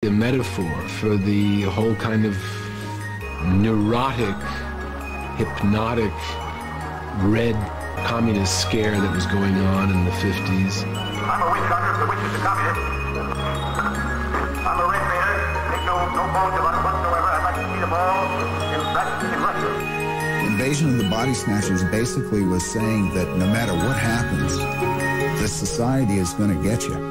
the metaphor for the whole kind of neurotic, hypnotic, red communist scare that was going on in the 50s. I'm a witch hunter, the witch is a communist. I'm a red man, make no bones about it whatsoever. I'd like to see them all in Russia. Invasion of the Body Snatchers basically was saying that no matter what happens, this society is going to get you.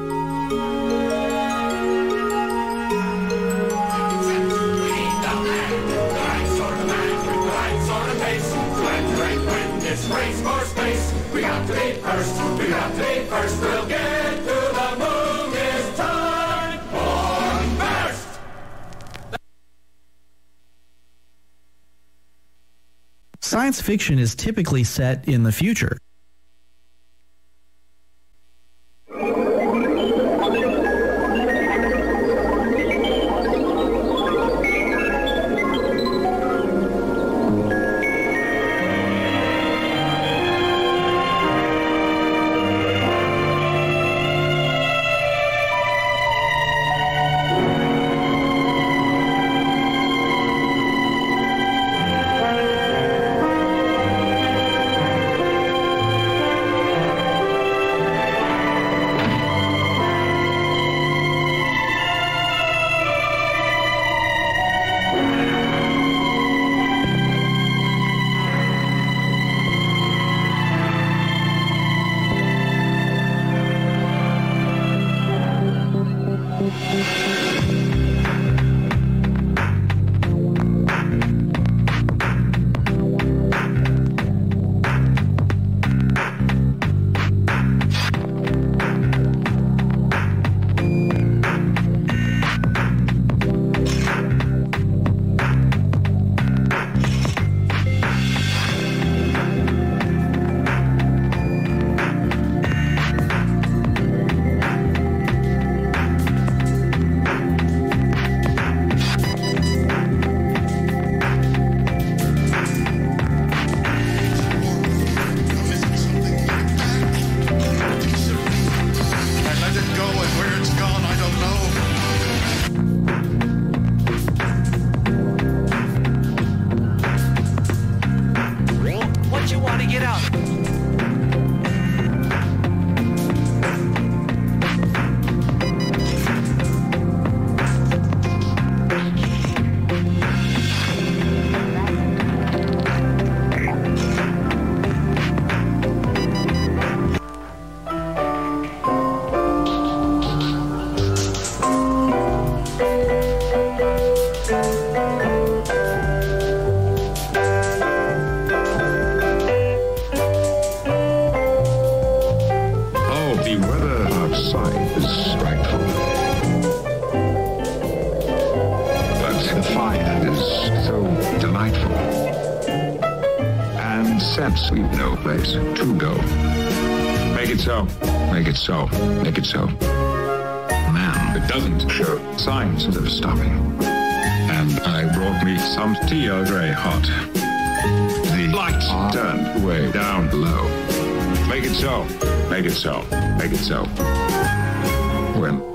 Race for space, we got to be first, we'll get to the moon, it's time for first! Science fiction is typically set in the future. We've no place to go. Make it so. Make it so. Make it so. Man, it doesn't show signs of stopping. And I brought me some tea Earl Grey hot. The lights turned way down low. Make it so. Make it so. Make it so. When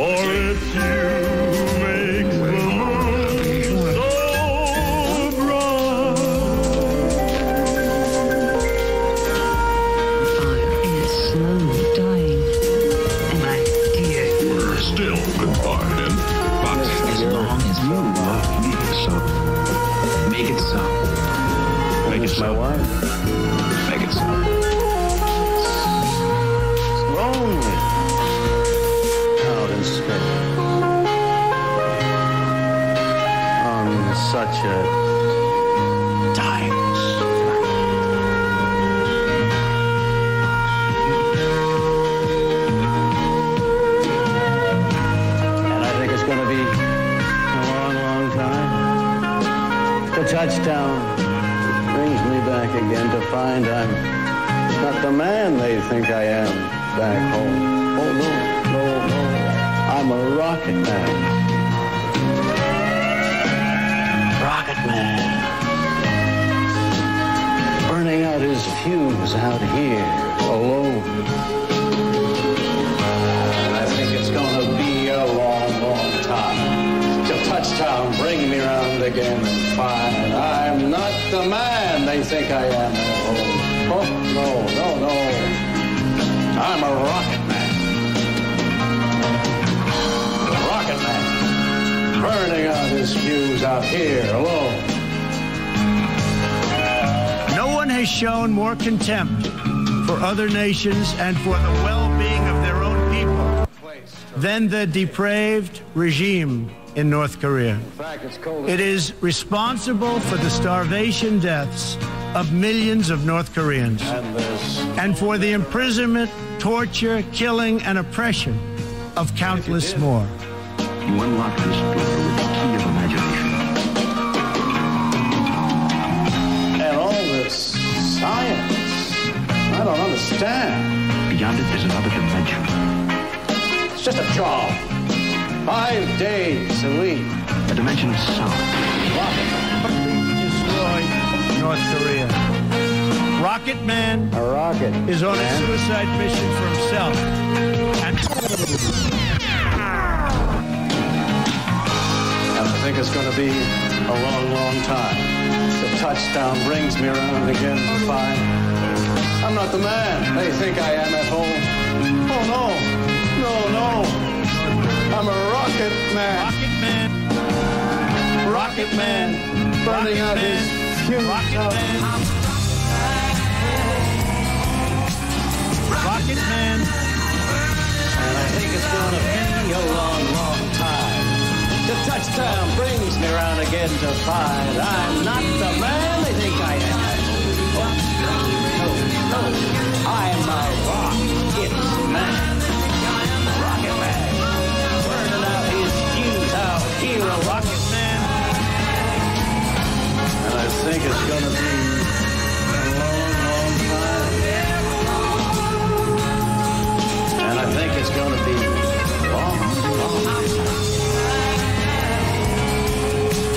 For it's you makes the That's my wife. Make it so. It's lonely out in space on such a dying star. And I think it's going to be a long, long time. The touchdown brings me back again to find I'm not the man they think I am back home. Oh, no, no, no. I'm a rocket man. Rocket man. Burning out his fuse out here alone. And I think it's going to be a long, long time till touchdown bring me round again and find I'm not the man they think I am at home. Oh, no, no, no. I'm a rocket man. Rocket man. Burning out his fuse out here alone. No one has shown more contempt for other nations and for the well-being of their own people than the depraved regime in North Korea. It is responsible for the starvation deaths of millions of North Koreans and for the imprisonment, torture, killing, and oppression of countless more. You unlock this door with the key of imagination. And all this science, I don't understand. Beyond it is another dimension. It's just a job. 5 days a week. A dimension of sound. Destroyed North Korea. Rocket Man A rocket is on a man. suicide mission for himself. And I think it's going to be a long, long time. The touchdown brings me around again to find I'm not the man they think I am at home. Oh, no. No, no. I'm a rocket man. Rocket Man. Rocket man. Burning out his fuse. Rocket Man. Rocket Man. And I think it's going to be a long, long time. The touchdown brings me around again to find I'm not the man they think I am. No, no, I'm a rocket man. Rocket man. Burning out his fuse out here, a rocket man. And I think it's going to be a long, long time. And I think it's going to be long, long time.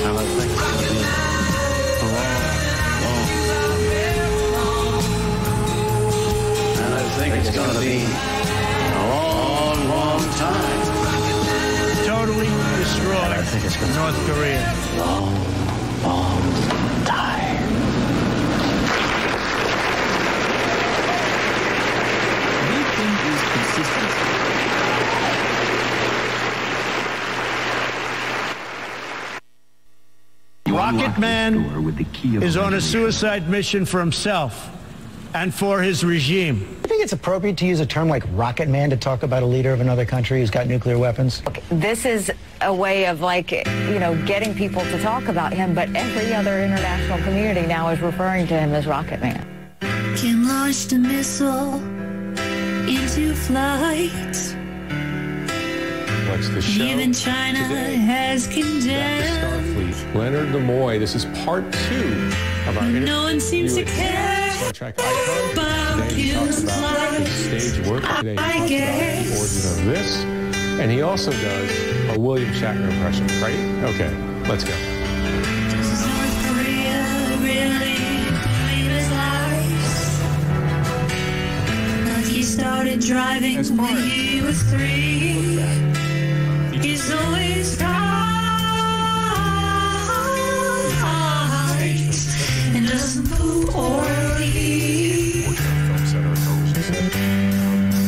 And I think it's going to be long, long. And I think it's going to be a long, long time. Totally destroyed I think it's gonna North Korea. Long, long time. Rocket Man With the key of is on a imagination. suicide mission for himself and for his regime. I think it's appropriate to use a term like rocket man to talk about a leader of another country who's got nuclear weapons. This is a way of, like, you know, getting people to talk about him, but every other international community now is referring to him as Rocket Man. Kim launched a missile into flight. What's the show? Even China has condemned. Starfleet. Leonard Nimoy. This is part 2 of our interview. No one seems to with care Star Trek icon. about Today he talks Kim's about his flight. stage work. Today he I talks about guess. the origin of this. And he also does a William Shatner impression, right? Okay, let's go. Does North Korea really believe his lies? Like he started driving when he was 3. He's always right and doesn't move or leave.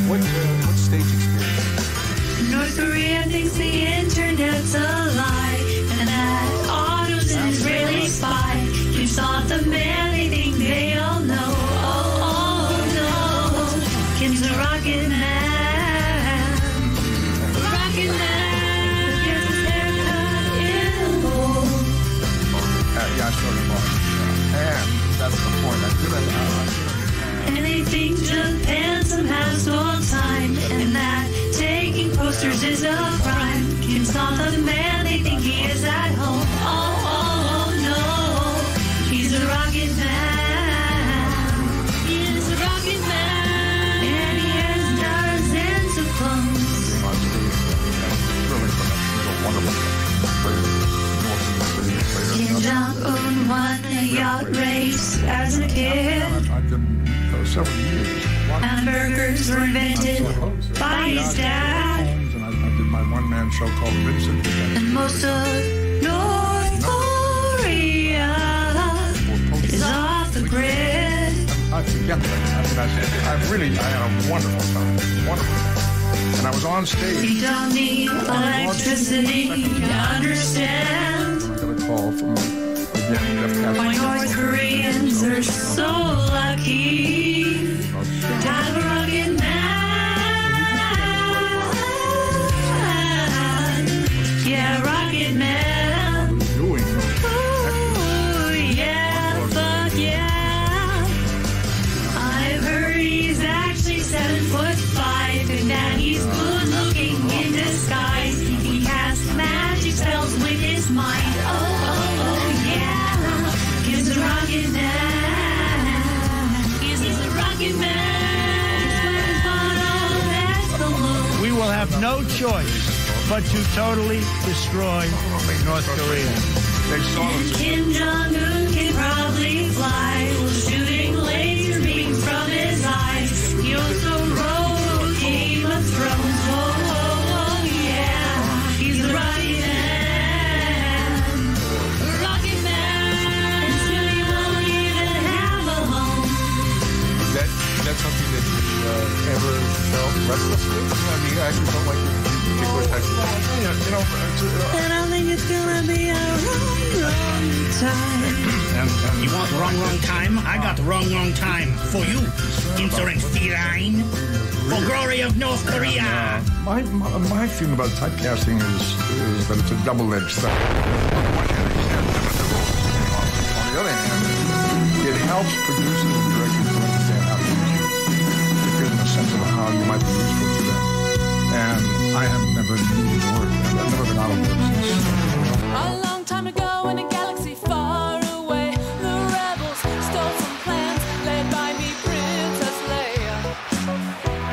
What stage experience? North Korea thinks the internet's a lie, and that Otto's an Israeli spy. Keeps off the man they think gangsters is a crime. Kim's not the man they think he is at home. Oh, no, he's a rocket man. He is a rocket man, and he has dozens of clones. Kim Jong-un won a yacht race as a kid. I did several years. Hamburgers were invented by his dad. And I did my one-man show called Vincent. And most of North Korea is off the grid. I forget that. I had a wonderful time. Wonderful. And I was on stage. You don't need electricity to understand I got a call from why North Koreans are so lucky to have a rocket man. Yeah, rocket man. Ooh, yeah, fuck yeah. I've heard he's actually 7'5", and that he's good looking in disguise. He has magic spells with his mind. Oh, yeah. He's a rocket man. He's a rocket man. We will have no choice but to totally destroy North Korea. And Kim Jong-un can probably fly while shooting laser beams from his eyes. He also wrote Game of Thrones. Whoa, yeah. He's the rocket man. Rocket man. And soon he won't even have a home. Is that something that you ever felt restless with? I mean, you actually felt like particular type of And I think it's gonna be a wrong time. You want wrong time? I got the wrong time for you, insolent feline. For glory of North Korea. My feeling about typecasting is that it's a double-edged sword. On one hand, on the other hand, it helps producers and directors to understand how to use you. It gives them a sense of how you might be useful to them. And I have never needed work. I've never been out of work since. A long time ago in a galaxy far away, the rebels stole some plans led by me, Princess Leia.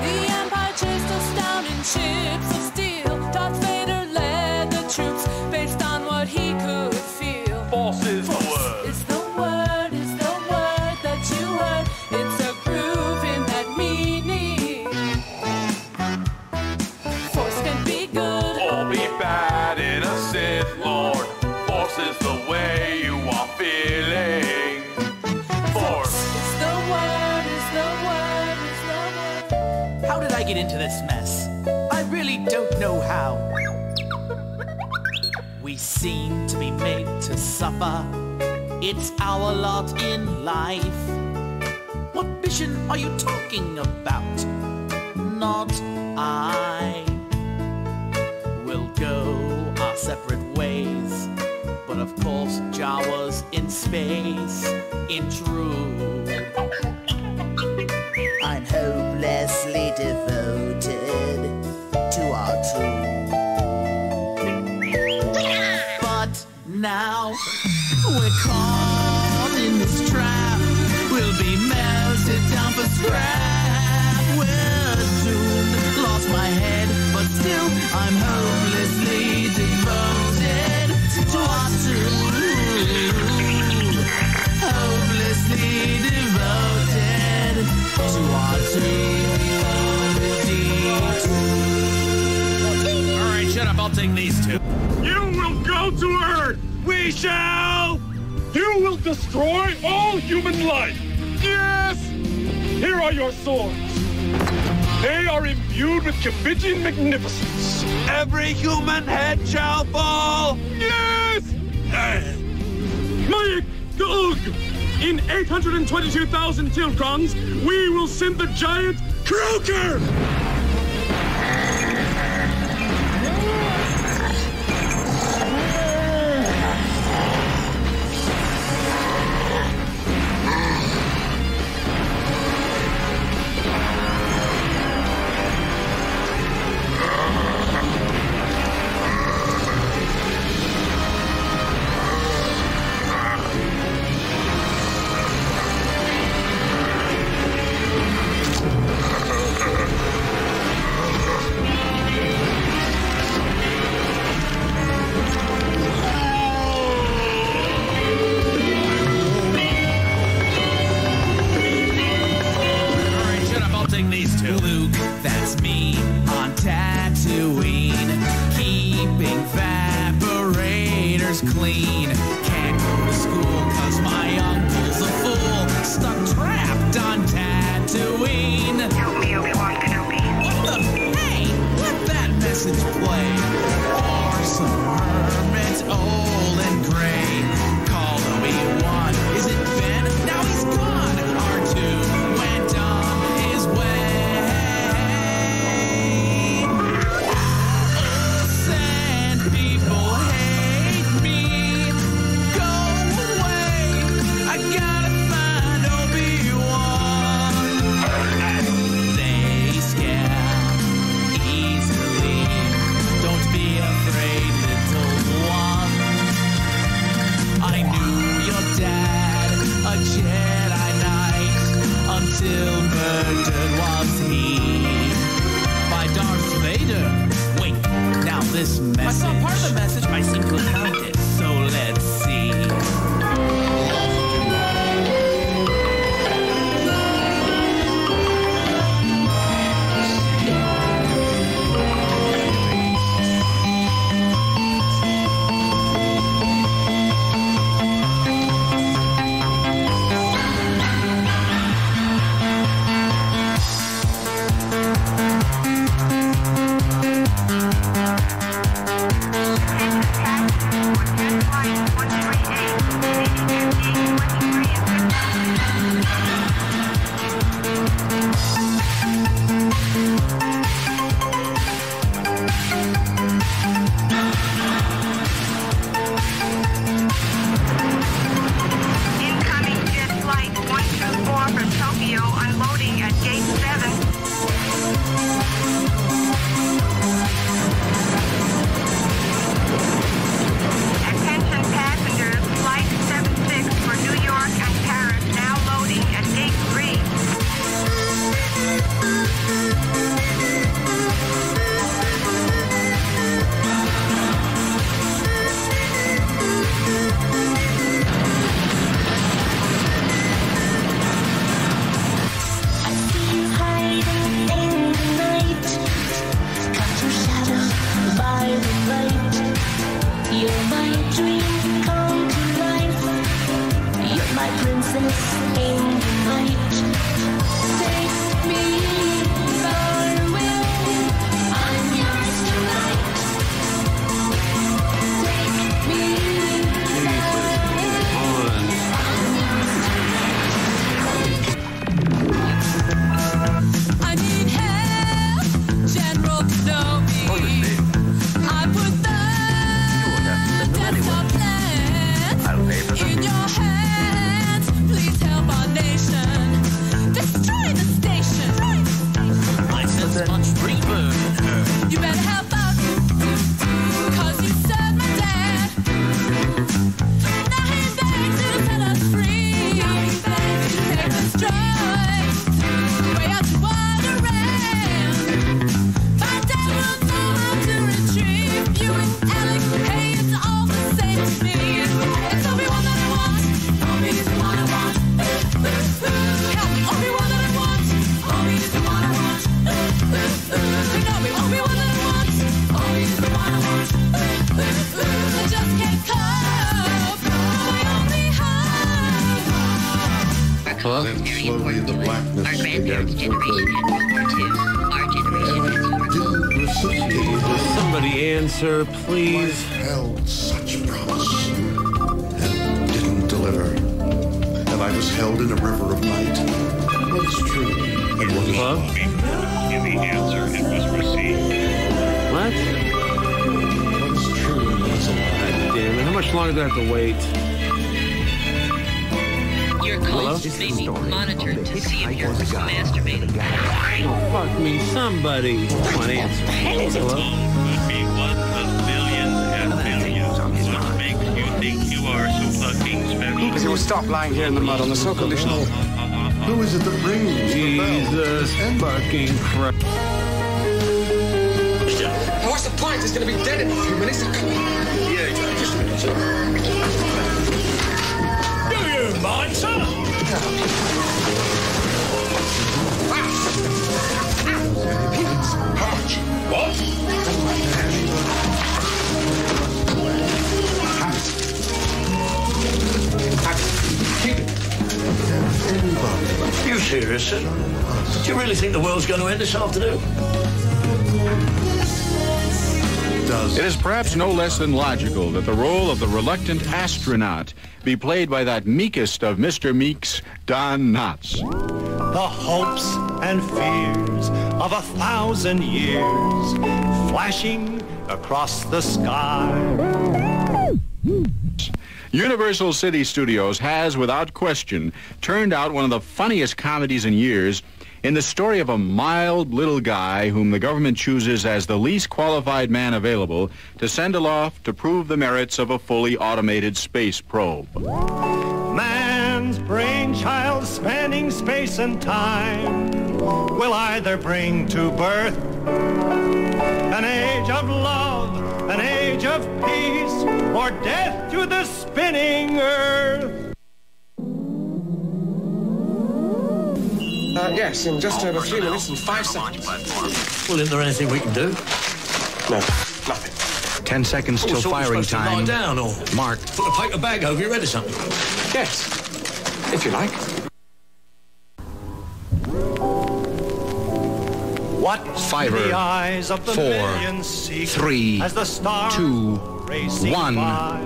The Empire chased us down in ships of steel. Darth Vader led the troops based on what he could feel. Force is the word. Is the word, is the word that you heard. It's a groove in that meaning. Force can be good or be bad in a Sith Lord. Force is the way you are feeling. Force is the word, is the word, is the word. How did I get into this mess? I really don't know how. We seem to be made to suffer. It's our lot in life. What vision are you talking about? Not I. We'll go our separate ways. But of course, Jawa's in space, in truth. I'm hopelessly devoted to our truth. But now we're caught in this trap. We'll be melted down for scrap. We're doomed, lost my head, but still I'm hopelessly devoted to our truth. Hopelessly devoted to our truth. All right, shut up. I'll take these two. You will go to Earth. We shall. You will destroy all human life. Yes. Here are your swords. They are imbued with Kavitian magnificence. Every human head shall fall. Yes. Mayik the Ugg. In 822,000 tilcrons, we will send the giant Croaker. hair's clean. Can't go to school cause my uncle's a fool. Stuck trapped on Tatooine. Help me, Obi-Wan Kenobi. What the? Hey, let that message play. Or some hermit old and gray. Called Obi-Wan. Is it Ben? Now he's gone. R2 went on his way. Sand people hate me. Go away. I gotta find Obi-Wan. They scare easily. Don't be afraid, little one. I knew your dad, a Jedi Knight, until murdered was he by Darth Vader. Wait, now this message. I saw part of the message. I seem to have found it, so let's see. Incoming jet flight 124 from Tokyo, unloading at gate 7. Attention passengers, flight 76 for New York and Paris, now loading at gate 3. I see you hiding in the night. Cast your shadow by the light. You're my dream come to life. You're my princess in the night. Take me far away. I'm yours tonight. Take me I need help, General Kenobi. I put the desktop plans in your hands. Please help our nation. Destroy the station. I sense much rebirth in her. You better help us, cause you served my dad. Now he begs you to set us free. Now he begs you to take us joy. Way out to Wonderland. My dad will know how to retrieve you and Alec. Hey, it's all the same to me. It's Obi-Wan that I want. Obi's the one I want. Help me, Obi-Wan that I want. Obi's the one I want. Kenobi, Obi-Wan that I want. Obi's the one I want. I just can't cope. My only hope. Hello? Slowly the blackness began to fade. Will somebody answer, please? Life held such promise and didn't deliver. And I was held in a river of night. What is true and what is Hello? wrong? In the answer, it was received. What? What is true and what is a lie? Damn it, how much longer do I have to wait? Your calls may be monitored to see if you're masturbating. Oh, fuck me, somebody. Come on, answer. Hello? Would be one of billions and billions. What makes you think you are so fucking special? Because you will stop lying here in the mud on the sole condition. Who is it that rings Jesus fucking Christ. What's the point? He's going to be dead in a few minutes. Yeah, just a minute. Do you mind, sir? How much? What? seriously? Do you really think the world's going to end this afternoon? It is perhaps no less than logical that the role of the reluctant astronaut be played by that meekest of Mr. Meeks, Don Knotts. The hopes and fears of 1,000 years flashing across the sky. Universal City Studios has, without question, turned out one of the funniest comedies in years in the story of a mild little guy whom the government chooses as the least qualified man available to send aloft to prove the merits of a fully automated space probe. Man's brainchild spanning space and time will either bring to birth an age of love, an age of peace, or death to the spinning earth. Yes, in just over 3 minutes and 5 seconds. Well, isn't there anything we can do? No, nothing. 10 seconds till So we're firing supposed to time. lie down or Mark. put a paper bag over your head or something? Yes, if you like. What Fiver, the eyes of the 4, millions seek 3, as the stars 2, racing 1. by.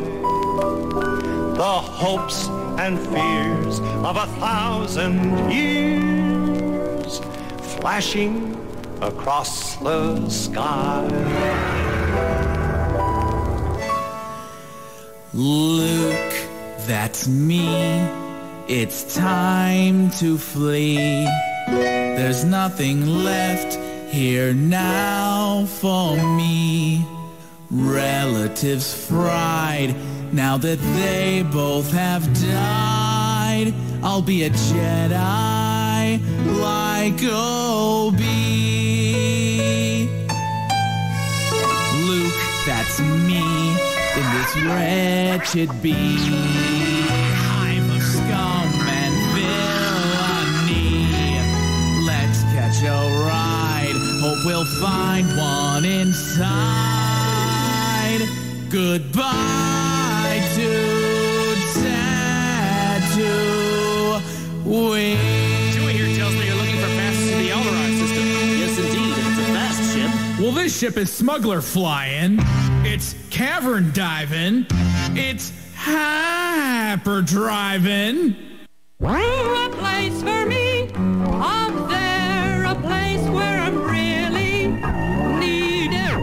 The hopes and fears of 1,000 years flashing across the sky. Luke, that's me. It's time to flee. There's nothing left here now for me. Relatives fried now that they both have died. I'll be a Jedi like Obi. Luke, that's me in this wretched beast. I'm a scum and villainy. Let's catch a ride. Hope we'll find one inside. Goodbye to Tatooine. Chewie here tells me you're looking for passes to the Alderaan system. Yes, indeed. It's a fast ship. Well, this ship is smuggler flying. It's cavern diving. It's hyper driving. A place for me. Up there, a place where I'm really needed.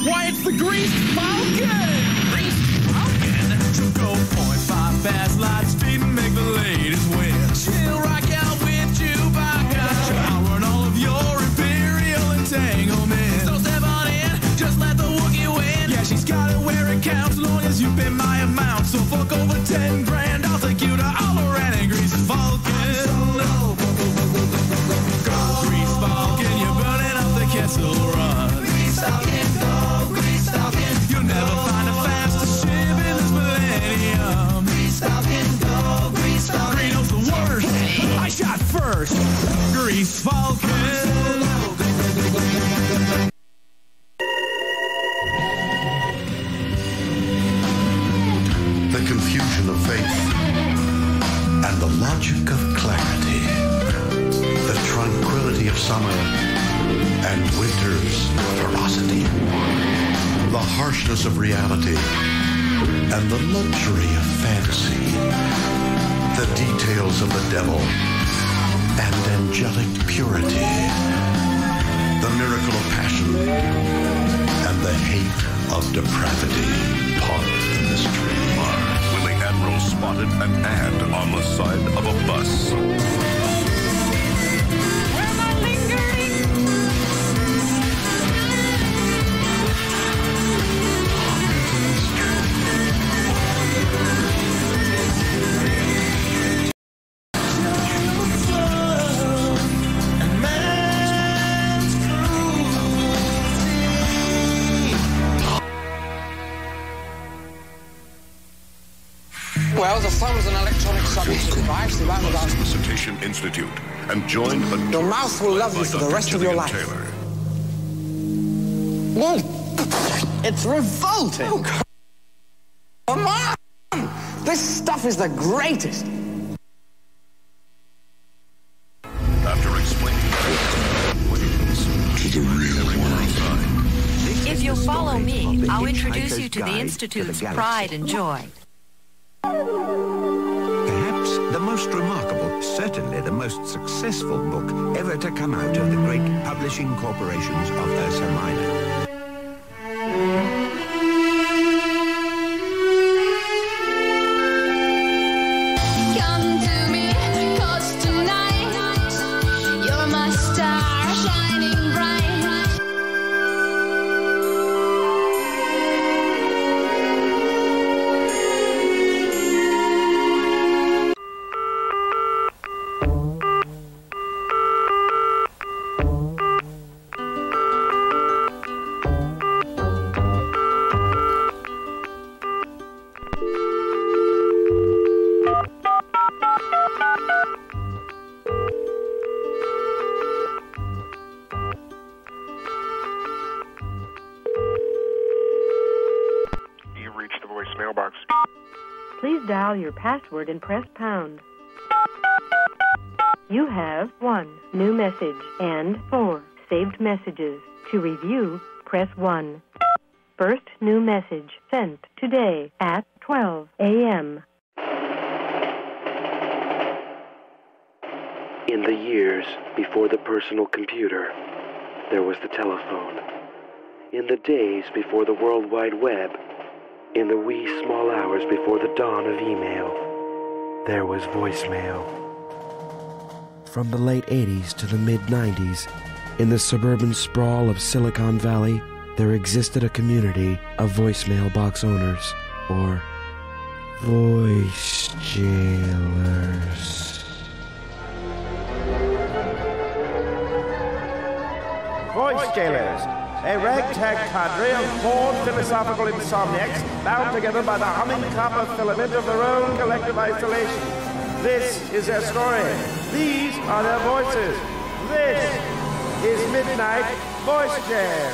Why, it's the Greased Falcon! Greased Falcon? She'll go 0.5 fast light speed and make the ladies win. She'll rock out with Chewbacca. I'll run all of your Imperial entanglements. So step on in, just let the Wookiee win. Yeah, she's got it where it counts, as long as you pay my amount. So fuck over 10 grand, I'll take you to Alderaan and Greased Falcon. Greased Falcon, you're burning up the Kessel Run. Greased Falcon, go, Greased Falcon. You'll never find a faster ship in this millennium. Greased Falcon, go, Greased Falcon. Reno's the worst. I shot first. Greased Falcon. The confusion of faith and the logic of clarity, the tranquility of summer and winter's ferocity, the harshness of reality and the luxury of fantasy, the details of the devil and angelic purity, the miracle of passion and the hate of depravity, part the mystery. When the Admiral spotted an ad on the side of a bus. Well, the thumbs and electronic sockets and drives, the roundabouts. Citation Institute and joined a Your mouth will love you for the rest of your life. It's revolting. Oh, come on! This stuff is the greatest. I'll introduce you to the Institute's pride and joy. Perhaps the most remarkable, certainly the most successful book ever to come out of the great publishing corporations of Ursa Minor. Come to me, 'cause tonight you're my star, shining bright. You've reached the voicemail box. Please dial your password and press pound. You have 1 new message and 4 saved messages. To review, press 1. First new message sent today at 12 a.m. In the years before the personal computer, there was the telephone. In the days before the World Wide Web, in the wee small hours before the dawn of email, there was voicemail. From the late 80s to the mid-90s, in the suburban sprawl of Silicon Valley, there existed a community of voicemail box owners, or voice jailers. Voice Jailers, a ragtag cadre of bored philosophical insomniacs bound together by the humming copper filament of their own collective isolation. This is their story. These are their voices. This is Midnight Voice Jam.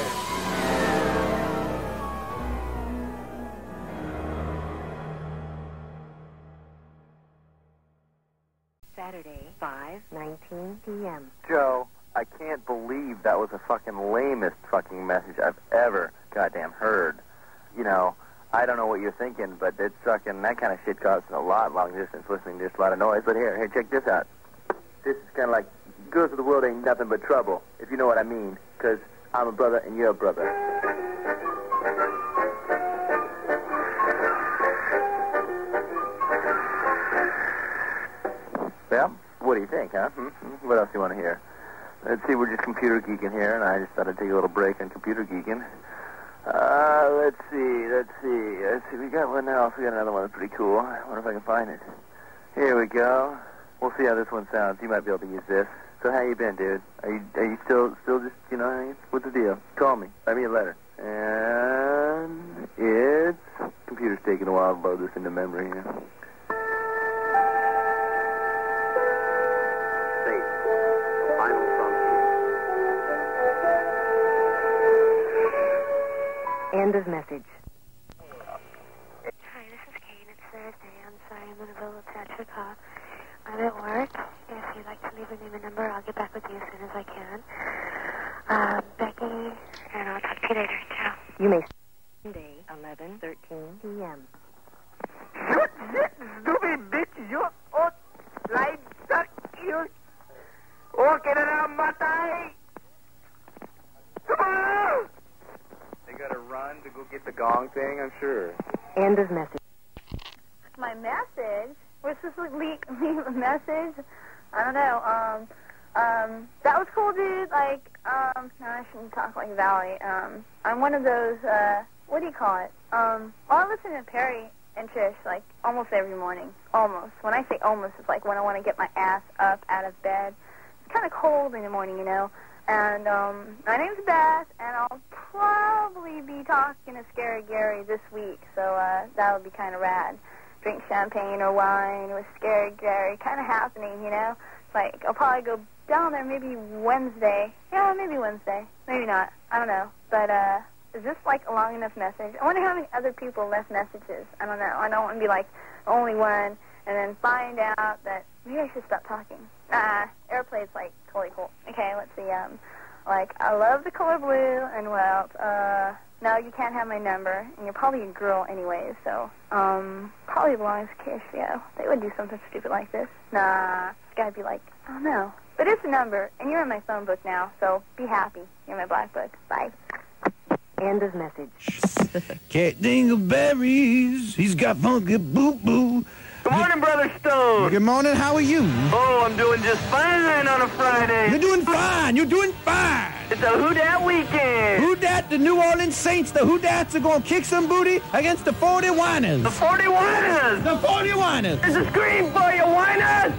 Saturday, 5:19 p.m. Joe, I can't believe that was the fucking lamest fucking message I've ever goddamn heard. You know, I don't know what you're thinking, but it's fucking, that kind of shit causes a lot long distance listening to just a lot of noise. But here, check this out. This is kind of like, girls of the world ain't nothing but trouble, if you know what I mean, because I'm a brother and you're a brother. Well, what do you think, huh? What else do you want to hear? Let's see, we're just computer geeking here, and I just thought I'd take a little break on computer geeking. Let's see. We got one else. We got another one that's pretty cool. I wonder if I can find it. Here we go. We'll see how this one sounds. You might be able to use this. So how you been, dude? Are you still just, you know, what's the deal? Call me. Write me a letter. And it's... Computer's taking a while to load this into memory here. End of message. Hi, this is Kate. It's Thursday. I'm sorry I'm in the middle of Tetrica. I'm at work. If you'd like to leave a name and number, I'll get back with you as soon as I can. Becky, and I'll talk to you later. Ciao. You may Sunday, 11:13 p.m. Stupid bitch, you ought like that, you walking around my thigh. Come on! They gotta run to go get the gong thing, I'm sure. End of message. My message? We're supposed to leave a message? I don't know. That was cool, dude. Like, no, I shouldn't talk like Valley. I'm one of those, what do you call it? Well, I listen to Perry and Trish, like, almost every morning. Almost. When I say almost, it's like when I want to get my ass up out of bed. It's kind of cold in the morning, you know. And, my name's Beth, and I'll probably be talking to Scary Gary this week, so, that would be kind of rad. Drink champagne or wine with Scary Gary, kind of happening, you know? Like, I'll probably go down there maybe Wednesday. Yeah, maybe Wednesday. Maybe not. I don't know. But, is this, like, a long enough message? I wonder how many other people left messages. I don't know. I don't want to be, like, the only one, and then find out that maybe I should stop talking. Airplay's, like, totally cool. Okay, let's see, like, I love the color blue, and, well, no, you can't have my number, and you're probably a girl anyway, so, probably belongs to KSCO. They would do something stupid like this. Nah, it's gotta be like, oh no. But it's a number, and you're in my phone book now, so be happy. You're in my black book. Bye. End of message. Cat dingleberries, he's got funky boo-boo. Good morning, Brother Stone. Good morning, how are you? Oh, I'm doing just fine on a Friday. You're doing fine, you're doing fine. It's a Who Dat weekend. Who Dat, the New Orleans Saints, the Who Dats are going to kick some booty against the 40 Whiners. The 40 Whiners. The 40 Whiners. There's a scream for you, Whiners.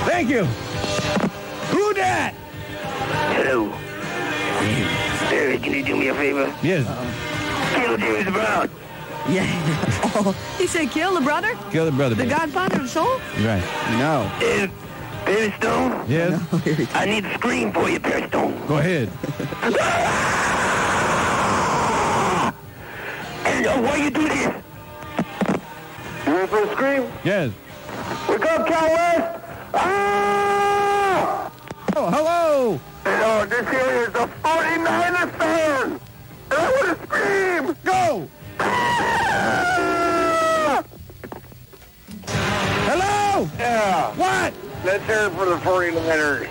Thank you. Who Dat? Hello. Barry, can you do me a favor? Yes. Kill James Brown. Yeah. Oh, he said kill the brother? Kill the brother. The baby. godfather of soul? Right. No. Barry Stone? Yes? No, I need to scream for you, Barry Stone. Go ahead. And why you do this? You ready for a scream? Yes. Wake up, Cal West! Ah! Oh, hello! And this here is a 49er fan! And I want to scream! Go! Hello! Yeah. What? Let's hear it for the 49ers.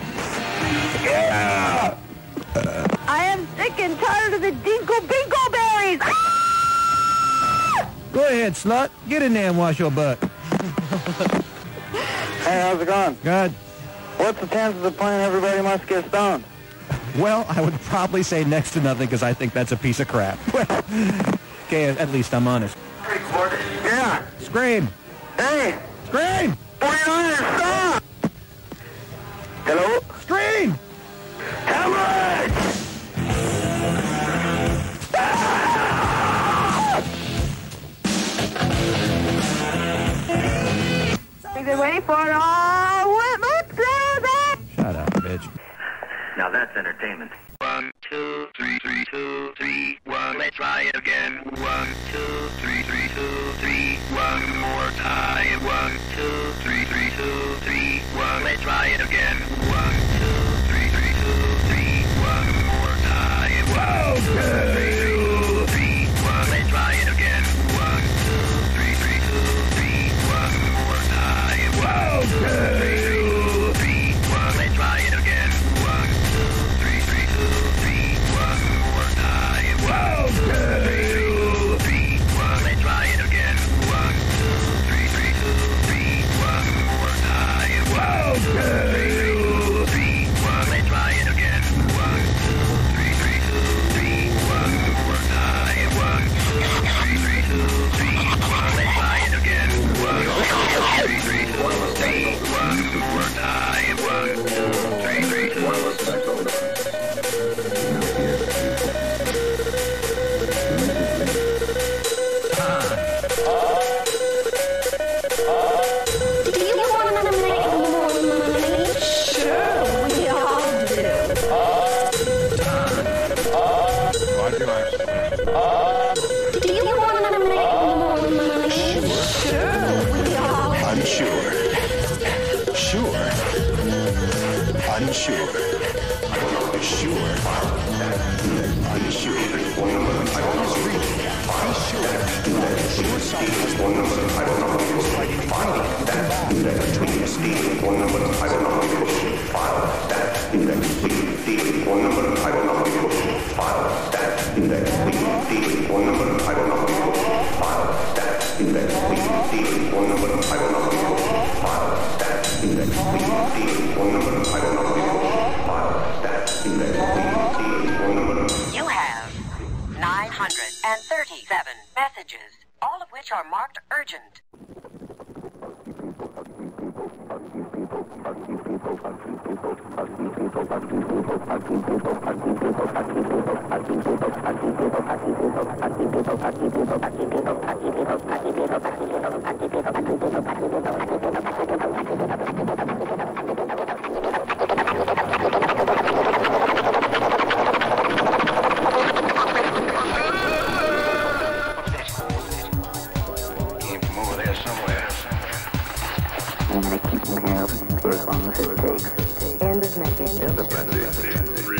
Yeah! I am sick and tired of the dinkle-binkle berries. Go ahead, slut. Get in there and wash your butt. Hey, how's it going? Good. What's the chances of playing Everybody Must Get Stoned? Well, I would probably say next to nothing because I think that's a piece of crap. Well, okay, at least I'm honest. Yeah. Scream. Hey. Scream. 49ers, stop! Hello? Scream. How much? Been waiting for it all. What Shut up, bitch. Now that's entertainment. 1, 2, 3, 3, 2, 3, 1. Let's try it again. 1, 2, 3, 3, 2, 3. One more time. 1, 2, 3, 3, 2, 3, 1. Let's try it again. 1, 2, 3, 3, 2, 3. One more time. 1, 2, 3, 3, 2, 3, 1. Let's try it again. 1, 2, 3, 3, 2, 3. One more time. 1, 2, 3, 3, 2, 3. 1. Let's try it again. 1, 2, 3, 3, 2, 3. One more time. 1, 2, 3, 3, 2, 3. 1. Let's try it again. 1, 2, 3, 3, 2, 3. One more time. 1, 2, 3, 3, 2, 3. 1. Let's try it again. 1, 2, 3, 3, 2, 3. One more time. 1, 2, 3, 3, 2, 3. 1. Let's try it again. 1, 2, 3, 3, 2, 3. One more time. 1, 2, 3, 3, 2, 3. Do you want to make more money? Sure, we all do. Do you want to make more money? Sure, we all do. Unsure. Sure. Unsure. Sure. Unsure. You have 937 messages, all of which are marked urgent. Came from over there somewhere. I'm going to keep him here for as long as it takes. End of message. End of message.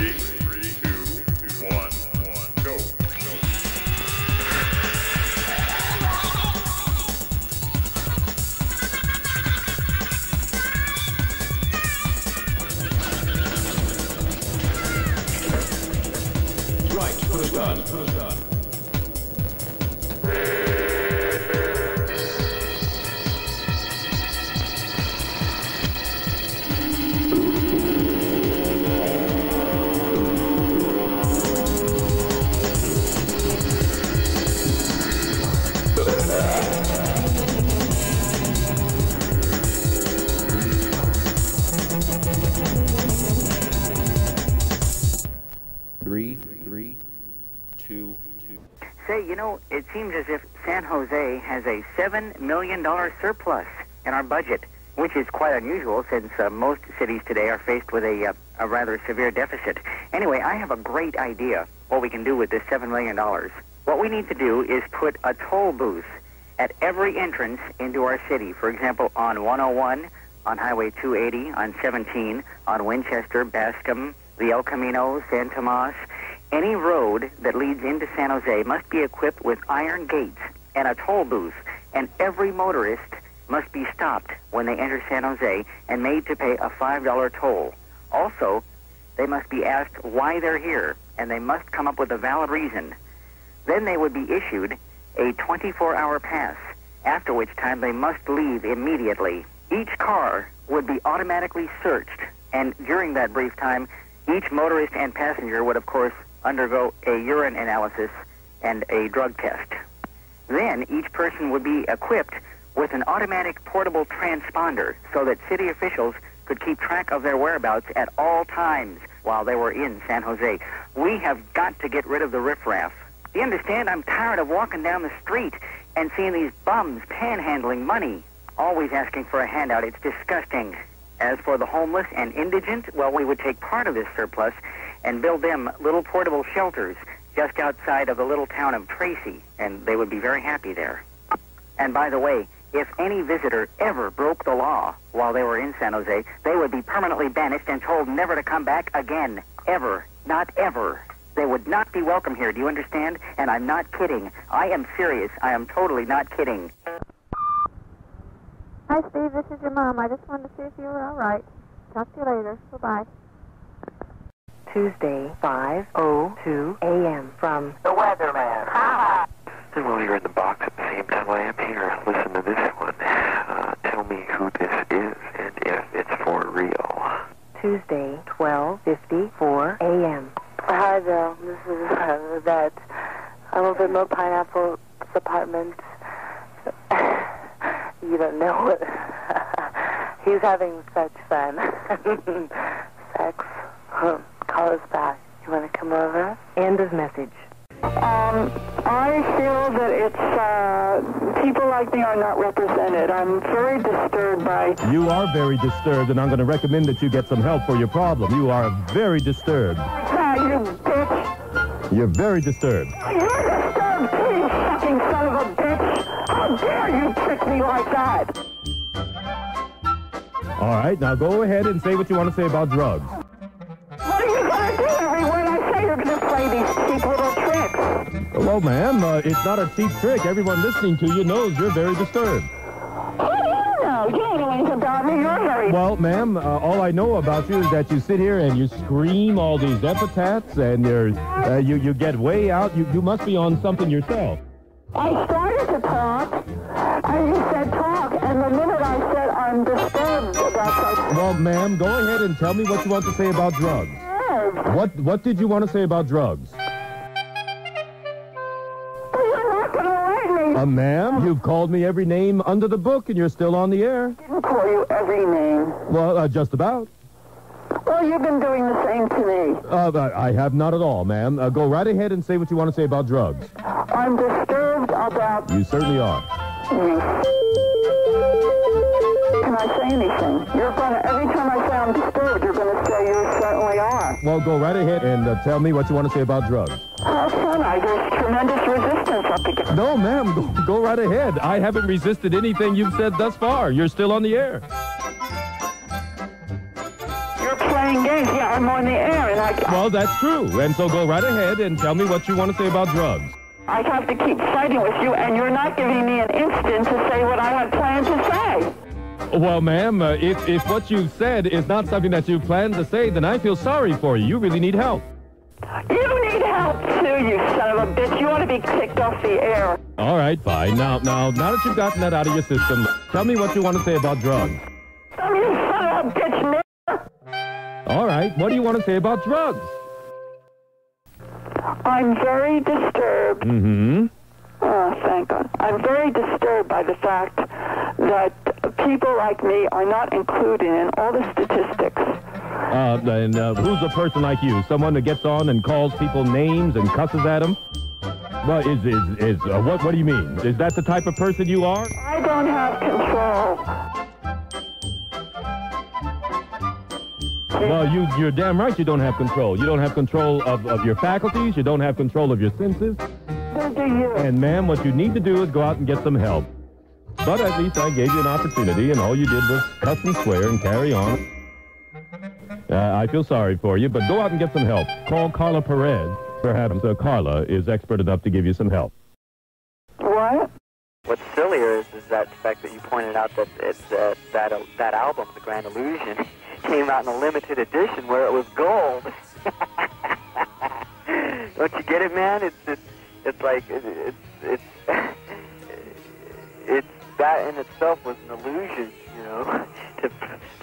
on, cruise on. Three, two. Say, you know, it seems as if San Jose has a $7 million surplus in our budget, which is quite unusual since most cities today are faced with a rather severe deficit. Anyway, I have a great idea what we can do with this $7 million. What we need to do is put a toll booth at every entrance into our city. For example, on 101, on Highway 280, on 17, on Winchester, Bascom, the El Camino, San Tomas. Any road that leads into San Jose must be equipped with iron gates and a toll booth, and every motorist must be stopped when they enter San Jose and made to pay a $5 toll. Also, they must be asked why they're here, and they must come up with a valid reason. Then they would be issued a 24-hour pass, after which time they must leave immediately. Each car would be automatically searched, and during that brief time, each motorist and passenger would, of course, undergo a urine analysis and a drug test. Then each person would be equipped with an automatic portable transponder so that city officials could keep track of their whereabouts at all times while they were in San Jose. We have got to get rid of the riffraff. You understand, I'm tired of walking down the street and seeing these bums panhandling money, always asking for a handout. It's disgusting. As for the homeless and indigent, well, we would take part of this surplus and build them little portable shelters just outside of the little town of Tracy, and they would be very happy there. And by the way, if any visitor ever broke the law while they were in San Jose, they would be permanently banished and told never to come back again. Ever. Not ever. They would not be welcome here, do you understand? And I'm not kidding. I am serious. I am totally not kidding. Hi, Steve. This is your mom. I just wanted to see if you were all right. Talk to you later. Bye-bye. Tuesday, 5:02 a.m. from The Weatherman. And while you're in the box at the same time I am here, listen to this one. Tell me who this is and if it's for real. Tuesday, 12:54 a.m. Hi, Bill. This is that. I'm over at Mo Pineapple's apartment. You don't know what. He's having such fun. Sex. Call us back. You want to come over? End of message. I feel that it's, people like me are not represented. I'm very disturbed by... You are very disturbed, and I'm going to recommend that you get some help for your problem. You are very disturbed. You bitch! You're very disturbed. You're disturbed, pig sucking son of a bitch! How dare you trick me like that? All right, now go ahead and say what you want to say about drugs. What are you going to do every word I say? You're going to play these cheap little tricks. Well, ma'am, it's not a cheap trick. Everyone listening to you knows you're very disturbed. What do you know? You don't know anything about me. You're very... Well, ma'am, all I know about you is that you sit here and you scream all these epithets, and you get way out. You must be on something yourself. I started to talk, and you said talk, and the minute I said I'm disturbed, that's like... Well, ma'am, go ahead and tell me what you want to say about drugs. Yes. What did you want to say about drugs? You're not going to let me. Ma'am, you've called me every name under the book, and you're still on the air. I didn't call you every name. Well, just about. Well, you've been doing the same to me. I have not at all, ma'am. Go right ahead and say what you want to say about drugs. I'm disturbed about... You certainly are. Can I say anything? You're going to... Every time I say I'm disturbed, you're going to say you certainly are. Well, go right ahead and tell me what you want to say about drugs. How can I? There's tremendous resistance up against... No, ma'am. Go right ahead. I haven't resisted anything you've said thus far. You're still on the air. Playing games. Yeah, I'm on the air, and I... Well, that's true. And so go right ahead and tell me what you want to say about drugs. I have to keep fighting with you, and you're not giving me an instant to say what I had planned to say. Well, ma'am, if what you've said is not something that you plan to say, then I feel sorry for you. You really need help. You need need help too, you son of a bitch. You ought to be kicked off the air. All right, fine. Now that you've gotten that out of your system, tell me what you want to say about drugs. You son of a bitch, All right, what do you want to say about drugs? I'm very disturbed. Mm-hmm. Oh, thank God. I'm very disturbed by the fact that people like me are not included in all the statistics. And who's a person like you? Someone that gets on and calls people names and cusses at them? Well, what do you mean? Is that the type of person you are? I don't have control. Well, you're damn right you don't have control. You don't have control of your faculties. You don't have control of your senses. And, ma'am, what you need to do is go out and get some help. But at least I gave you an opportunity, and all you did was cuss and swear and carry on. I feel sorry for you, but go out and get some help. Call Carla Perez. Perhaps Carla is expert enough to give you some help. What? What's sillier is that the fact that you pointed out that it's that album, The Grand Illusion, came out in a limited edition where it was gold. Don't you get it, man? It's like it's that in itself was an illusion, you know, to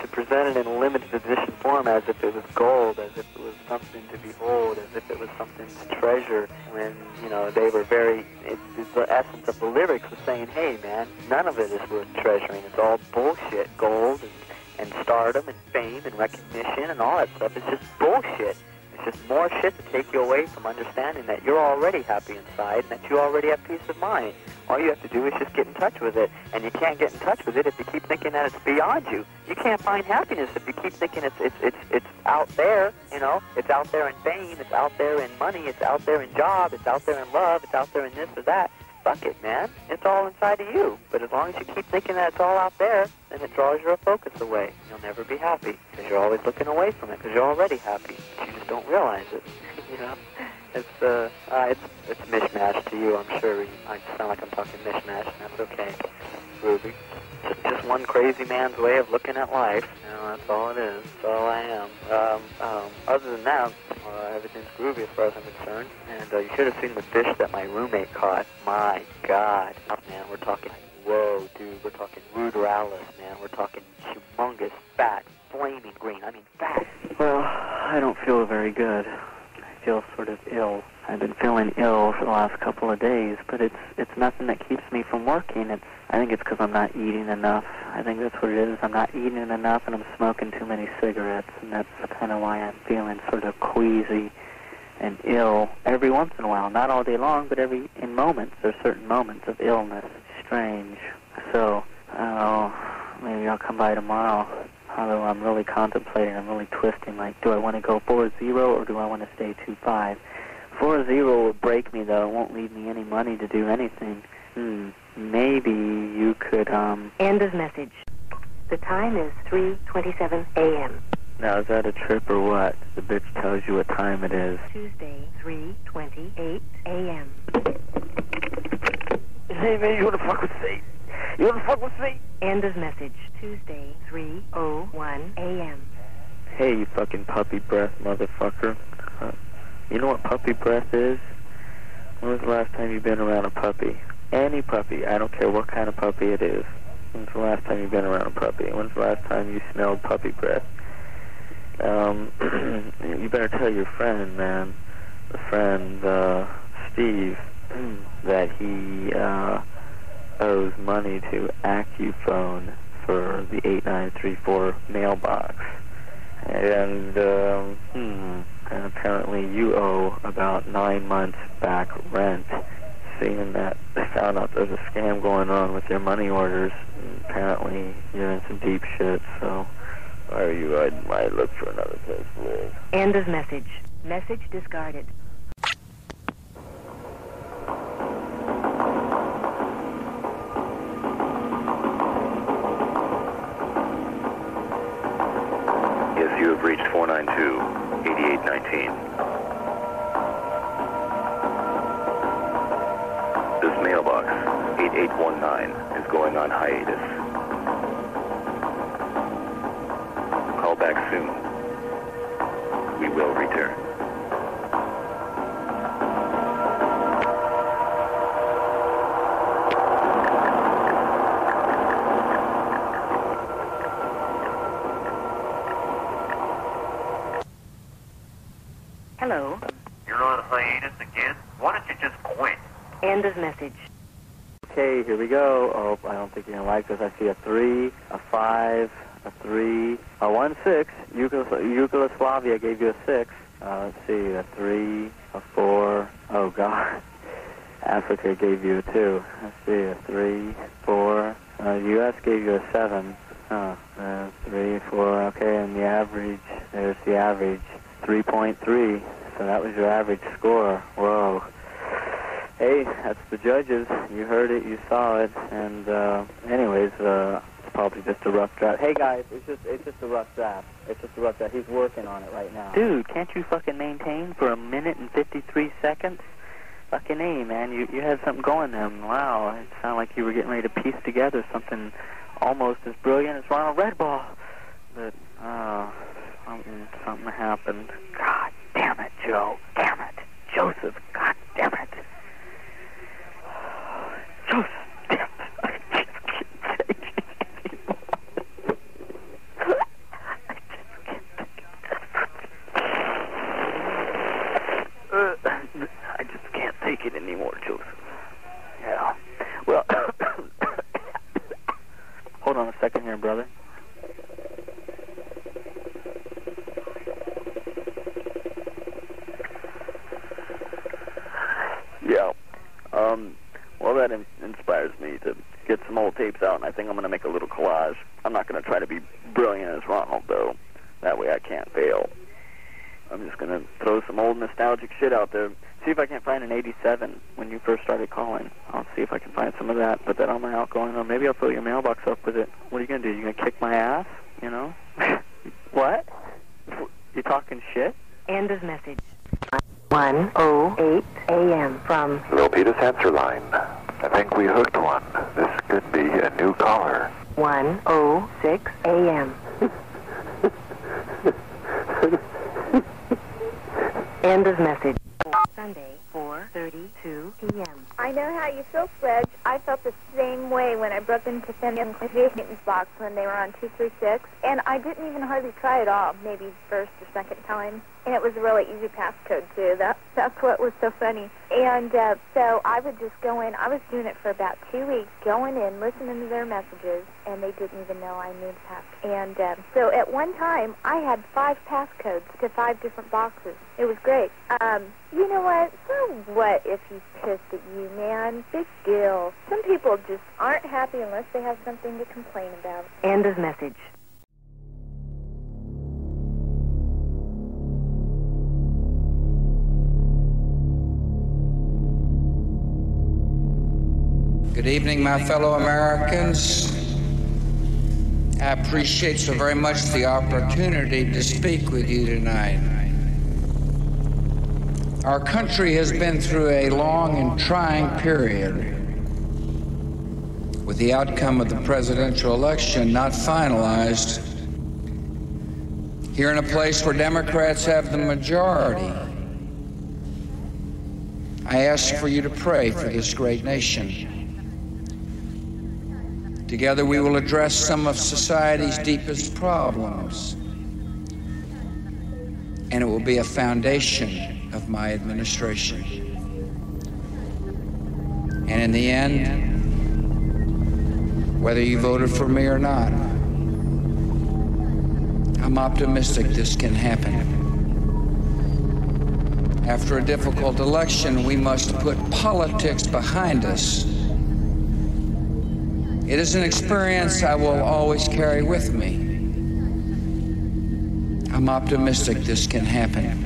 present it in a limited edition form as if it was gold, as if it was something to behold, as if it was something to treasure, when, you know, they were the essence of the lyrics was saying, hey, man, none of it is worth treasuring. It's all bullshit. Gold and stardom and fame and recognition and all that stuff is just bullshit. It's just more shit to take you away from understanding that you're already happy inside and that you already have peace of mind. All you have to do is just get in touch with it, and you can't get in touch with it if you keep thinking that it's beyond you. You can't find happiness if you keep thinking it's out there, you know. It's out there in fame, it's out there in money, it's out there in job, it's out there in love, it's out there in this or that. Fuck it, man. It's all inside of you. But as long as you keep thinking that it's all out there, then it draws your focus away. You'll never be happy because you're always looking away from it because you're already happy. But you just don't realize it. You know, it's mishmash to you. I'm sure. I sound like I'm talking mishmash, and that's okay, Ruby. Just one crazy man's way of looking at life. You know, that's all it is. That's all I am. Other than that, everything's groovy as far as I'm concerned. And you should have seen the fish that my roommate caught. My God. Man, we're talking, whoa, dude, we're talking ruderalis, man. We're talking humongous, fat, flaming green. I mean, fat. Well, I don't feel very good. I feel sort of ill. I've been feeling ill for the last couple of days, but it's nothing that keeps me from working. I think it's because I'm not eating enough. I think that's what it is. I'm not eating enough, and I'm smoking too many cigarettes, and that's kind of why I'm feeling sort of queasy and ill every once in a while. Not all day long, but in moments. There's certain moments of illness. Strange. So, maybe I'll come by tomorrow. Although I'm really contemplating, I'm really twisting, like, do I want to go 4-0 or do I want to stay 2-5? 4-0 will break me, though. It won't leave me any money to do anything. Maybe you could, End of message. The time is 3:27 a.m. Now, is that a trip or what? The bitch tells you what time it is. Tuesday, 3:28 a.m. Hey, man, you want to fuck with me? You want to fuck with me? End of message. Tuesday, 3:01 a.m. Hey, you fucking puppy breath motherfucker. You know what puppy breath is? When was the last time you've been around a puppy? Any puppy. I don't care what kind of puppy it is. When's the last time you've been around a puppy? When's the last time you smelled puppy breath? You better tell your friend, man, the friend, Steve, that he owes money to AccuPhone for the 8934 mailbox. And apparently you owe about 9 months back rent, seeing that they found out there's a scam going on with your money orders. Apparently you're in some deep shit, so are you? I might look for another place to live. End of message. Message discarded. Yes, you have reached 492-8819. This mailbox, 8819, is going on hiatus. Call back soon. We will return. End of message. Okay, here we go. Oh, I don't think you're going to like this. I see a 3, a 5, a 3, a 1, 6. Yugoslavia gave you a 6. Let's see, a 3, a 4. Oh, God. Africa gave you a 2. Let's see, a 3, 4. U.S. gave you a 7. 3, 4. Okay, and the average, there's the average, 3.3. So that was your average score. Whoa. Hey, that's the judges. You heard it, you saw it, and anyways, it's probably just a rough draft. Hey guys, it's just a rough draft. It's just a rough draft. He's working on it right now. Dude, can't you fucking maintain for 1 minute and 53 seconds? Fucking A, man, you had something going there. Wow, it sounded like you were getting ready to piece together something almost as brilliant as Ronald Redball. But something happened. God damn it, Joe. Damn it, Joseph. God damn it. Joseph, damn it. I just can't take it anymore. I just can't take it anymore, Joseph. Yeah. Well, hold on a second here, brother. Yeah. Well, that inspires me to get some old tapes out, and I think I'm going to make a little collage. I'm not going to try to be brilliant as Ronald, though. That way I can't fail. I'm just going to throw some old nostalgic shit out there. See if I can find an 87 when you first started calling. I'll see if I can find some of that, put that on my outgoing, or maybe I'll fill your mailbox up with it. What are you going to do? You going to kick my ass? You know? What? You talking shit? End of message. 1:08 a.m. from Milpitas answer line. I think we hooked one. This could be a new caller. 1:06 a.m. End of message. Sunday, 4:32 p.m. I know how you feel, Sledge. I felt the same way when I broke into Samuel's box when they were on 236, and I didn't even hardly try it all, maybe first or second time. And it was a really easy passcode, too. That's what was so funny. And so I would just go in. I was doing it for about 2 weeks, going in, listening to their messages, and they didn't even know I knew the passcode. And so at one time, I had 5 passcodes to 5 different boxes. It was great. You know what? So what if he's pissed at you, man? Big deal. Some people just aren't happy unless they have something to complain about. End of message. Good evening, my fellow Americans. I appreciate so very much the opportunity to speak with you tonight. Our country has been through a long and trying period, with the outcome of the presidential election not finalized. Here in a place where Democrats have the majority, I ask for you to pray for this great nation. Together we will address some of society's deepest problems, and it will be a foundation of my administration. And in the end, whether you voted for me or not, I'm optimistic this can happen. After a difficult election, we must put politics behind us. It is an experience I will always carry with me. I'm optimistic this can happen.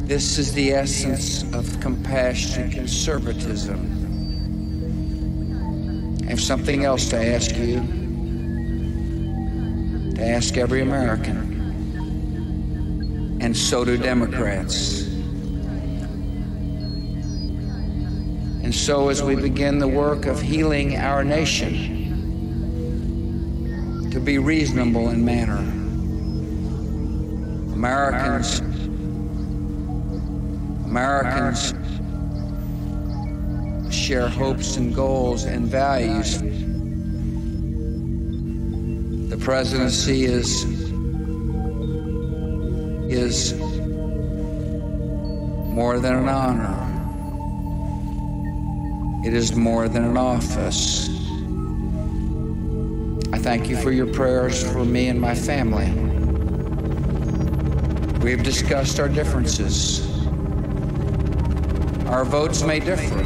This is the essence of compassionate conservatism. I have something else to ask you, to ask every American, and so do Democrats. And so as we begin the work of healing our nation, to be reasonable in manner. Americans share hopes and goals and values. The presidency is more than an honor. It is more than an office. I thank you for your prayers for me and my family. We have discussed our differences. Our votes may differ.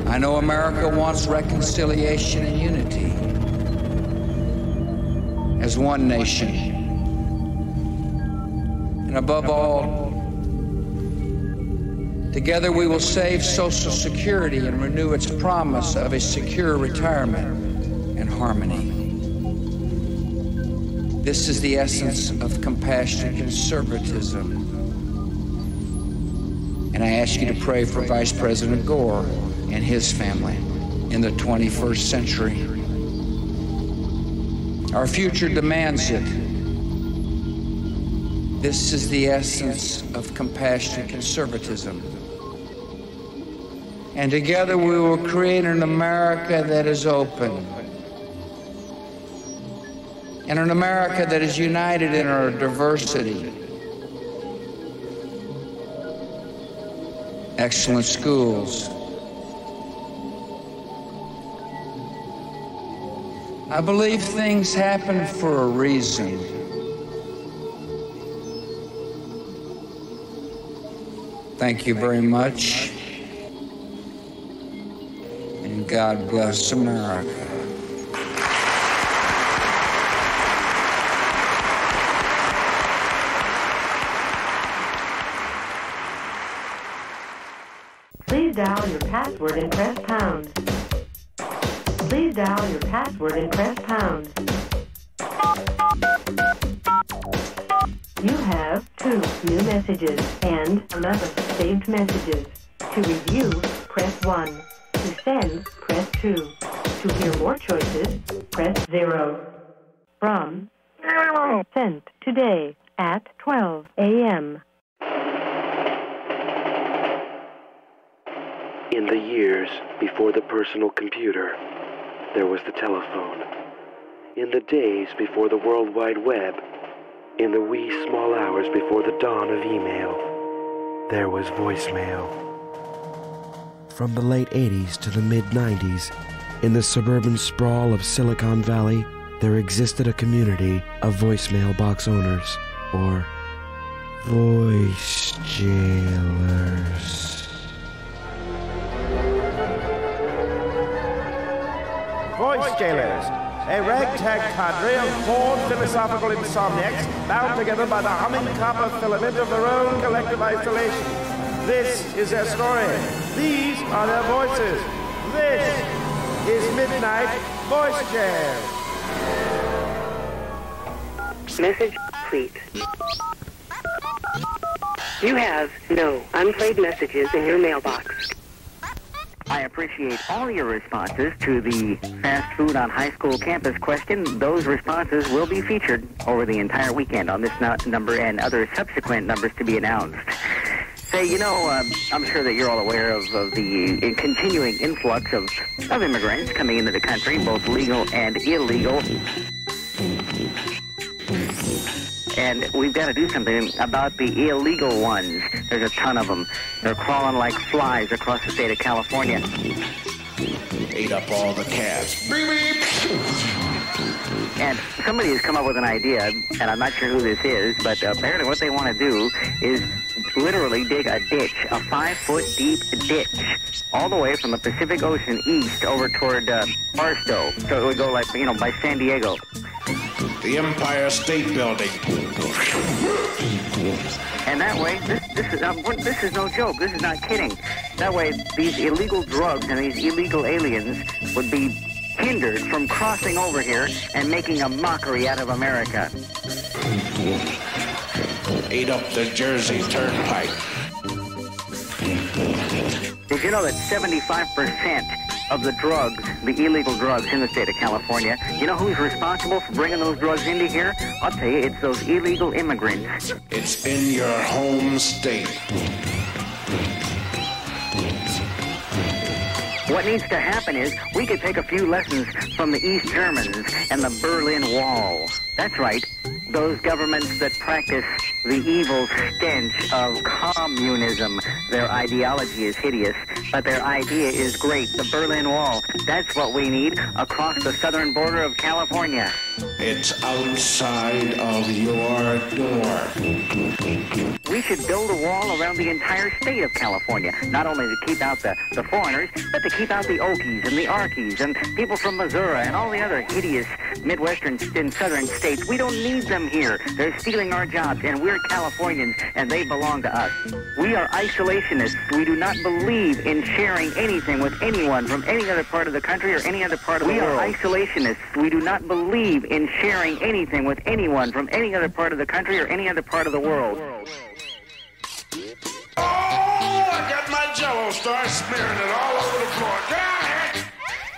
I know America wants reconciliation and unity as one nation. And above all, together we will save Social Security and renew its promise of a secure retirement and harmony. This is the essence of compassionate conservatism. And I ask you to pray for Vice President Gore and his family in the 21st century. Our future demands it. This is the essence of compassionate conservatism. And together we will create an America that is open. And an America that is united in our diversity. Excellent schools. I believe things happen for a reason. Thank you very much. And God bless America. Please dial your password and press pound. Please dial your password and press pound. You have 2 new messages and 11 saved messages. To review, press 1. To send, press 2. To hear more choices, press 0. From sent today at 12 a.m. In the years before the personal computer, there was the telephone. In the days before the World Wide Web, in the wee small hours before the dawn of email, there was voicemail. From the late 80s to the mid-90s, in the suburban sprawl of Silicon Valley, there existed a community of voicemail box owners, or voice jailers. Voice jailers, a ragtag cadre of bored philosophical insomniacs bound together by the humming copper filament of their own collective isolation. This is their story. These are their voices. This is Midnight Voice Jam. Message complete. You have no unplayed messages in your mailbox. I appreciate all your responses to the fast food on high school campus question. Those responses will be featured over the entire weekend on this number and other subsequent numbers to be announced. Say, I'm sure that you're all aware of the continuing influx of immigrants coming into the country, both legal and illegal. And we've got to do something about the illegal ones. There's a ton of them. They're crawling like flies across the state of California. Ate up all the cats. Beep, beep. And somebody has come up with an idea, and I'm not sure who this is, but apparently what they want to do is literally dig a ditch, a 5-foot deep ditch, all the way from the Pacific Ocean east over toward Barstow. So it would go like, by San Diego. The Empire State Building. And that way, this is no joke. This is not kidding. That way, these illegal drugs and these illegal aliens would be hindered from crossing over here and making a mockery out of America. Ate up the Jersey Turnpike. Did you know that 75% of the drugs, the illegal drugs in the state of California, you know who's responsible for bringing those drugs into here? I'll tell you, it's those illegal immigrants. It's in your home state. What needs to happen is we could take a few lessons from the East Germans and the Berlin Wall. That's right. Those governments that practice the evil stench of communism. Their ideology is hideous, but their idea is great. The Berlin Wall, that's what we need across the southern border of California. It's outside of your door. We should build a wall around the entire state of California, not only to keep out the foreigners, but to keep out the Okies and the Arkies and people from Missouri and all the other hideous Midwestern and southern states. We don't need them here. They're stealing our jobs, and we're Californians, and they belong to us. We are isolationists. We do not believe in sharing anything with anyone from any other part of the country or any other part of the world. We are isolationists. We do not believe in sharing anything with anyone from any other part of the country or any other part of the world. Oh, I got my Jell-O, start smearing it all over the floor. Got it.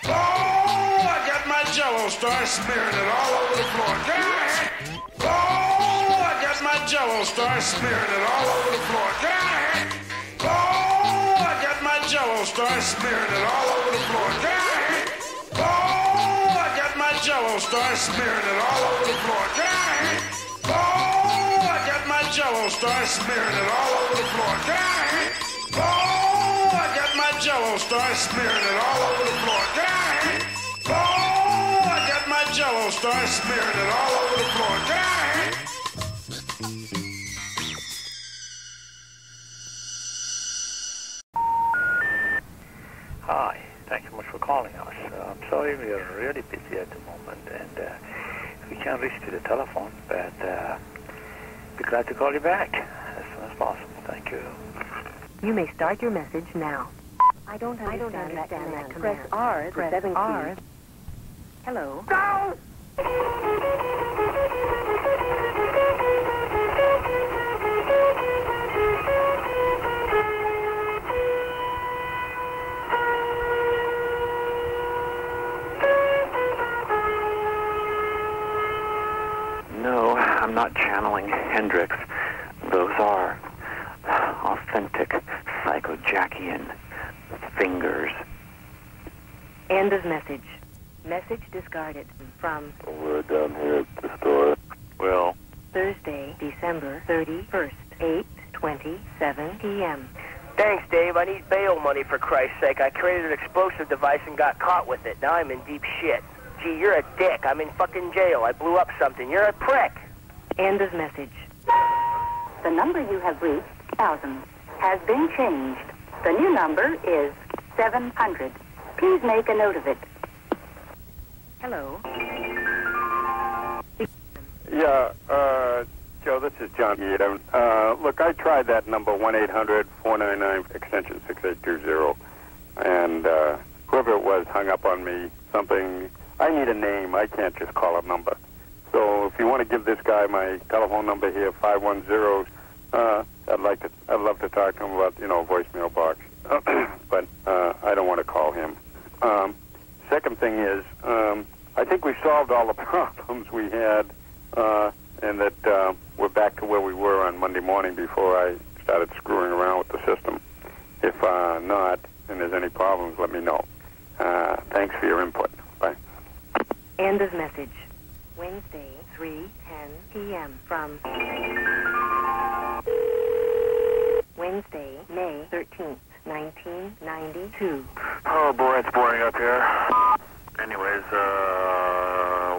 Oh, I got my Jell-O, start smearing it all over the floor. Got it. Oh, I got my Jell-O, start smearing it all over the floor. Got it. Oh, I got my Jell-O, start smearing it all over the floor. Got it. Oh, I got my Jell-O, start smearing it all over the floor. Got it. Oh, I got my Jell-O, start smearing it all over the floor. Got it. Oh, I got my Jell-O, start smearing it all over the floor. Got it. Oh, I got my Jell-O, start smearing it all over the floor. Got it. Hi, thanks so much for calling us. I'm sorry we are really busy at the moment and we can't reach to the telephone, but be glad to call you back as soon as possible. Thank you. You may start your message now. I don't understand that command. Press R, the 7 key. Hello. Go! No, I'm not channeling Hendrix. Those are authentic psycho-Jackian fingers. End of message. Message discarded from We're down here at the store. Well, Thursday, December 31st, 8:27 p.m. Thanks, Dave. I need bail money, for Christ's sake. I created an explosive device and got caught with it. Now I'm in deep shit. Gee, you're a dick. I'm in fucking jail. I blew up something. You're a prick. End of message. The number you have reached, 1000, has been changed. The new number is 700. Please make a note of it. Hello. Yeah, Joe, this is John. Look, I tried that number, 1-800-499, extension 6820, and whoever it was hung up on me something. I need a name. I can't just call a number. So if you want to give this guy my telephone number here, 510, I'd love to talk to him about, voicemail box. But I don't want to call him. Second thing is, I think we solved all the problems we had, and that we're back to where we were on Monday morning before I started screwing around with the system. If not, and there's any problems, let me know. Thanks for your input. Bye. End of message. Wednesday, 3:10 p.m. from Wednesday, May 13th, 1992. oh boy, it's boring up here. Anyways,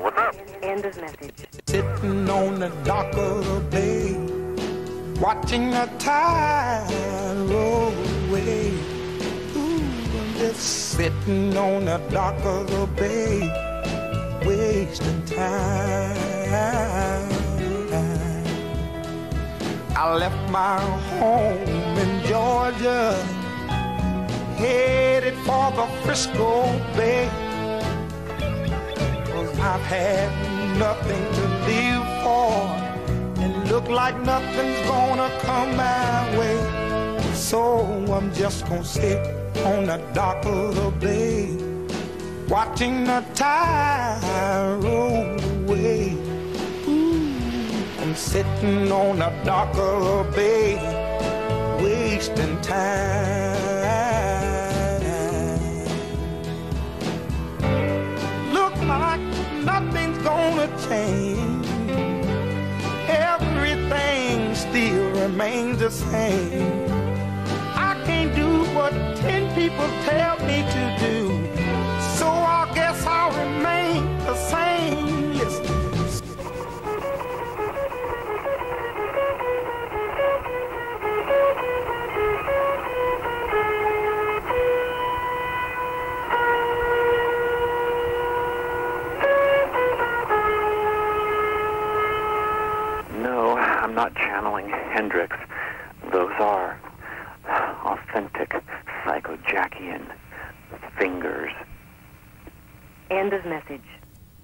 what's up? End of message. Sitting on the dock of the bay, watching the tide roll away. Ooh, I'm just sitting on the dock of the bay, wasting time. I left my home in Georgia, headed for the Frisco Bay. 'Cause I've had nothing to live for, and look like nothing's gonna come my way. So I'm just gonna sit on the dock of the bay, watching the tide roll away. Ooh, I'm sitting on the dock of the bay, wasting time. Look like nothing's gonna change. Everything the same. I can't do what 10 people tell me to do, so I guess I'll remain the same. Listen. No, I'm not channeling Hendrix. Those are authentic psychojackian fingers. End of message.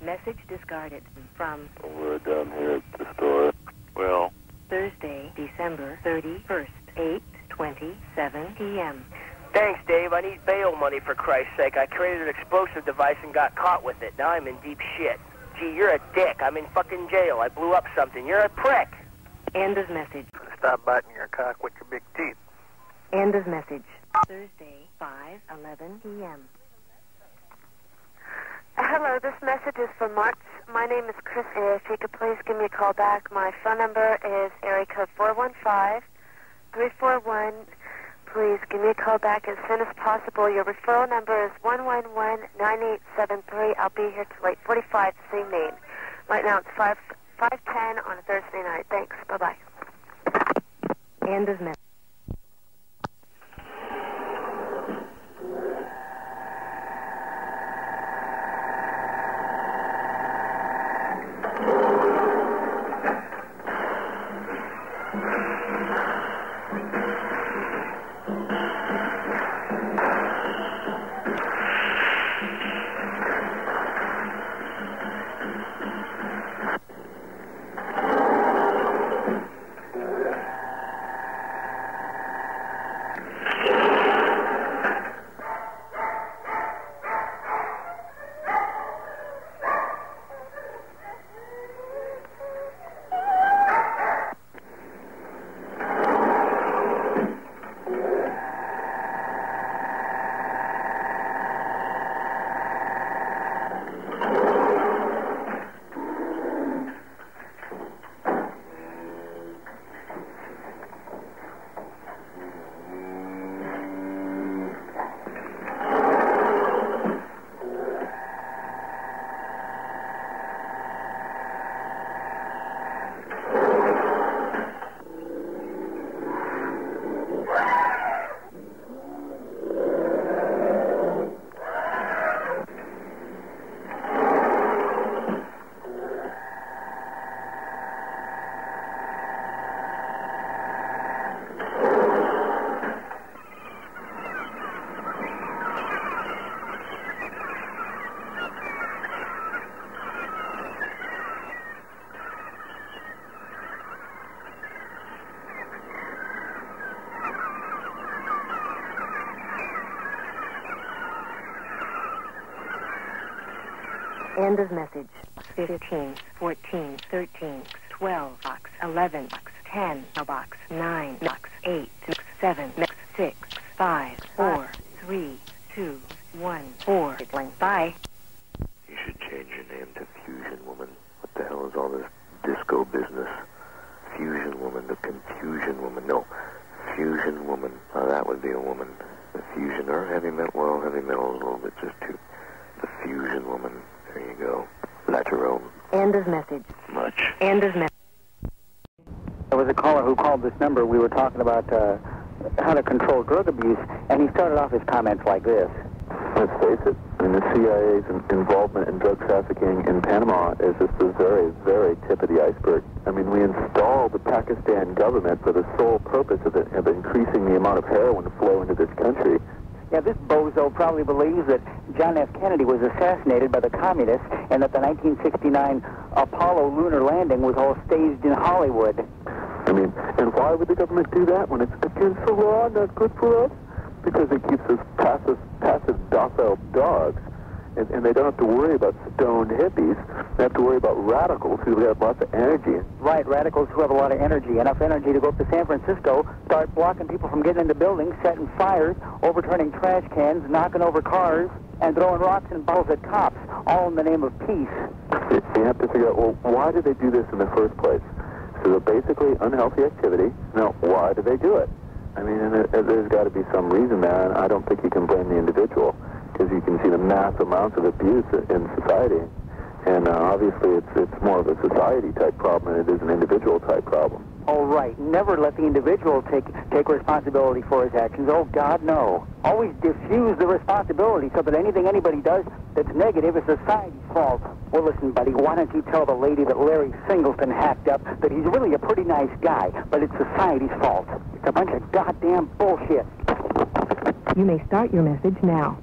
Message discarded from We're down here at the store. Well, Thursday, December 31st, 8:27 p.m. Thanks, Dave. I need bail money, for Christ's sake. I created an explosive device and got caught with it. Now I'm in deep shit. Gee, you're a dick. I'm in fucking jail. I blew up something. You're a prick. End of message. Stop biting your cock with your big teeth. End of message. Thursday, 5:11 p.m. Hello, this message is for March. My name is Chris. If you could please give me a call back. My phone number is area code 415-341. Please give me a call back as soon as possible. Your referral number is 111-9873. I'll be here till 8:45 to see me. Right now it's 5:10 on a Thursday night. Thanks. Bye-bye. End of message. End of message. 15, 14, 13, 12, box 11, box 10, box 9, box 8, box 7, box 6, 5, 4, 3, 2, 1, 4. Bye. You should change your name to Fusion Woman. What the hell is all this disco business? Fusion Woman, the Confusion Woman. No, Fusion Woman. Now that would be a woman. The Fusion, or heavy metal. Well, heavy metal is a little bit just too. The Fusion Woman. There you go. Lateral. End of message. Much. End of message. There was a caller who called this number. We were talking about how to control drug abuse, and he started off his comments like this. Let's face it, I mean, the CIA's involvement in drug trafficking in Panama is just the very, very tip of the iceberg. I mean, we installed the Pakistan government for the sole purpose of increasing the amount of heroin flow into this country. Yeah, this bozo probably believes that John F. Kennedy was assassinated by the communists and that the 1969 Apollo lunar landing was all staged in Hollywood. I mean, and why would the government do that when it's against the law, not good for us? Because it keeps us passive, docile dogs. And they don't have to worry about stoned hippies. They have to worry about radicals who have lots of energy. Right, radicals who have a lot of energy. Enough energy to go up to San Francisco, start blocking people from getting into buildings, setting fires, overturning trash cans, knocking over cars, and throwing rocks and bottles at cops, all in the name of peace. You have to figure out, well, why did they do this in the first place? is a basically unhealthy activity. Now, why do they do it? I mean, there's got to be some reason there, and I don't think you can blame the individual, because you can see the mass amounts of abuse in society. And obviously, it's more of a society-type problem than it is an individual-type problem. Oh, right. Never let the individual take responsibility for his actions. Oh, God, no. Always diffuse the responsibility so that anything anybody does that's negative is society's fault. Well, listen, buddy, why don't you tell the lady that Larry Singleton hacked up that he's really a pretty nice guy, but it's society's fault. It's a bunch of goddamn bullshit. You may start your message now.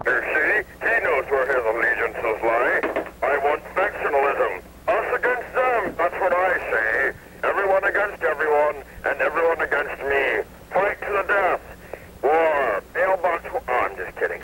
You see, he knows where his allegiances lie. I want factionalism. Us against them, that's what I say. Everyone against everyone, and everyone against me. Fight to the death. War. Mailbox. Oh, I'm just kidding.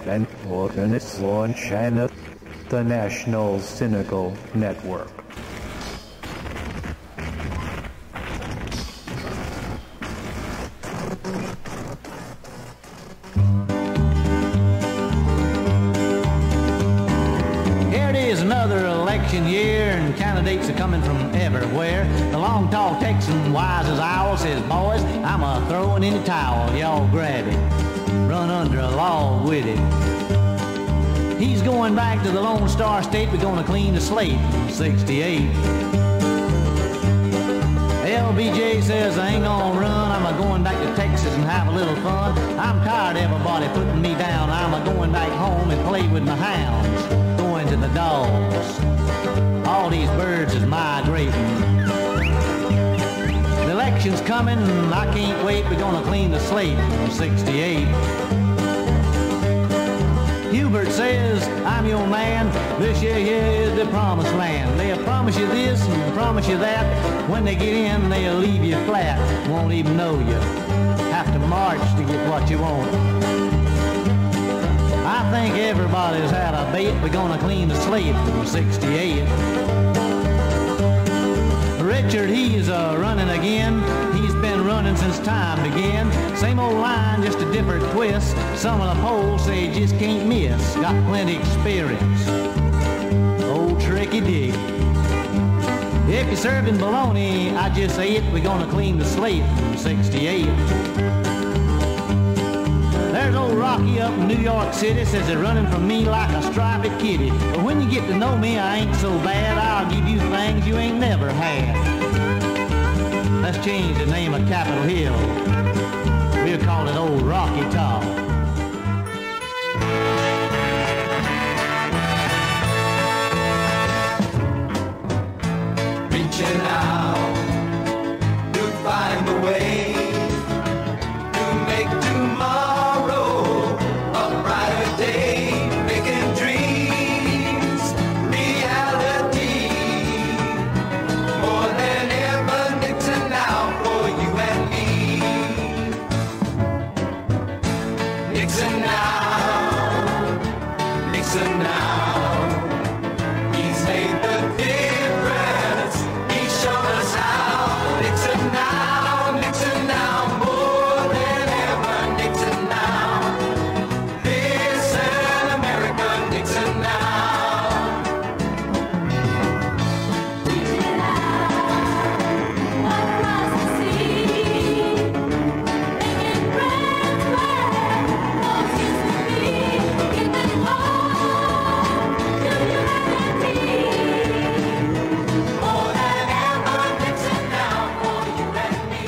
And organist launch China, the National Cynical Network. Here it is, another election year, and candidates are coming from everywhere. The long tall Texan, wise as owl, says, boys, I'm a-throwing in the towel, y'all grab it. Run under a log with it. He's going back to the Lone Star State. We're gonna clean the slate from 68. LBJ says I ain't gonna run. I'm a-going back to Texas and have a little fun. I'm tired of everybody putting me down. I'm a-going back home and play with my hounds. Going to the dogs. All these birds is migrating. The election's coming, I can't wait. We're gonna clean the slate from 68. Hubert says, I'm your man. This year is the promised land. They'll promise you this and promise you that. When they get in, they'll leave you flat. Won't even know you. Have to march to get what you want. I think everybody's had a bait. We're gonna clean the slate from 68. Richard, he's running again. He's been running since time began. Same old line, just a different twist. Some of the polls say you just can't miss. Got plenty experience. Old tricky dick. If you're serving bologna, I just say it. We're gonna clean the slate from 68. There's old Rocky up in New York City, says they're running from me like a striped kitty. But when you get to know me, I ain't so bad. I'll give you things you ain't never had. Let's change the name of Capitol Hill. We'll call it Old Rocky Top. Reaching out to find a way to make tomorrow a brighter day, making dreams reality. More than ever, Nixon now for you and me. Nixon now, Nixon now. He's made the difference. He's shown us how. Nixon now, more than ever. Nixon now. Listen, America, Nixon now. Reaching out across the sea, making friends where those used to be, giving hope to humanity. More than ever, Nixon now for you and me.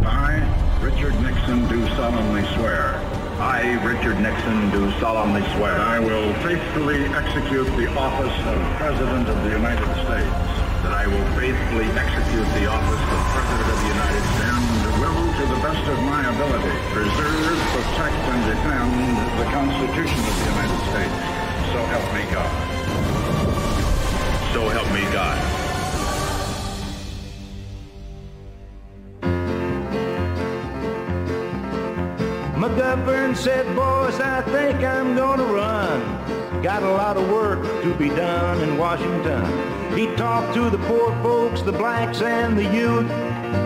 I, Richard Nixon, do solemnly swear. I, Richard Nixon, do solemnly swear. I will faithfully execute the office of President of the United States. That I will faithfully execute the office of President of the United States and will, to the best of my ability, preserve, protect, and defend the Constitution of the United States. So help me God. So help me God. McGovern said, boys, I think I'm gonna run. Got a lot of work to be done in Washington. He talked to the poor folks, the blacks and the youth.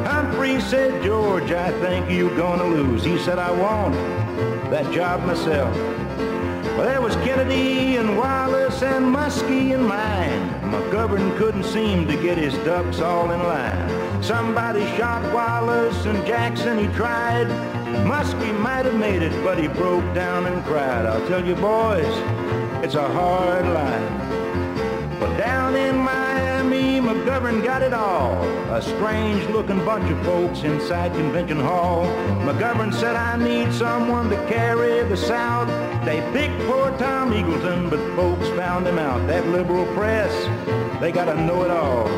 Humphrey said, George, I think you're gonna lose. He said, I want that job myself. Well, there was Kennedy and Wallace and Muskie and mine. McGovern couldn't seem to get his ducks all in line. Somebody shot Wallace and Jackson, he tried. Muskie might have made it, but he broke down and cried. I'll tell you, boys, it's a hard life. But down in Miami, McGovern got it all. A strange-looking bunch of folks inside Convention Hall. McGovern said, I need someone to carry the South. They picked poor Tom Eagleton, but folks found him out. That liberal press, they gotta know it all.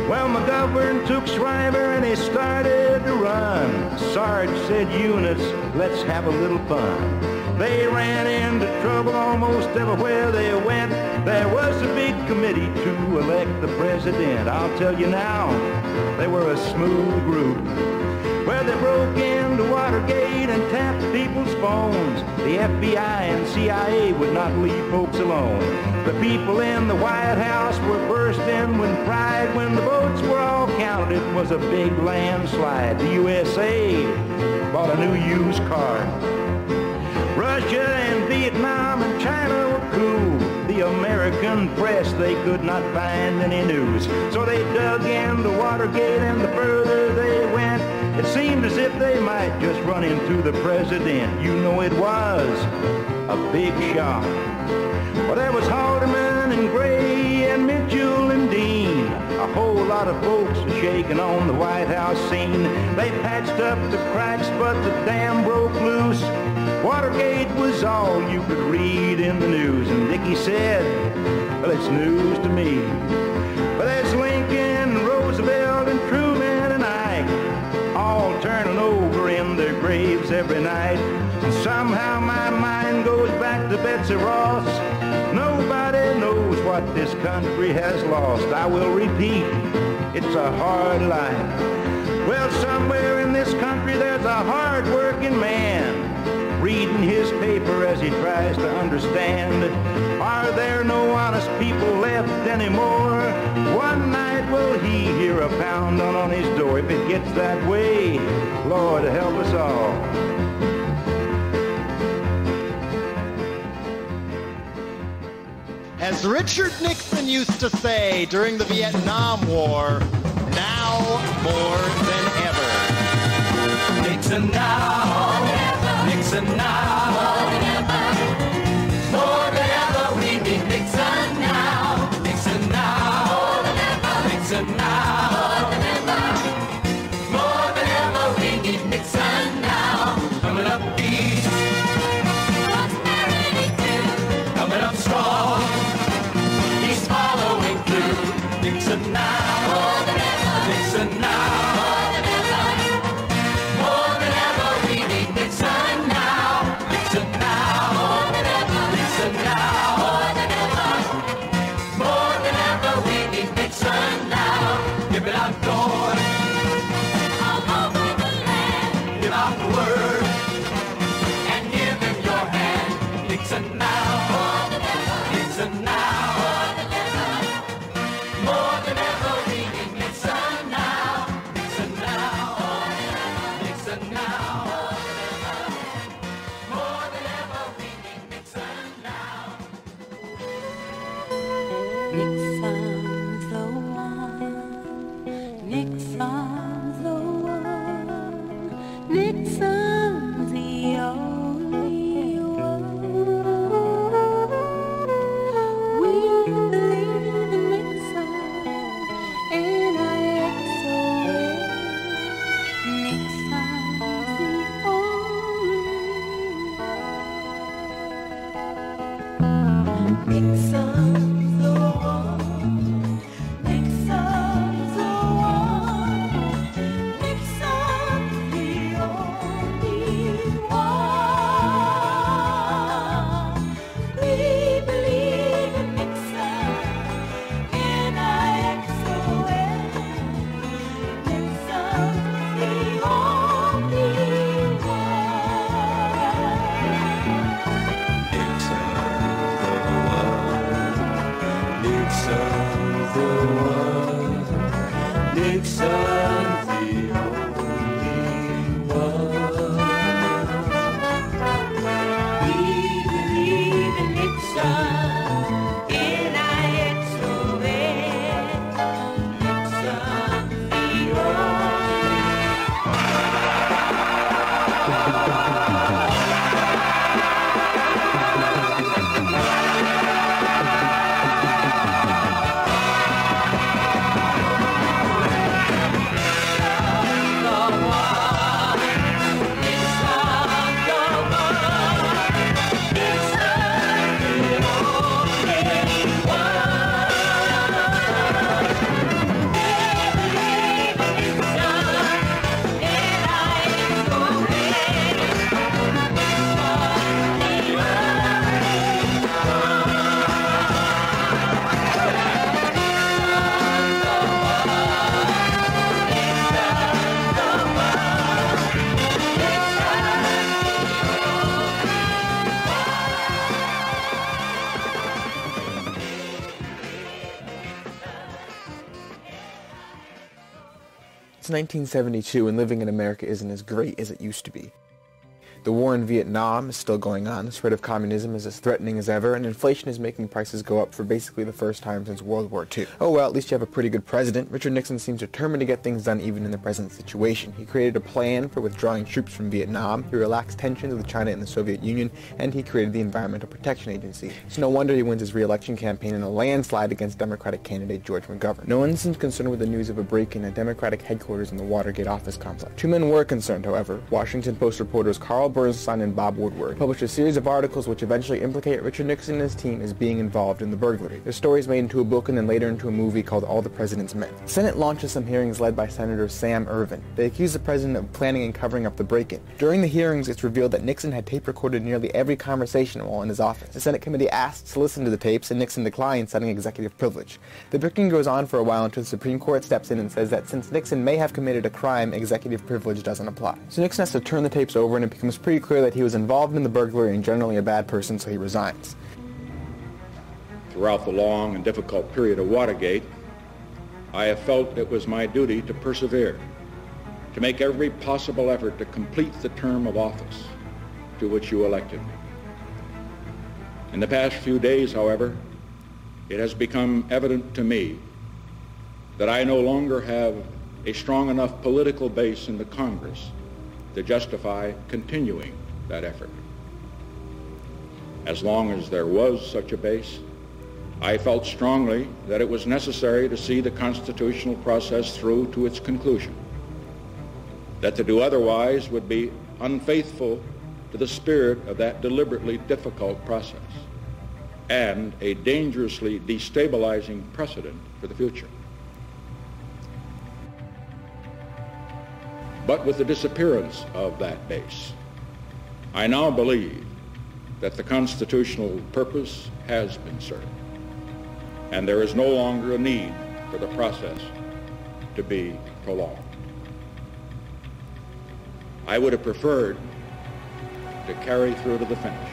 Well, McGovern took Shriver and he started to run. Sarge said, Eunice, let's have a little fun. They ran into trouble almost everywhere they went. There was a big committee to elect the president. I'll tell you now, they were a smooth group. Well, they broke into Watergate and tapped people's phones. The FBI and CIA would not leave folks alone. The people in the White House were bursting with pride when the votes were all counted. It was a big landslide. The USA bought a new used car. Russia and Vietnam and China were cool. The American press, they could not find any news. So they dug into Watergate, and the further they went, it seemed as if they might just run into the president. You know, it was a big shock. Well, there was Haldeman and Gray and Mitchell and Dean. A whole lot of folks shaking on the White House scene. They patched up the cracks, but the dam broke loose. Watergate was all you could read in the news. And Dickie said, well, it's news to me. But there's Lincoln, Roosevelt, and Truman and Ike, all turning over in their graves every night. And somehow my mind goes back to Betsy Ross. Nobody knows what this country has lost. I will repeat, it's a hard life. Well, somewhere in this country there's a hard-working man, reading his paper as he tries to understand. Are there no honest people left anymore? One night will he hear a pound on his door. If it gets that way, Lord help us all. As Richard Nixon used to say during the Vietnam War, now more than ever. Nixon now. More than ever. Nixon now. More than ever. More than ever we need Nixon now. Nixon now. More than ever. Nixon now. More than ever. More than ever we need Nixon now. Coming up east. Prosperity too. Coming up strong. He's following through. Nixon now. More than ever. Nixon now. More than ever. More than ever we need Nixon now. Nixon now. More than ever. Nixon now. More than ever. More than ever we need Nixon now. Give it outdoors. All over the land. Give out the word. And give him your hand. Nixon now. More than ever. Nixon now. More than ever. More than ever we need Nixon now. Nixon now. More than ever. Nixon now. More than ever we need Nixon now. Nixon's the one. Nixon's the one. Nixon's the only one. We believe in Nixon, N-I-X-O-N. Nixon's the only one. Nixon's the one. Nixon's the one. Nixon's the only one. We believe in Nixon, N-I-X-O-N. Nixon's the only Nixon's the one. Nixon's the only one. We believe in Nixon, N-I-X-O-N. Nixon's the It's 1972 and living in America isn't as great as it used to be. The war in Vietnam is still going on, the spread of communism is as threatening as ever, and inflation is making prices go up for basically the first time since World War II. Oh well, at least you have a pretty good president. Richard Nixon seems determined to get things done even in the present situation. He created a plan for withdrawing troops from Vietnam, he relaxed tensions with China and the Soviet Union, and he created the Environmental Protection Agency. It's no wonder he wins his re-election campaign in a landslide against Democratic candidate George McGovern. No one seems concerned with the news of a break-in at Democratic headquarters in the Watergate office complex. Two men were concerned, however. Washington Post reporters Carl Bernstein and Bob Woodward published a series of articles which eventually implicate Richard Nixon and his team as being involved in the burglary. The story is made into a book and then later into a movie called All the President's Men. The Senate launches some hearings led by Senator Sam Ervin. They accuse the president of planning and covering up the break-in. During the hearings, it's revealed that Nixon had tape recorded nearly every conversation while in his office. The Senate committee asked to listen to the tapes, and Nixon declined, citing executive privilege. The break-in goes on for a while until the Supreme Court steps in and says that since Nixon may have committed a crime, executive privilege doesn't apply. So Nixon has to turn the tapes over, and it becomes pretty clear that he was involved in the burglary and generally a bad person, so he resigns. Throughout the long and difficult period of Watergate, I have felt it was my duty to persevere, to make every possible effort to complete the term of office to which you elected me. In the past few days, however, it has become evident to me that I no longer have a strong enough political base in the Congress to justify continuing that effort. As long as there was such a base, I felt strongly that it was necessary to see the constitutional process through to its conclusion, that to do otherwise would be unfaithful to the spirit of that deliberately difficult process and a dangerously destabilizing precedent for the future. But with the disappearance of that base, I now believe that the constitutional purpose has been served, and there is no longer a need for the process to be prolonged. I would have preferred to carry through to the finish,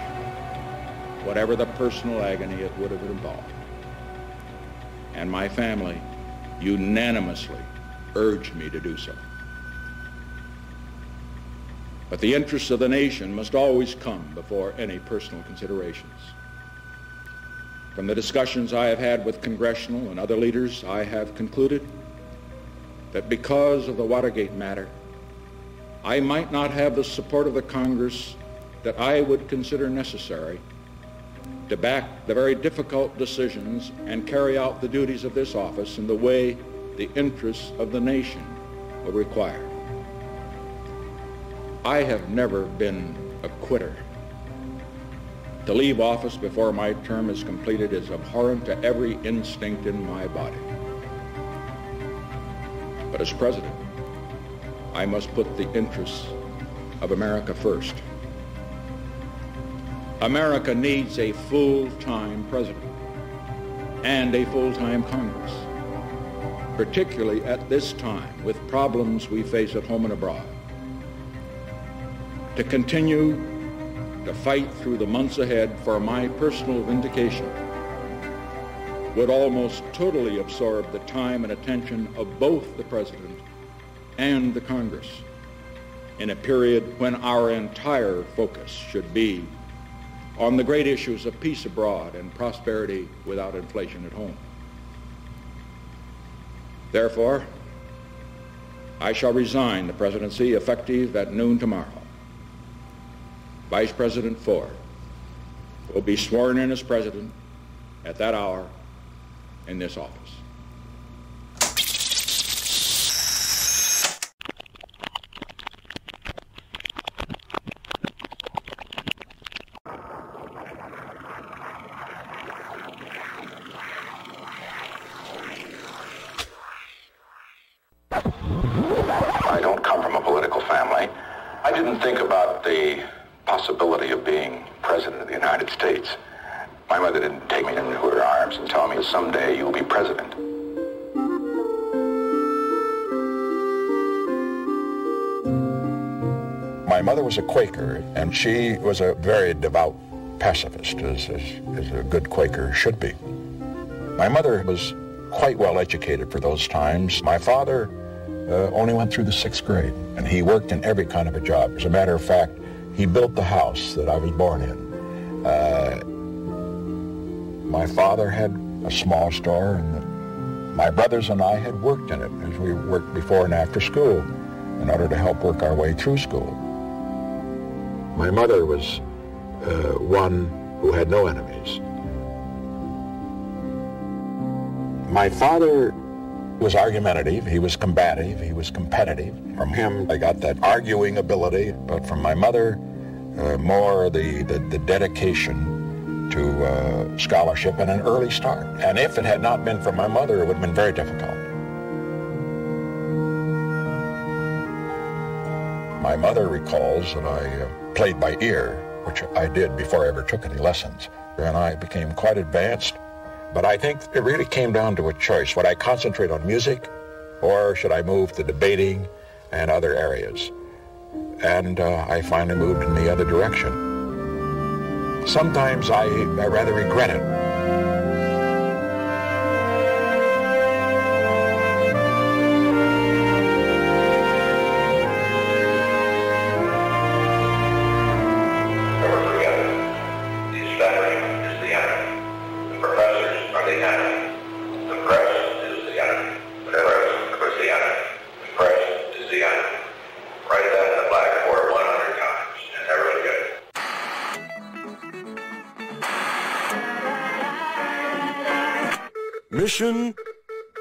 whatever the personal agony it would have involved. And my family unanimously urged me to do so. But the interests of the nation must always come before any personal considerations. From the discussions I have had with congressional and other leaders, I have concluded that because of the Watergate matter, I might not have the support of the Congress that I would consider necessary to back the very difficult decisions and carry out the duties of this office in the way the interests of the nation will require. I have never been a quitter. To leave office before my term is completed is abhorrent to every instinct in my body. But as president, I must put the interests of America first. America needs a full-time president and a full-time Congress, particularly at this time with problems we face at home and abroad. To continue to fight through the months ahead for my personal vindication would almost totally absorb the time and attention of both the President and the Congress in a period when our entire focus should be on the great issues of peace abroad and prosperity without inflation at home. Therefore, I shall resign the presidency effective at noon tomorrow. Vice President Ford will be sworn in as president at that hour in this office. I don't come from a political family. I didn't think about the possibility of being president of the United States. My mother didn't take me into her arms and tell me someday you'll be president. My mother was a Quaker, and she was a very devout pacifist, as a good Quaker should be. My mother was quite well educated for those times. My father only went through the 6th grade, and he worked in every kind of a job. As a matter of fact, he built the house that I was born in. My father had a small store, and my brothers and I had worked in it as we worked before and after school in order to help work our way through school. My mother was one who had no enemies. My father was argumentative, he was combative, he was competitive. From him, I got that arguing ability, but from my mother, more the dedication to scholarship and an early start. And if it had not been for my mother, it would have been very difficult. My mother recalls that I played by ear, which I did before I ever took any lessons, and I became quite advanced. But I think it really came down to a choice. Would I concentrate on music, or should I move to debating and other areas? And I finally moved in the other direction. Sometimes I rather regret it. Write that in the blackboard. Mission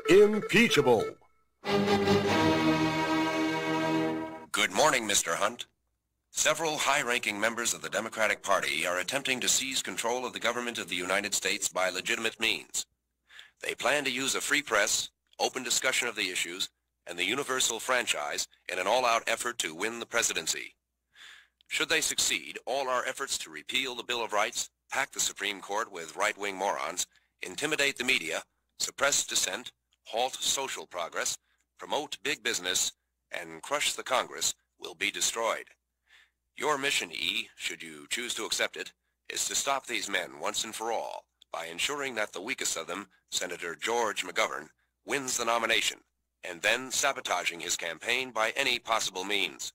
Impeachable. Good morning, Mr. Hunt. Several high-ranking members of the Democratic Party are attempting to seize control of the government of the United States by legitimate means. They plan to use a free press, open discussion of the issues, and the universal franchise in an all-out effort to win the presidency. Should they succeed, all our efforts to repeal the Bill of Rights, pack the Supreme Court with right-wing morons, intimidate the media, suppress dissent, halt social progress, promote big business, and crush the Congress will be destroyed. Your mission, E, should you choose to accept it, is to stop these men once and for all by ensuring that the weakest of them, Senator George McGovern, wins the nomination, and then sabotaging his campaign by any possible means.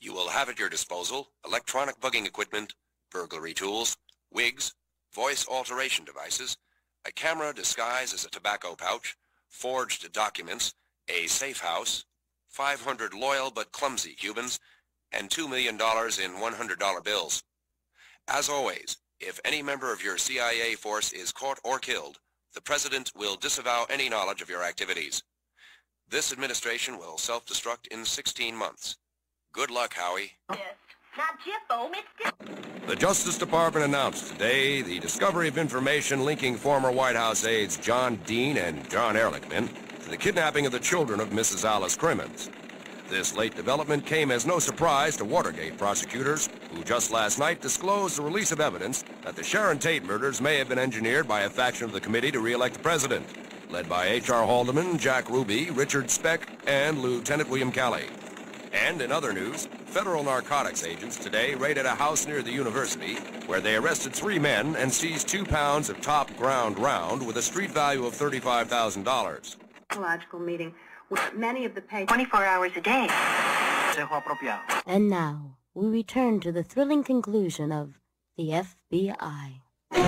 You will have at your disposal electronic bugging equipment, burglary tools, wigs, voice alteration devices, a camera disguised as a tobacco pouch, forged documents, a safe house, 500 loyal but clumsy Cubans, and $2 million in $100 bills. As always, if any member of your CIA force is caught or killed, the President will disavow any knowledge of your activities. This administration will self-destruct in 16 months. Good luck, Howie. The Justice Department announced today the discovery of information linking former White House aides John Dean and John Ehrlichman to the kidnapping of the children of Mrs. Alice Crimmins. This late development came as no surprise to Watergate prosecutors, who just last night disclosed the release of evidence that the Sharon Tate murders may have been engineered by a faction of the committee to re-elect the president, led by H.R. Haldeman, Jack Ruby, Richard Speck, and Lieutenant William Calley. And in other news, federal narcotics agents today raided a house near the university where they arrested 3 men and seized 2 pounds of top ground round with a street value of $35,000. Logical meeting with many of the patients 24 hours a day. And now, we return to the thrilling conclusion of the FBI. Hey,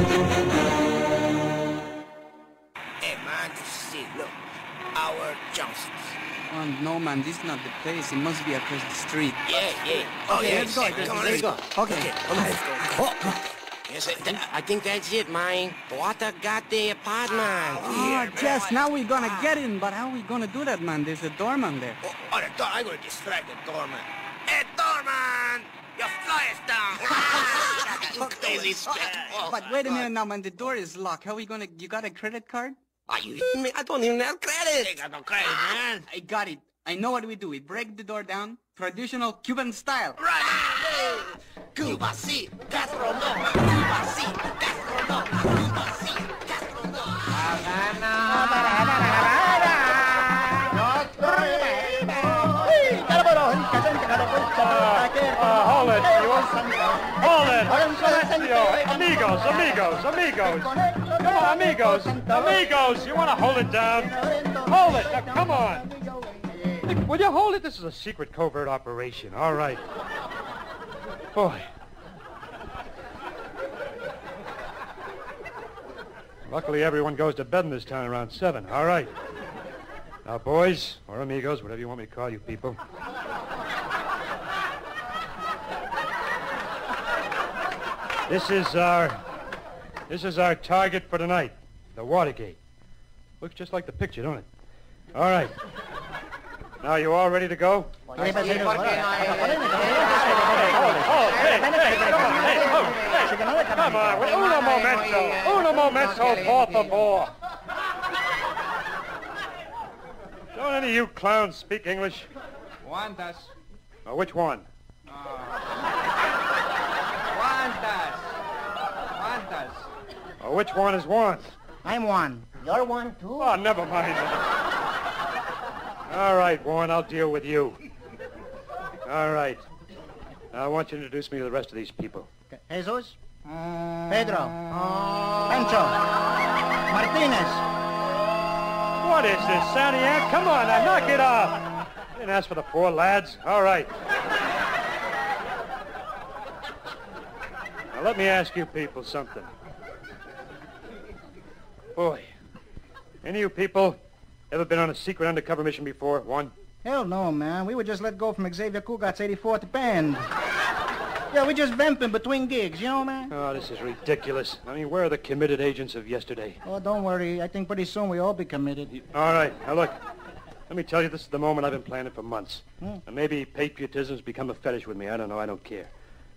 man, see, look, our Johnsons. Oh, no, man, this is not the place. It must be across the street. Yeah. Oh, Okay, yeah, let's go. Come on, let's go. Okay, let's go. Yes, I think that's it, man. Water got the apartment. Oh, Jess, now we're gonna get in, but how are we gonna do that, man? There's a doorman there. Oh, the door. I'm gonna distract the doorman. Hey, doorman! Your fly is down. You crazy speck. But wait a minute now, man. The door is locked. How are we gonna... You got a credit card? Are you kidding me? I don't even have credit. I got no credit, man. I got it. I know what we do. We break the door down, traditional Cuban style. Right. Cuba, si, Castro, no. Cuba, si, Castro, no. Cuba, si, Castro, no. Hold it. Hold it. Amigos. Come on, amigos. You want to hold it down? Hold it. Now, come on. Will you hold it? This is a secret covert operation. All right. Boy. Luckily, everyone goes to bed in this town around 7. All right. Now, boys, or amigos, whatever you want me to call you people. This is our target for tonight, the Watergate. Looks just like the picture, don't it? All right. Now, you all ready to go? Come on, uno momento, por favor. Don't any of you clowns speak English? One does. Oh, which one? One does. Oh, which one is one? I'm one. You're one, too? Oh, never mind. All right, Warren, I'll deal with you. All right. Now, I want you to introduce me to the rest of these people. Jesus, Pedro, Pancho, Martinez. What is this, Santiago? Come on, now, knock it off. You didn't ask for the 4 lads. All right. Now, let me ask you people something. Boy, any of you people ever been on a secret undercover mission before? One? Hell no, man. We were just let go from Xavier Cugat's 84th band. Yeah, we just vamping between gigs, you know, man? Oh, this is ridiculous. I mean, where are the committed agents of yesterday? Oh, don't worry. I think pretty soon we all be committed. All right, now look. Let me tell you, this is the moment I've been planning for months. And maybe patriotism's become a fetish with me. I don't know. I don't care.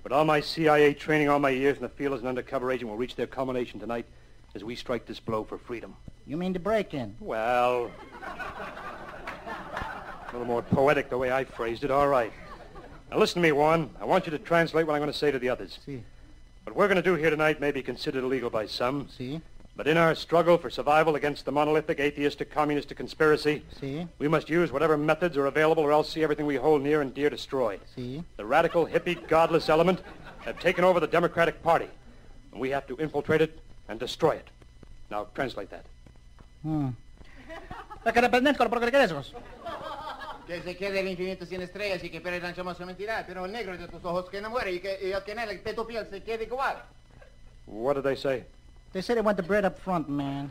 But all my CIA training, all my years in the field as an undercover agent will reach their culmination tonight as we strike this blow for freedom. You mean the break-in? Well, a little more poetic the way I phrased it. All right. Now listen to me, Warren. I want you to translate what I'm going to say to the others. See. What we're going to do here tonight may be considered illegal by some. See. But in our struggle for survival against the monolithic, atheistic, communistic conspiracy, See. we must use whatever methods are available or else see everything we hold near and dear destroyed. See. The radical, hippie, godless element have taken over the Democratic Party. And we have to infiltrate it and destroy it. Now, translate that. Que se quede el infinito sin estrellas y que Pérez Rancho se mentirá, pero el negro de tus ojos que no muere y que el que en él de tu piel se quede igual. What did they say? They said they want the bread up front, man.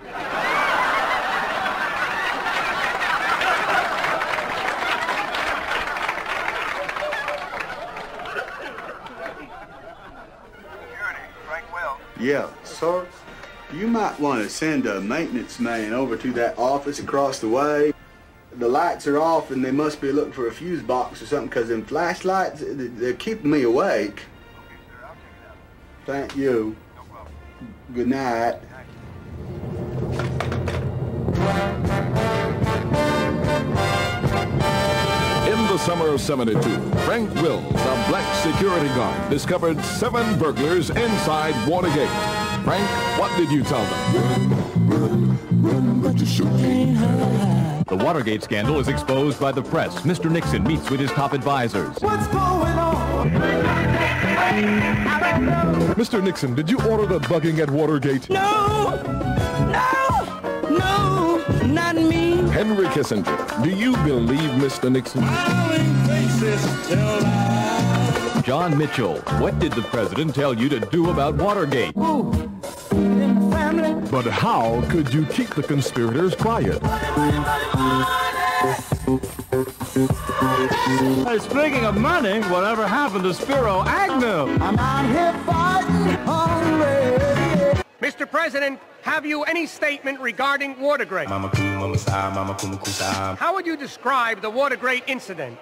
Yeah, sir. You might want to send a maintenance man over to that office across the way. The lights are off and they must be looking for a fuse box or something because them flashlights, they're keeping me awake. Thank you. Good night. In the summer of '72, Frank Wills, a black security guard, discovered 7 burglars inside Watergate. Frank, what did you tell them? Run, but you sure can't hide. The Watergate scandal is exposed by the press. Mr. Nixon meets with his top advisors. What's going on? Mr. Nixon, did you order the bugging at Watergate? No, not me. Henry Kissinger, do you believe Mr. Nixon? John Mitchell, what did the president tell you to do about Watergate? But how could you keep the conspirators quiet? Hey, speaking of money, whatever happened to Spiro Agnew? I'm out here fighting hungry. Mr. President, have you any statement regarding Watergate? How would you describe the Watergate incident?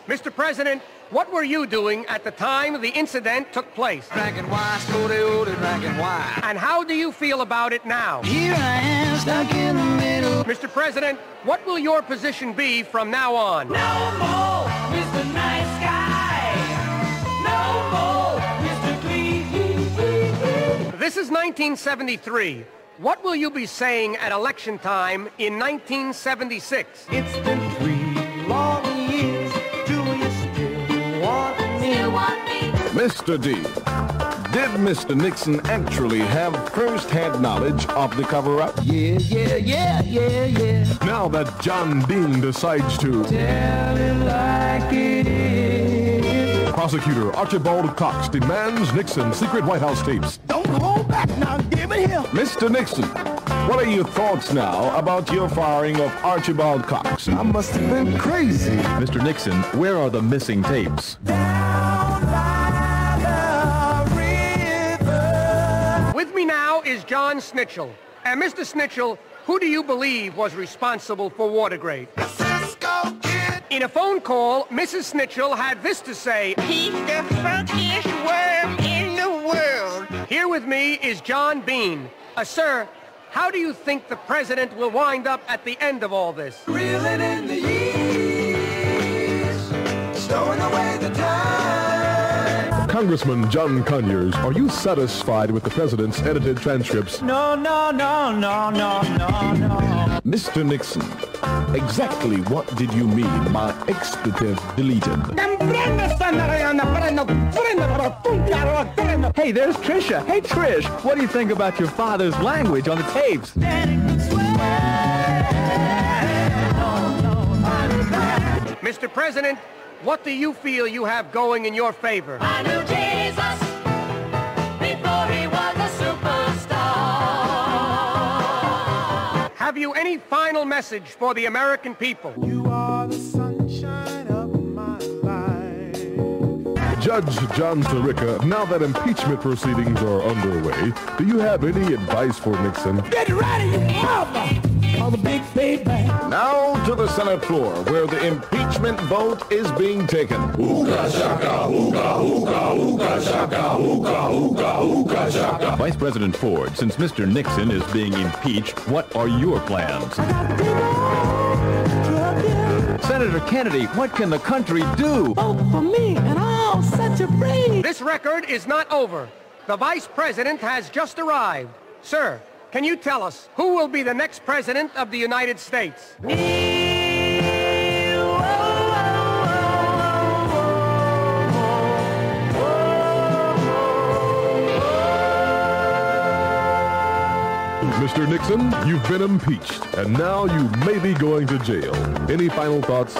Mr. President, what were you doing at the time the incident took place? Drinking wine, drinking wine. And how do you feel about it now? Here I am, stuck in the middle. Mr. President, what will your position be from now on? No more, Mr. Nice Guy. No more, Mr. Clean. This is 1973. What will you be saying at election time in 1976? It's been 3 long years. Do you still want me? Still want me? Mr. D, did Mr. Nixon actually have first-hand knowledge of the cover-up? Yeah. Now that John Dean decides to Tell it like it is. Prosecutor Archibald Cox demands Nixon's secret White House tapes. Don't hold back now, give it here. Mr. Nixon, what are your thoughts now about your firing of Archibald Cox? I must have been crazy. Mr. Nixon, where are the missing tapes? Down by the river. With me now is John Snitchell. And Mr. Snitchell, who do you believe was responsible for Watergate? Cisco Kid. In a phone call, Mrs. Snitchell had this to say. He's the funkiest worm in the world. Here with me is John Bean. Sir, how do you think the president will wind up at the end of all this? Reeling in the years, stowing away the time. Congressman John Conyers, are you satisfied with the president's edited transcripts? No. Mr. Nixon, exactly what did you mean by expletive deleted? Hey, there's Trisha. Hey, Trish, what do you think about your father's language on the tapes? Mr. President, what do you feel you have going in your favor? I knew Jesus before he was a superstar. Have you any final message for the American people? You are the sunshine of my life. Judge John Sirica, now that impeachment proceedings are underway, do you have any advice for Nixon? Get ready, you mother! All the big baby. Now to the Senate floor, where the impeachment vote is being taken. Hookah shaka, hookah, hookah, hookah shaka, hookah, hookah, hookah shaka. Vice President Ford, since Mr. Nixon is being impeached, what are your plans? Senator Kennedy, what can the country do? Vote for me and I'll set you free. This record is not over. The Vice President has just arrived. Sir, can you tell us who will be the next President of the United States? Mr. Nixon, you've been impeached, and now you may be going to jail. Any final thoughts?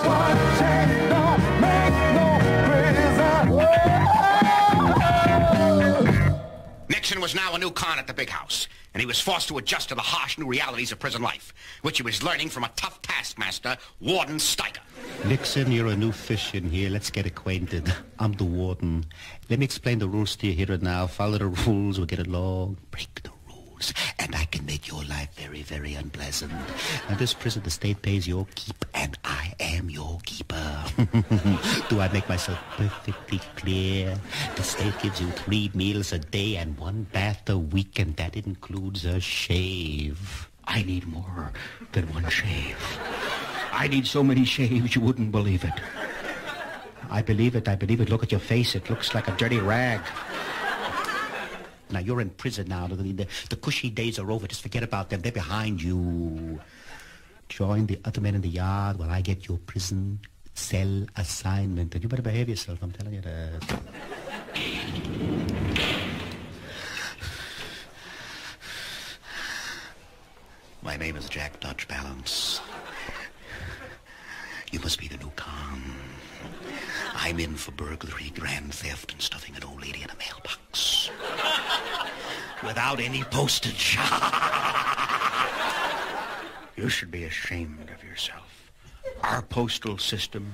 Nixon was now a new con at the big house, and he was forced to adjust to the harsh new realities of prison life, which he was learning from a tough taskmaster, Warden Steiger. Nixon, you're a new fish in here. Let's get acquainted. I'm the warden. Let me explain the rules to you here and now. Follow the rules, we'll get along. Break the rules, and I can make your life very, very unpleasant. Now, this prison, the state pays your keep, and I am your keeper. Do I make myself perfectly clear? The state gives you 3 meals a day and 1 bath a week, and that includes a shave. I need more than 1 shave. I need so many shaves you wouldn't believe it. I believe it, I believe it. Look at your face. It looks like a dirty rag. Now, you're in prison now. The cushy days are over. Just forget about them. They're behind you. Join the other men in the yard while I get your prison cell assignment. And you better behave yourself. I'm telling you that. My name is Jack Dutch Balance. You must be the new con. I'm in for burglary, grand theft, and stuffing an old lady in a mailbox. Without any postage. You should be ashamed of yourself. Our postal system.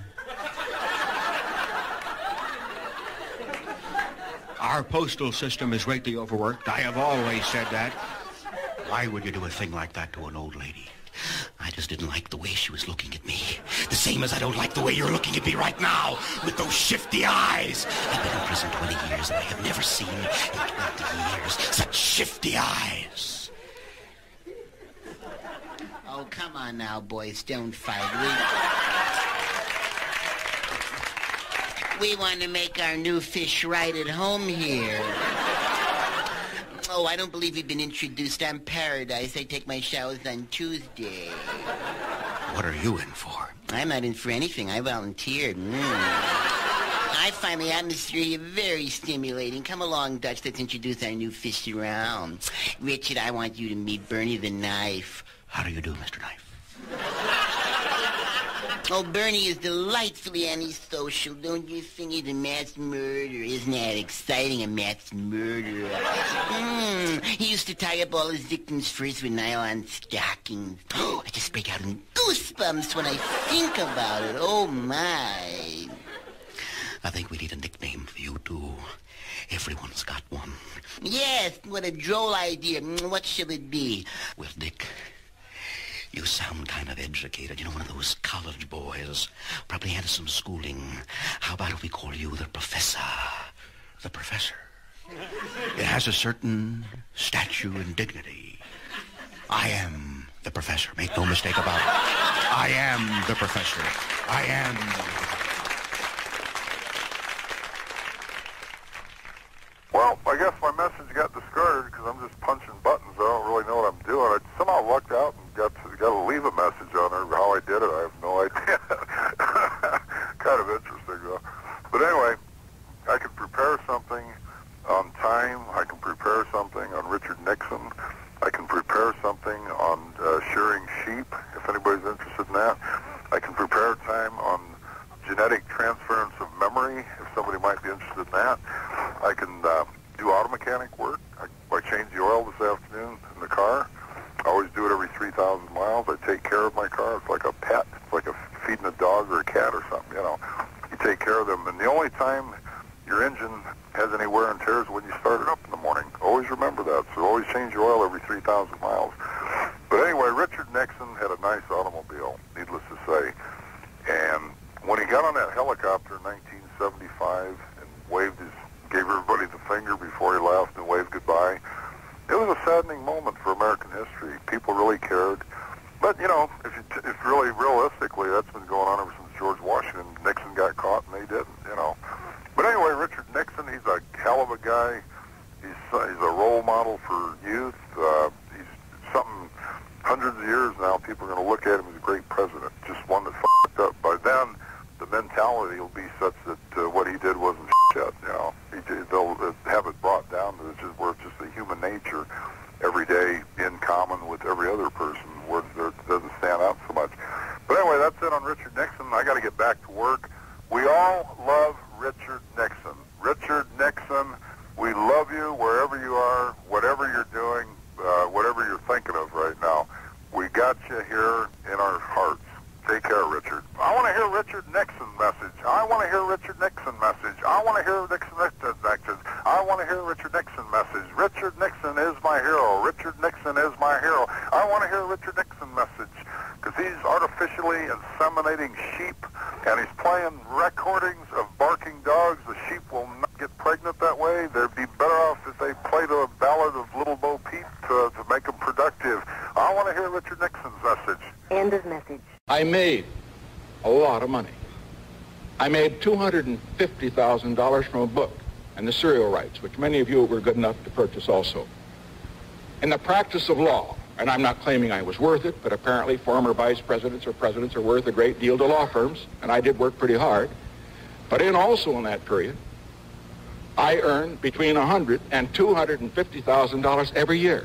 Our postal system is greatly overworked. I have always said that. Why would you do a thing like that to an old lady? I just didn't like the way she was looking at me. The same as I don't like the way you're looking at me right now, with those shifty eyes. I've been in prison 20 years, and I have never seen in 20 years such shifty eyes. Oh, come on now, boys. Don't fight. We want to make our new fish right at home here. Oh, I don't believe you've been introduced. I'm Paradise. I take my showers on Tuesday. What are you in for? I'm not in for anything. I volunteered. I find the atmosphere here very stimulating. Come along, Dutch. Let's introduce our new fish around. Richard, I want you to meet Bernie the Knife. How do you do, Mr. Knife? Oh, Bernie is delightfully antisocial, don't you think? He's a mass murderer. Isn't that exciting, a mass murderer? He used to tie up all his victims first with nylon stockings. Oh, I just break out in goosebumps when I think about it. Oh, my. I think we need a nickname for you, too. Everyone's got one. Yes, what a droll idea. What shall it be? Well, Dick, you sound kind of educated. You know, one of those college boys. Probably had some schooling. How about if we call you the Professor? The Professor. It has a certain stature and dignity. I am the Professor. Make no mistake about it. I am the Professor. I am... Well, I guess my message got discarded because I'm just punching buttons. I don't really know what I'm doing. I somehow lucked out and got to leave a message on there. How I did it, I have no idea. Kind of interesting, though. But anyway, I can prepare something on time. I can prepare something on Richard Nixon. I can prepare something on shearing sheep, if anybody's interested in that. I can prepare time on genetic transference of memory, if somebody might be interested in that. I can do auto mechanic work. I changed the oil this afternoon in the car. I always do it every 3,000 miles. I take care of my car. It's like a pet. It's like feeding a dog or a cat or something, you know. You take care of them. And the only time you're in always change your oil every 3,000 miles. But anyway, Richard Nixon had a nice automobile, needless to say. And when he got on that helicopter in 1975 and gave everybody the finger before he left and waved goodbye, it was a saddening moment for American history. People really cared. But, you know, if really realistically, that's been going on ever since George Washington. Nixon got caught and they didn't, you know. But anyway, Richard Nixon, he's a hell of a guy. He's a role model for youth. He's something, hundreds of years now, people are going to look at him as a great president. Just one that fucked up. By then, the mentality will be such that what he did wasn't shit, you know. They'll have it brought down to just where it's just a human nature every day in common with every other person where it doesn't stand out so much. But anyway, that's it on Richard Nixon. I got to get back to work. We all love Richard Nixon. Richard Nixon, we love you wherever you are, whatever you're doing, whatever you're thinking of right now. We got you here in our hearts. Take care, Richard. I want to hear Richard Nixon message. I want to hear Richard Nixon message. I want to hear Nixon message. I want to hear Richard Nixon message. Richard Nixon is my hero. Richard Nixon is my hero. I want to hear Richard Nixon message because he's artificially inseminating sheep and he's playing recordings of barking dogs. The sheep will not get pregnant that way. They'd be better off if they played a ballad of Little Bo Peep to make them productive. I want to hear Richard Nixon's message. End of message. I made a lot of money. I made $250,000 from a book and the serial rights, which many of you were good enough to purchase also. In the practice of law, and I'm not claiming I was worth it, but apparently former vice presidents or presidents are worth a great deal to law firms, and I did work pretty hard. But also in that period, I earned between $100,000 and $250,000 every year.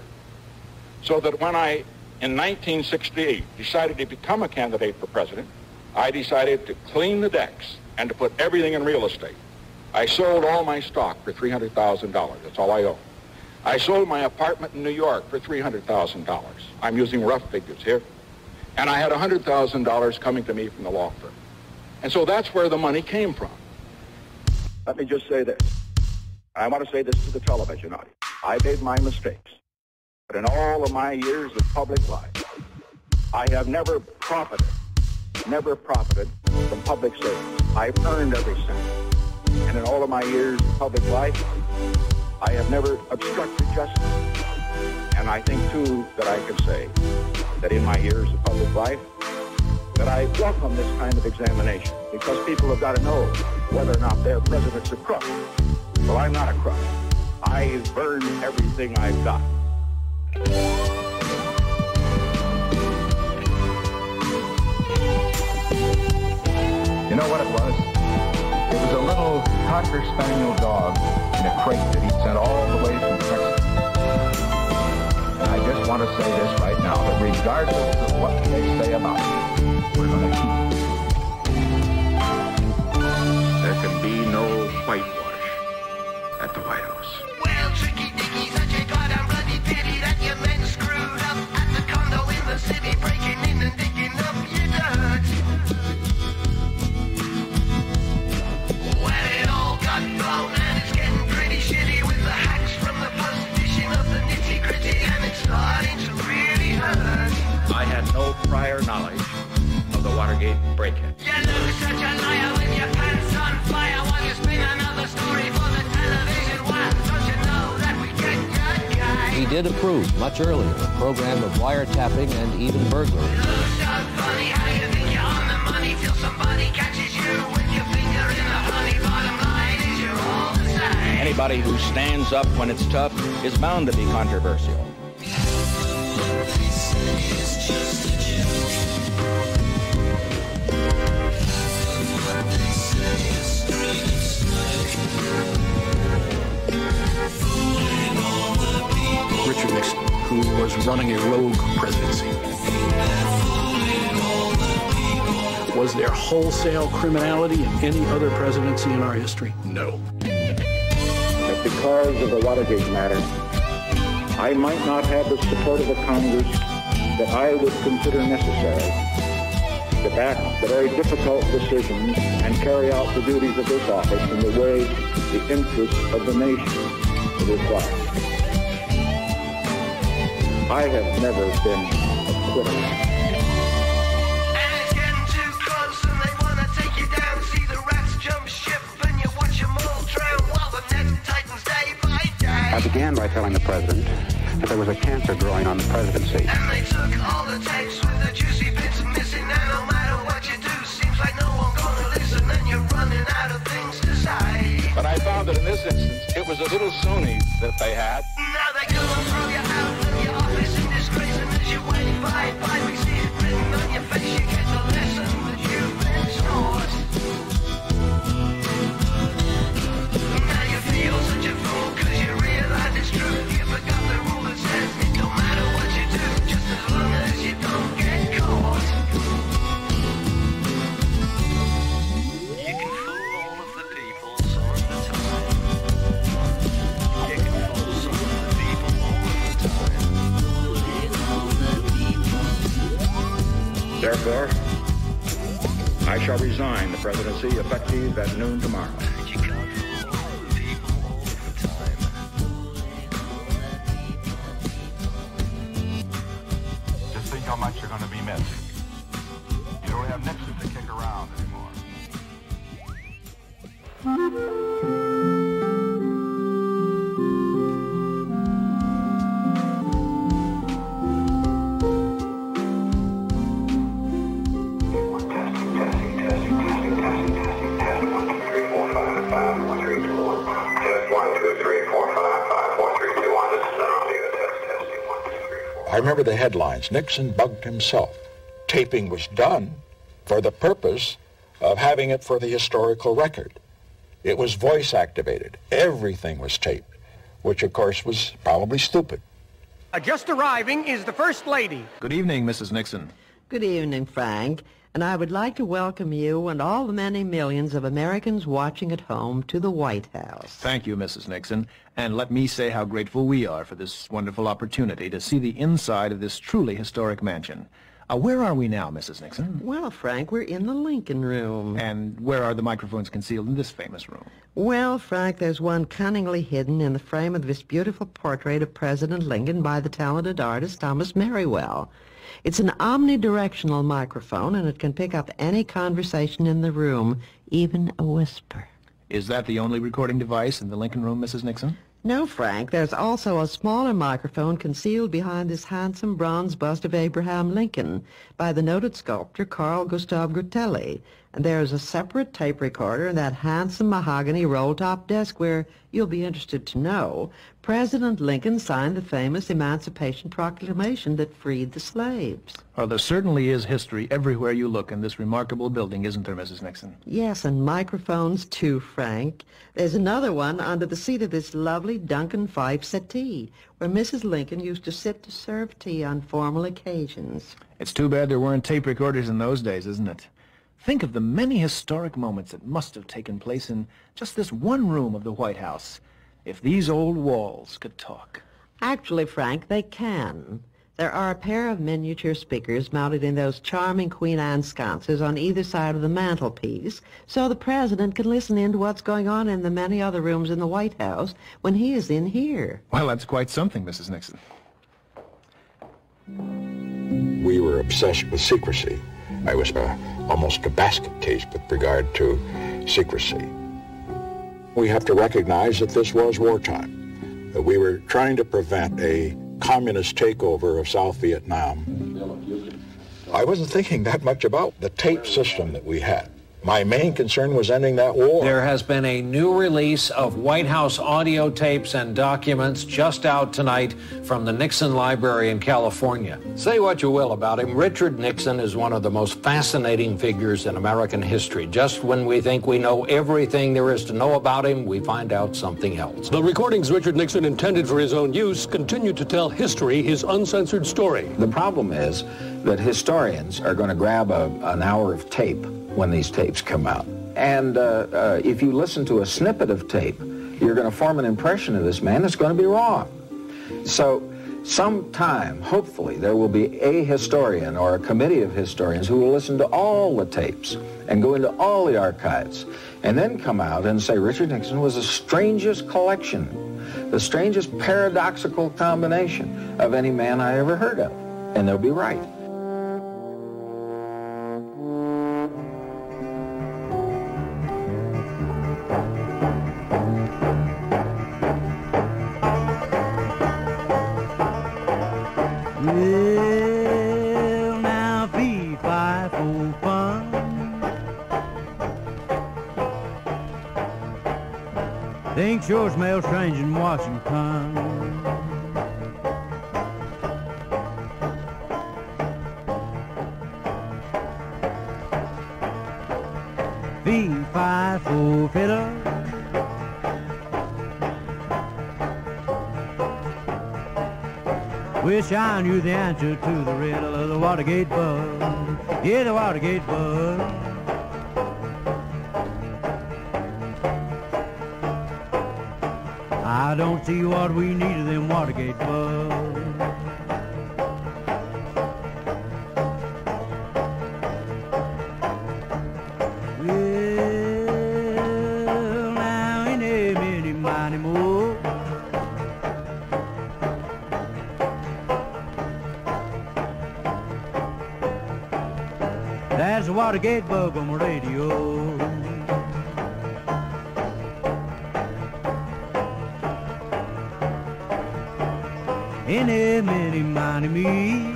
So that when I, in 1968, decided to become a candidate for president, I decided to clean the decks and to put everything in real estate. I sold all my stock for $300,000. That's all I own. I sold my apartment in New York for $300,000. I'm using rough figures here. And I had $100,000 coming to me from the law firm. And so that's where the money came from. Let me just say this. I want to say this to the television audience. I made my mistakes. But in all of my years of public life, I have never profited from public service. I've earned every cent. And in all of my years of public life, I have never obstructed justice. And I think, too, that I can say that in my years of public life, that I welcome this kind of examination because people have got to know whether or not their president's a crook. Well, I'm not a crook. I've earned everything I've got. You know what it was? It was a little Cocker Spaniel dog in a crate that he sent all the way from Texas. And I just want to say this right now, that regardless of what they say about it, we're going to keep it. There can be no whitewash at the White House. Well, tricky dickies, that you got a bloody pity that your men screwed up at the condo in the city, breaking in and digging up your dirt. Well, it all got blown and it's getting pretty shitty with the hacks from the post edition of the nitty-gritty, and it's starting to really hurt. I had no prior knowledge of the Watergate break-in. You look such a liar with your pants on fire while you spin another story for the television. Why don't you know that we get your guy? He did approve, much earlier, a program of wiretapping and even burglary. You look so funny how you think you're on the money till somebody catches you with your finger in the honey. Bottom line is you're all the same. Anybody who stands up when it's tough is bound to be controversial. Richard Nixon, who was running a rogue presidency. Was there wholesale criminality in any other presidency in our history? No. That because of the Watergate matter, I might not have the support of a Congress that I would consider necessary to back the very difficult decisions and carry out the duties of this office in the way the interests of the nation require. I have never been a quitter. I began by telling the president that there was a cancer growing on the presidency. And they took all the tapes with the juicy bits missing. And no matter what you do, seems like no one gonna listen. And you're running out of things to say. But I found that in this instance, it was a little Sony that they had. Now they go and throw you out of your office in disgrace. And as you wave bye-bye, we see it written on your face. You get the lesson that you've been taught. Now you feel such a fool because you realize it's true. You forgot the rule that says it don't matter what you do, just as long as you don't get caught. You can fool all of the people some of the time. You can fool some of the people all of the time. Therefore, I shall resign the presidency effective at noon tomorrow. Just think how much you're going to be missed. You don't have Nixon to kick around anymore. I remember the headlines. Nixon bugged himself. Taping was done for the purpose of having it for the historical record. It was voice activated. Everything was taped, which of course was probably stupid. Just arriving is the First Lady. Good evening, Mrs. Nixon. Good evening, Frank. And I would like to welcome you and all the many millions of Americans watching at home to the White House. Thank you, Mrs. Nixon. And let me say how grateful we are for this wonderful opportunity to see the inside of this truly historic mansion. Where are we now, Mrs. Nixon? Well, Frank, we're in the Lincoln Room. And where are the microphones concealed in this famous room? Well, Frank, there's one cunningly hidden in the frame of this beautiful portrait of President Lincoln by the talented artist Thomas Merriwell. It's an omnidirectional microphone, and it can pick up any conversation in the room, even a whisper. Is that the only recording device in the Lincoln Room, Mrs. Nixon? No, Frank. There's also a smaller microphone concealed behind this handsome bronze bust of Abraham Lincoln by the noted sculptor Carl Gustav Grutelli. And there's a separate tape recorder in that handsome mahogany roll-top desk where, you'll be interested to know, President Lincoln signed the famous Emancipation Proclamation that freed the slaves. Well, there certainly is history everywhere you look in this remarkable building, isn't there, Mrs. Nixon? Yes, and microphones too, Frank. There's another one under the seat of this lovely Duncan Fife settee, where Mrs. Lincoln used to sit to serve tea on formal occasions. It's too bad there weren't tape recorders in those days, isn't it? Think of the many historic moments that must have taken place in just this one room of the White House. If these old walls could talk. Actually, Frank, they can. There are a pair of miniature speakers mounted in those charming Queen Anne sconces on either side of the mantelpiece, so the president can listen in to what's going on in the many other rooms in the White House when he is in here. Well, that's quite something, Mrs. Nixon. We were obsessed with secrecy. I was almost a basket case with regard to secrecy. We have to recognize that this was wartime. That we were trying to prevent a communist takeover of South Vietnam. I wasn't thinking that much about the tape system that we had. My main concern was ending that war. There has been a new release of White House audio tapes and documents just out tonight from the Nixon Library in California. Say what you will about him, Richard Nixon is one of the most fascinating figures in American history. Just when we think we know everything there is to know about him, we find out something else. The recordings Richard Nixon intended for his own use continue to tell history, his uncensored story. The problem is that historians are going to grab an hour of tape when these tapes come out. And if you listen to a snippet of tape, you're going to form an impression of this man that's going to be wrong. So sometime, hopefully, there will be a historian or a committee of historians who will listen to all the tapes and go into all the archives and then come out and say Richard Nixon was the strangest collection the strangest paradoxical combination of any man I ever heard of. And they'll be right. Well, now, fee-fi for fun. Things sure smell strange in Washington. Fee-fi for fiddle. Wish I knew the answer to the riddle of the Watergate bug. Yeah, the Watergate bug. I don't see what we needed them Watergate bugs. Well, now ain't there many, many more. That's the Watergate bug on the radio. Ain't there many, many me.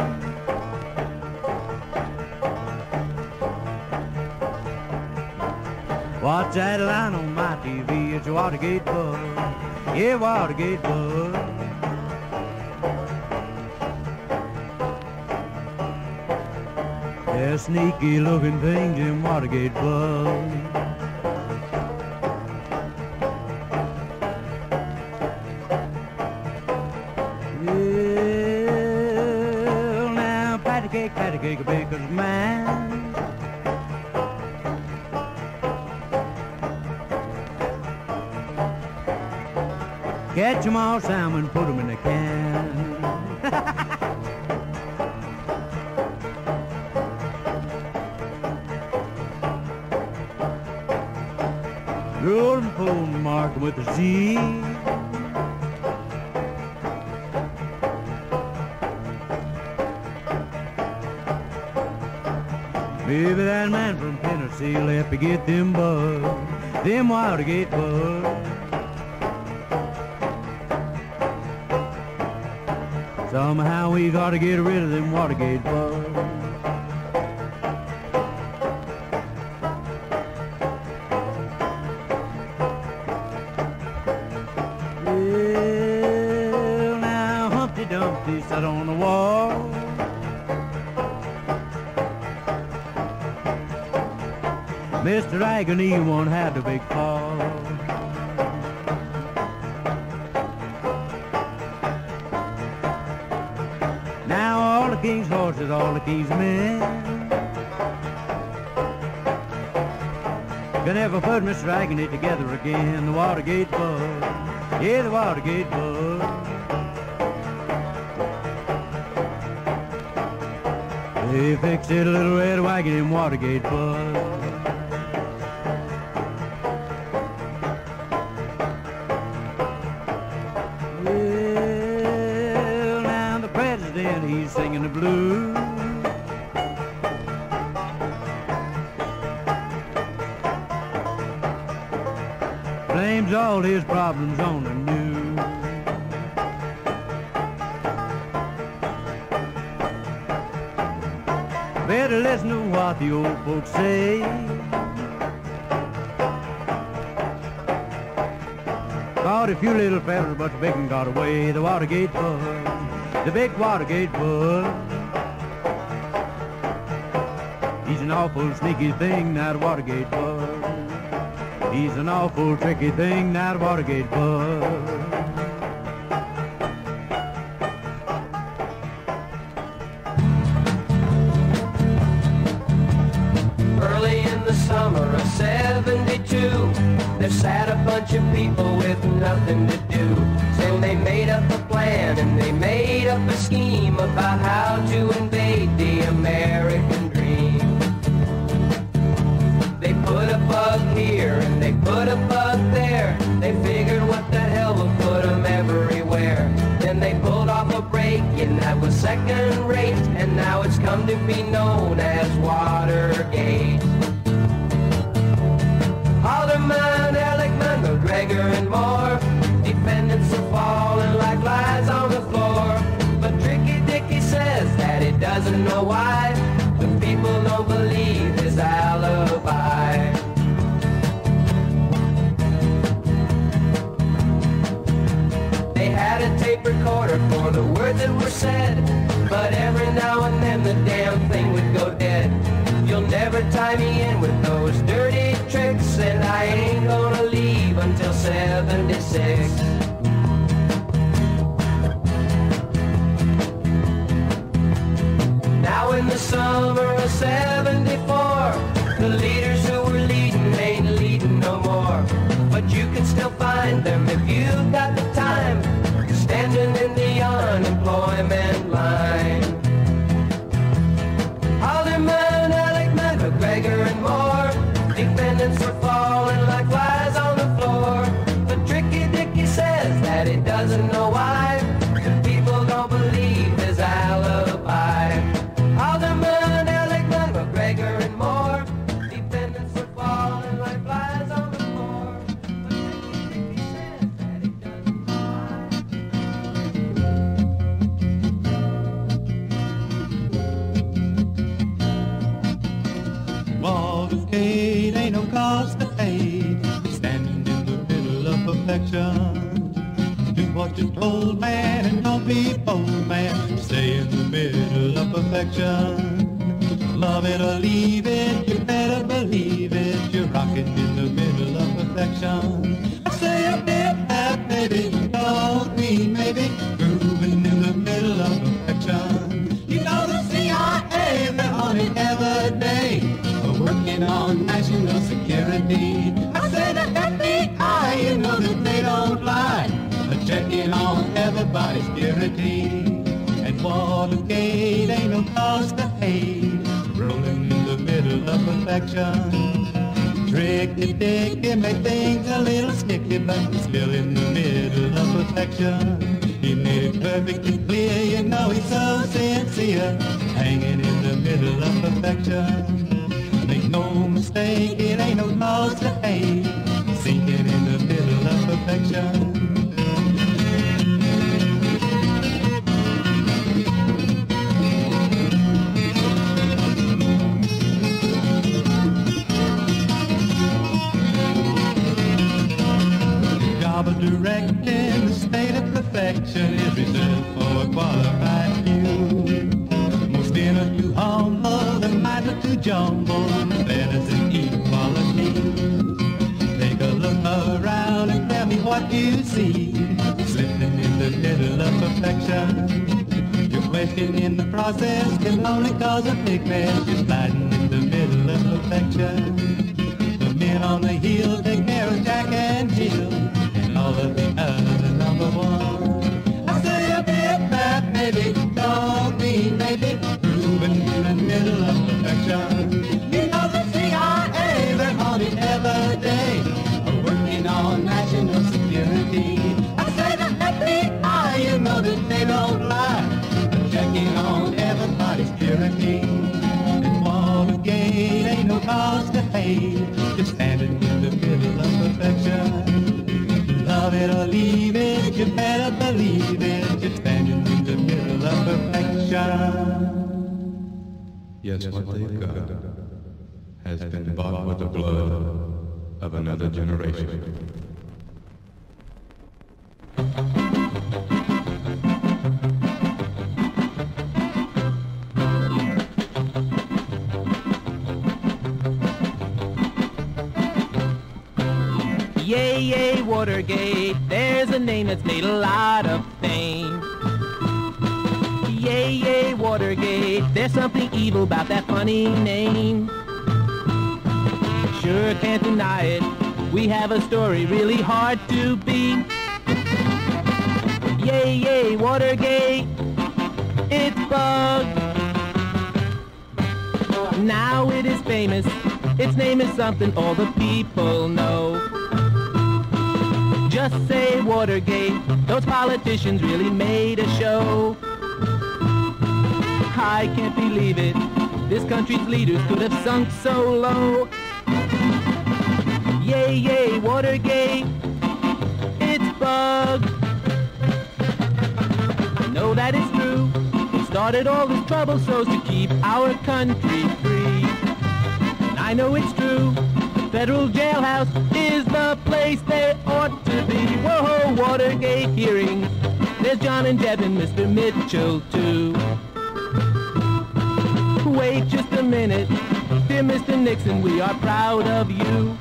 Watch that line on my TV, it's a Watergate bug. Yeah, Watergate bug. They're sneaky looking things in Watergate bugs. Well, now patty cake, a baker's man. Catch 'em all salmon, put 'em in a can. Roll and pull and mark 'em with a Z. Maybe that man from Tennessee left to get them bugs, them Watergate bugs. Somehow we gotta get rid of them Watergate bugs. Well, now Humpty Dumpty sat on the wall. Mr. Agony one had the big fall. Now all the king's horses, all the king's men can never put Mr. Agony together again. The Watergate bug, yeah, the Watergate bug. They fixed it a little red wagon in Watergate bug. Well, now the president, he's singing the blues. Blames all his problems on the news. Better listen to what the old folks say. Caught a few little fellas, but the big one got away. The Watergate bug, the big Watergate bug. He's an awful sneaky thing, that Watergate bug. He's an awful tricky thing, that Watergate bug. Early in the summer of '72, there sat a bunch of people with nothing to do. So they made up a plan and they made up a scheme about how to invade the American dream. They put a bug here and they put a bug there. They figured what the hell would put them everywhere. was second rate, and now it's come to be known as Watergate. Haldeman, Ehrlichman, McGregor, and more, defendants are falling like flies on the floor. But Tricky Dicky says that he doesn't know why the people don't believe his alibi. They had a tape recorder for the words that were said, but every now and then the damn thing would go dead. You'll never tie me in with those dirty tricks, and I ain't gonna leave until 76. Now in the summer of 74, the leaders who were leading ain't leading no more. But you can still find them if you've got the time, standing in the unemployment line. Haldeman, Ehrlichman, McGregor, and more, defendants are falling like flies on the floor. But Tricky Dicky says that he doesn't know why the people don't believe his alibi. Haldeman, Ehrlichman, McGregor, and more, defendants are falling like flies on the floor. But Tricky Dicky says that he doesn't know Watergate ain't no cost to pay, standing in the middle of perfection. Do what you're told, man, and don't be bold, man. Stay in the middle of perfection. Love it or leave it, you better believe it. You're rocking in the middle of perfection. I say a bit that maybe, don't mean maybe, grooving in the middle of perfection. You know the CIA, they're on it every day, working on national security. I say the FBI, you know that they don't lie, checking on everybody's purity. And Watergate ain't no cause to hate, rolling in the middle of perfection. Tricky Dicky make things a little sticky, but still in the middle of perfection. He made it perfectly clear, you know he's so sincere, hanging in the middle of perfection. Make no mistake, it ain't no cause to hate, sinking in the middle of perfection. Job of directing the state of perfection is reserved for a qualified few. Most in are too humble, the mind are too jumble, fairness and equality. Take a look around and tell me what you see, slipping in the middle of perfection. Your question in the process can only cause a big mess. You're sliding in the middle of perfection. The men on the hill take care of Jack and Jill, and all of the other number one. I say a bit that maybe, don't mean maybe, grooving in the middle of perfection. You know the CIA, they're on it every day, working on national security. I say the FBI, you know that they don't lie, checking on everybody's purity. And Watergate ain't no cause to hate, just standing in the middle of perfection. Love it or leave it, you better believe it, just standing in the middle of perfection. Yes, what they've got has been bought with the blood of another generation. Yay, yay, Watergate, there's a name that's made a lot of fame. Yay, yay, Watergate, there's something evil about that funny name. Sure can't deny it, we have a story really hard to beat. Yay, yay, Watergate, it's bugged. Now it is famous, its name is something all the people know. Just say Watergate, those politicians really made a show. I can't believe it. This country's leaders could have sunk so low. Yay, yay, Watergate, it's bugged. I know that it's true. It started all this trouble so's to keep our country free. And I know it's true. The federal jailhouse is the place they ought to be. Whoa, Watergate hearings. There's John and Jeb and Mr. Mitchell, too. Wait just a minute. Dear Mr. Nixon, we are proud of you.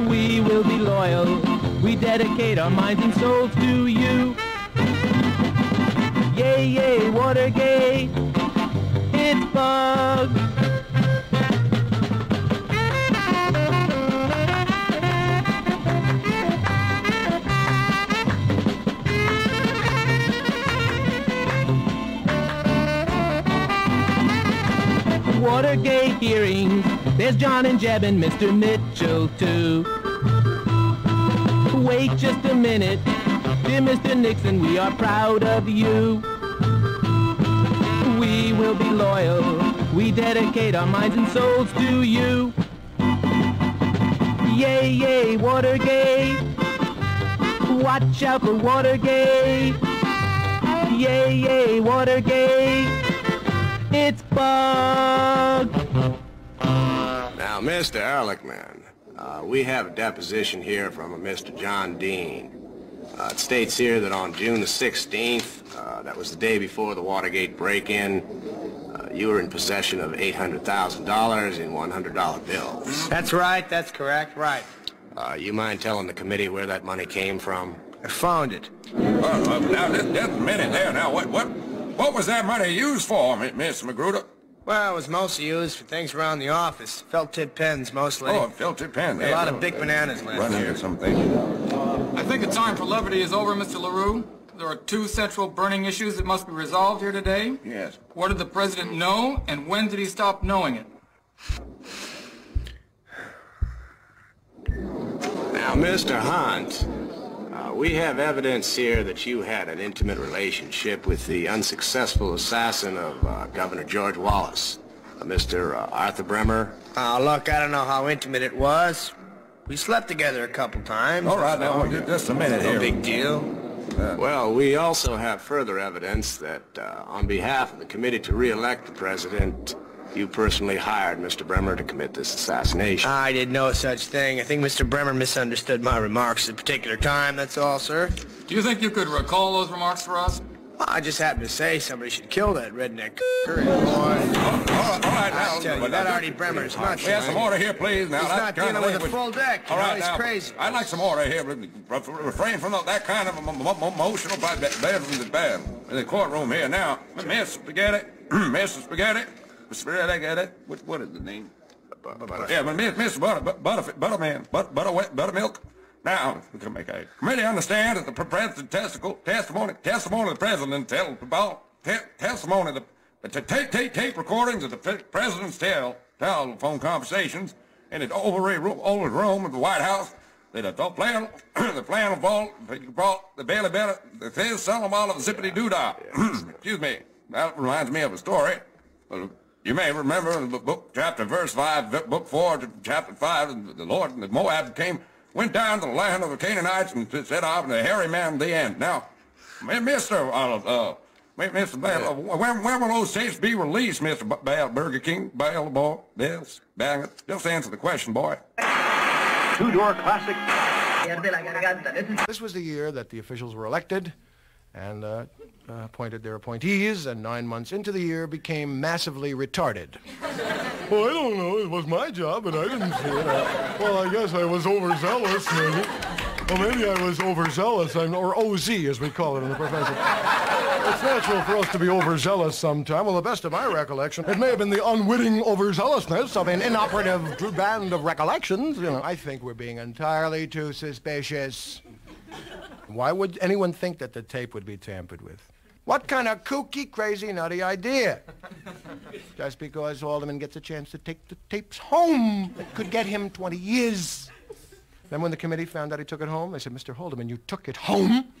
We will be loyal. We dedicate our minds and souls to you. Yay, yay, Watergate, it's bugged. Watergate hearings, there's John and Jeb and Mr. Mitchell, too. Wait just a minute. Dear Mr. Nixon, we are proud of you. We will be loyal. We dedicate our minds and souls to you. Yay, yay, Watergate. Watch out for Watergate. Yay, yay, Watergate. It's bugged. Now, Mr. Ehrlichman, we have a deposition here from a Mr. John Dean. It states here that on June the 16th, that was the day before the Watergate break-in, you were in possession of $800,000 in $100 bills. That's right, that's correct, right. You mind telling the committee where that money came from? I found it. Now, just a minute there. Now, what was that money used for, Miss Magruder? Well, it was mostly used for things around the office. Felt-tip pens, mostly. Oh, felt-tip pens. A lot of big bananas last Run year. into something. I think the time for levity is over, Mr. LaRue. There are two central burning issues that must be resolved here today. Yes. What did the president know, and when did he stop knowing it? Now, Mr. Hunt, we have evidence here that you had an intimate relationship with the unsuccessful assassin of Governor George Wallace, Mr. Arthur Bremer. Oh, look, I don't know how intimate it was. We slept together a couple times. All right, now, just a minute here. No big deal. Well, we also have further evidence that on behalf of the committee to re-elect the president, you personally hired Mr. Bremer to commit this assassination. I did no such thing. I think Mr. Bremer misunderstood my remarks at a particular time, that's all, sir. Do you think you could recall those remarks for us? Well, I just happened to say somebody should kill that redneck. All right, now. I tell you, that Artie Bremer is nuts. We have some order here, please. Now, he's not dealing with a full deck. All right, he's now, crazy. I'd like some order here. Refrain from that kind of emotional bad in the courtroom here. Now, Miss Spaghetti, Mr. Spaghetti, what is the name? Yeah, but Miss Buttermilk. Now, we can make a committee understand that the president's testimony of the president testimony the tape recordings of the president's telephone conversations in the old room of the White House. The flannel vault, the Bailey Bennett, the Fizz, Solemn Olive, the Zippity Doodah. Excuse me. That reminds me of a story. You may remember in the book, chapter verse 5, book 4, chapter 5, the Lord and the Moab went down to the land of the Canaanites and set off, and the hairy man at the end. Now, Mr. Bell, when will those tapes be released, Mr. Burger King, Bell, boy? Yes, bang it. Just answer the question, boy. Two-door classic. This was the year that the officials were elected and appointed their appointees, and 9 months into the year became massively retarded. Well, I don't know. It was my job, and I didn't see it. Well, I guess I was overzealous, maybe. Well, maybe I was overzealous, or OZ, as we call it in the profession. It's natural for us to be overzealous sometime. Well, the best of my recollection, it may have been the unwitting overzealousness of an inoperative band of recollections. You know, I think we're being entirely too suspicious. Why would anyone think that the tape would be tampered with? What kind of kooky, crazy, nutty idea? Just because Haldeman gets a chance to take the tapes home, it could get him 20 years. Then when the committee found out he took it home, they said, Mr. Haldeman, you took it home?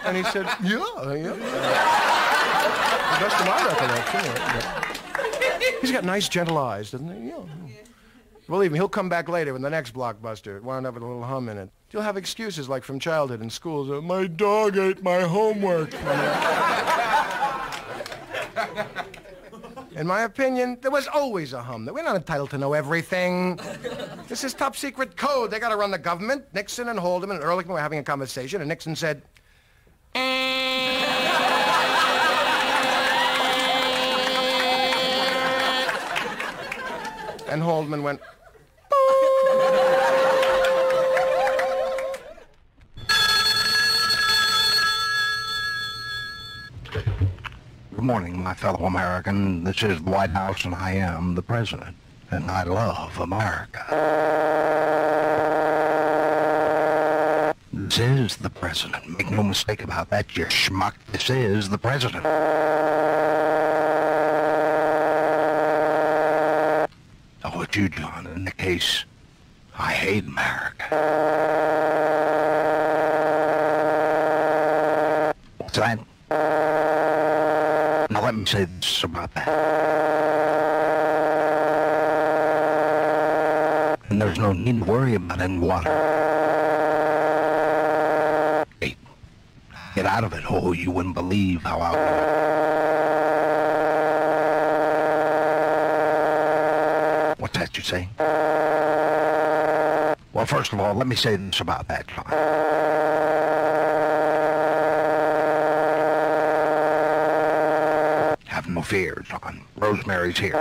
And he said, yeah. The best of my recollection. Yeah. He's got nice, gentle eyes, doesn't he? Yeah. Believe me, he'll come back later with the next blockbuster. It wound up with a little hum in it. You'll have excuses like from childhood in schools. My dog ate my homework. In my opinion, there was always a hum. We're not entitled to know everything. This is top secret code. They got to run the government. Nixon and Haldeman and Ehrlichman were having a conversation, and Nixon said, and Haldeman went, Good morning, my fellow American. This is the White House, and I am the president, and I love America. This is the president. Make no mistake about that, you schmuck. This is the president. Oh, what you, John, in the case, I hate America. What's that? Now let me say this about that. And there's no need to worry about any water. Hey, get out of it. Oh, you wouldn't believe how out there. What's that you say? Well, first of all, let me say this about that, John. Have no fear, John. Rosemary's here.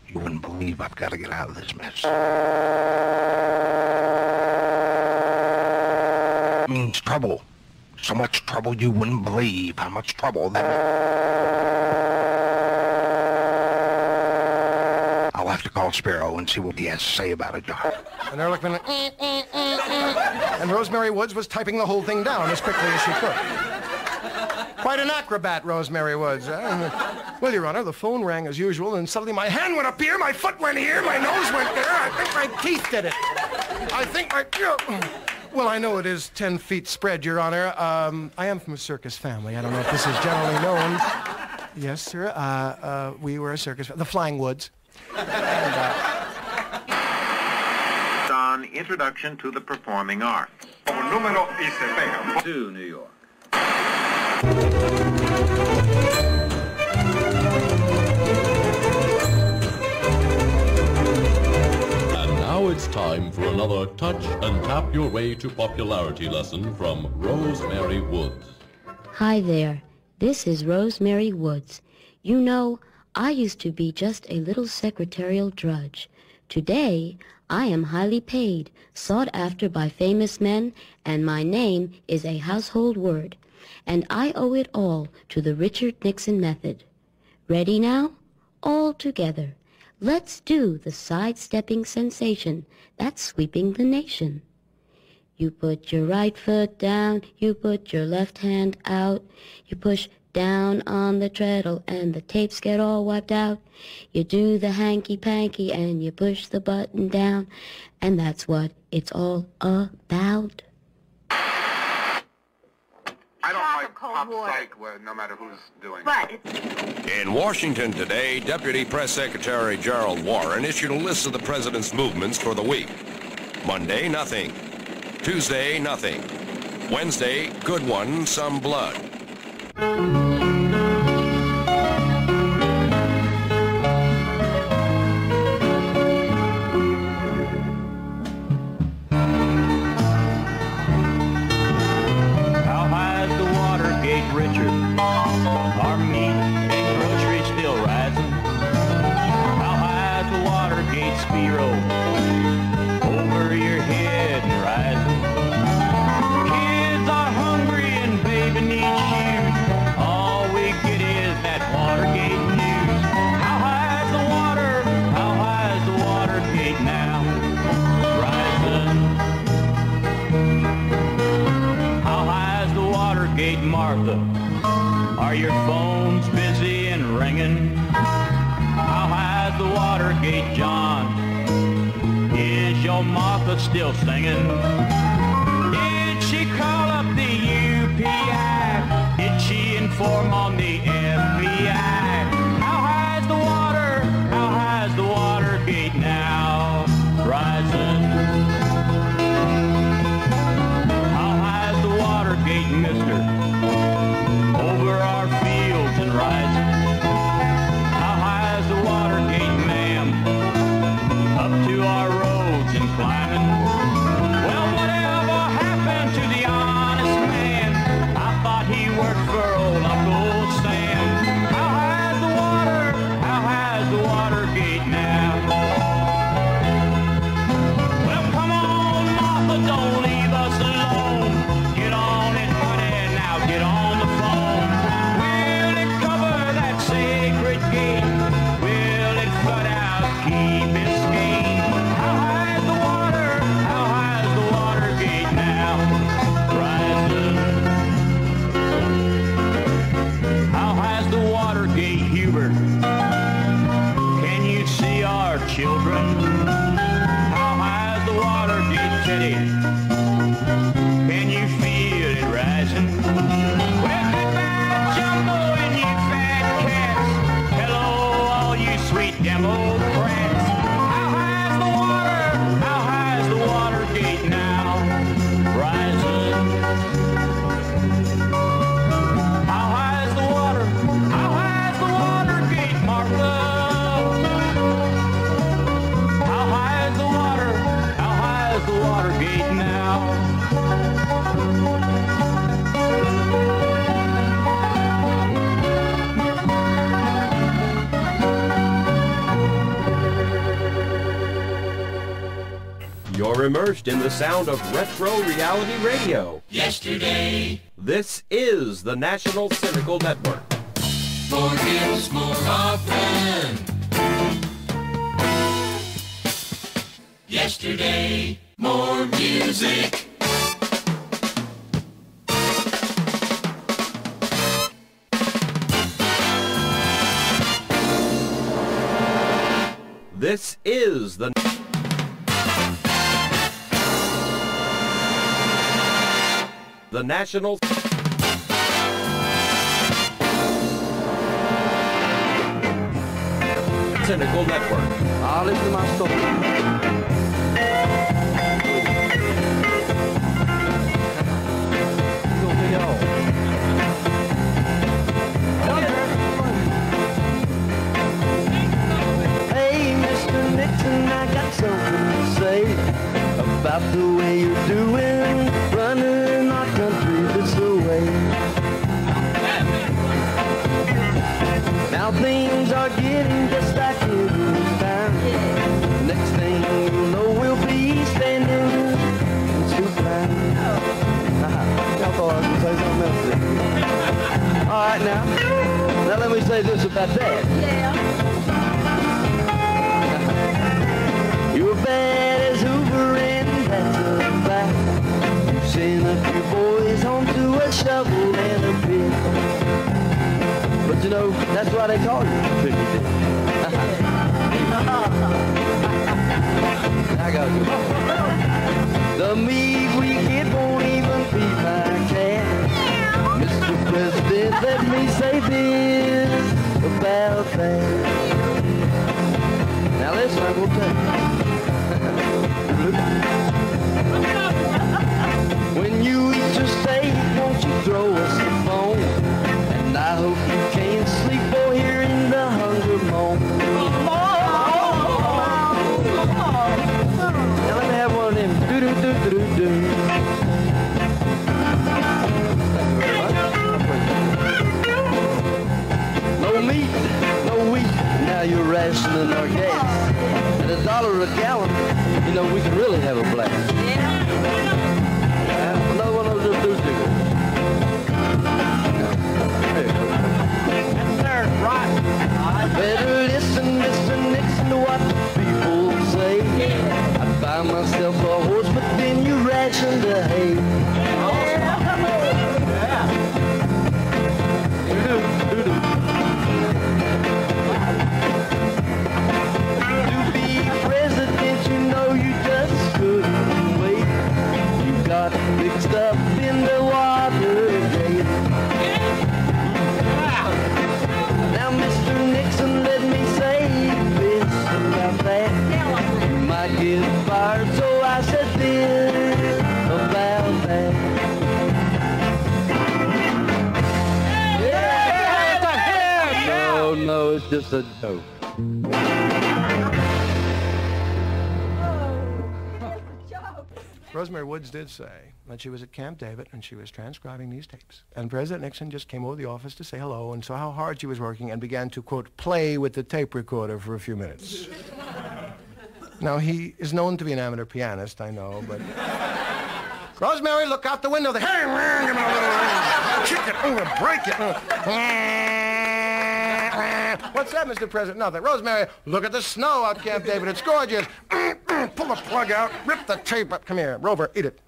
You wouldn't believe I've got to get out of this mess. It means trouble. So much trouble you wouldn't believe how much trouble that I'll have to call Sparrow and see what he has to say about it, John. and Ehrlichman, and Rosemary Woods was typing the whole thing down as quickly as she could. Quite an acrobat, Rosemary Woods. Well, Your Honor, the phone rang as usual, and suddenly my hand went up here, my foot went here, my nose went there. I think my teeth did it. I think my... Well, I know it is 10 feet spread, Your Honor. I am from a circus family. I don't know if this is generally known. Yes, sir. We were a circus... The Flying Woods. On Introduction to the Performing Arts. To New York. And now it's time for another touch and tap your way to popularity lesson from Rosemary Woods. Hi there, this is Rosemary Woods. You know, I used to be just a little secretarial drudge. Today, I am highly paid, sought after by famous men, and my name is a household word. And I owe it all to the Richard Nixon method. Ready now? All together. Let's do the sidestepping sensation that's sweeping the nation. You put your right foot down, you put your left hand out, you push down on the treadle and the tapes get all wiped out. You do the hanky-panky and you push the button down, and that's what it's all about. I don't like pop psych, no matter who's doing it. In Washington today, Deputy Press Secretary Gerald Warren issued a list of the president's movements for the week. Monday, nothing. Tuesday, nothing. Wednesday, good one, some blood. Richard, our meat and groceries still rising. How high is the Watergate Spiro? Over your head and rising. Kids are hungry and baby needs shoes. All we get is that Watergate news. How high is the water? How high is the Watergate now? Rising. How high is the Watergate, Martha? Are your phones busy and ringing? How high is the Watergate, John? Is your Martha Martha still singing? Did she call up the UPI? Did she inform on the FBI? How high's the water? How high's the Watergate now? Rising. How high's the Watergate, mister? Over our fields and rising. How high's the Watergate, ma'am? Up to our roads and climbing. Well, whatever happened to the honest man? I thought he worked for old Uncle Sam. How high's the water? How high's the Watergate now? Well, come on, Martha, don't leave us alone. Get on it, honey, now get on the phone. Will it cover that sacred gate? Will it flood out Key Biscayne? How high's the water? How high's the Watergate now? Rising. How high's the Watergate, Hubert? Can you see our children? How high's the Watergate, Teddy? Can you feel it rising? Well, goodbye, Jumbo and you fat cats. Hello, all you sweet Democrats. How high's the water? How high's the Watergate now? Rising. How high's the water? How high's the Watergate, Martha? How high's the water? How high's the Watergate now? You're immersed in the sound of retro reality radio. Yesterday. This is the National Cynical Network. More hits, more often. Yesterday. More music. This is the National Cynical Network. I'll listen to my story. Hey, Mr. Nixon, I got something to say about the way you're doing, running our country this way. Now things are getting just like it was time. Next thing you know, we'll be standing in soup line. Y'all thought I was going to say something else there. All right, now let me say this about that. Yeah. You're bad as Hoover and that's a fact. You sent a few boys home to a shovel and a pick. But you know, that's why they call you Tricky Dick. I got you. The meat we get won't even feed my cat. Mr. President, let me say this about that. Now listen, I'm gonna tell you. When you eat your steak, won't you throw us a bone? And I hope you can't sleep or hearing the hunger moan. Now let me have one of them. Do-do-do-do-do-do. No meat, no wheat. Now you're rationing our gas. At $1 a gallon, you know, we can really have a blast. Another one of those do-do-do. Better listen, Mr. Nixon, to what the people say. I'd buy myself a horse, but then you ration the hay. To be president, you know you just couldn't mixed up in the Watergate. Now, Mr. Nixon, let me say this about that. You might get fired, so I said this about that. No, it's just a joke. Rosemary Woods did say that she was at Camp David and she was transcribing these tapes. And President Nixon just came over the office to say hello and saw how hard she was working and began to, quote, play with the tape recorder for a few minutes. Now, he is known to be an amateur pianist, I know, but... Rosemary, look out the window. Hey, man, give me a little kick it, break it. What's that, Mr. President? Nothing. Rosemary, look at the snow out Camp David. It's gorgeous. Pull the plug out, rip the tape up. Come here, Rover, eat it.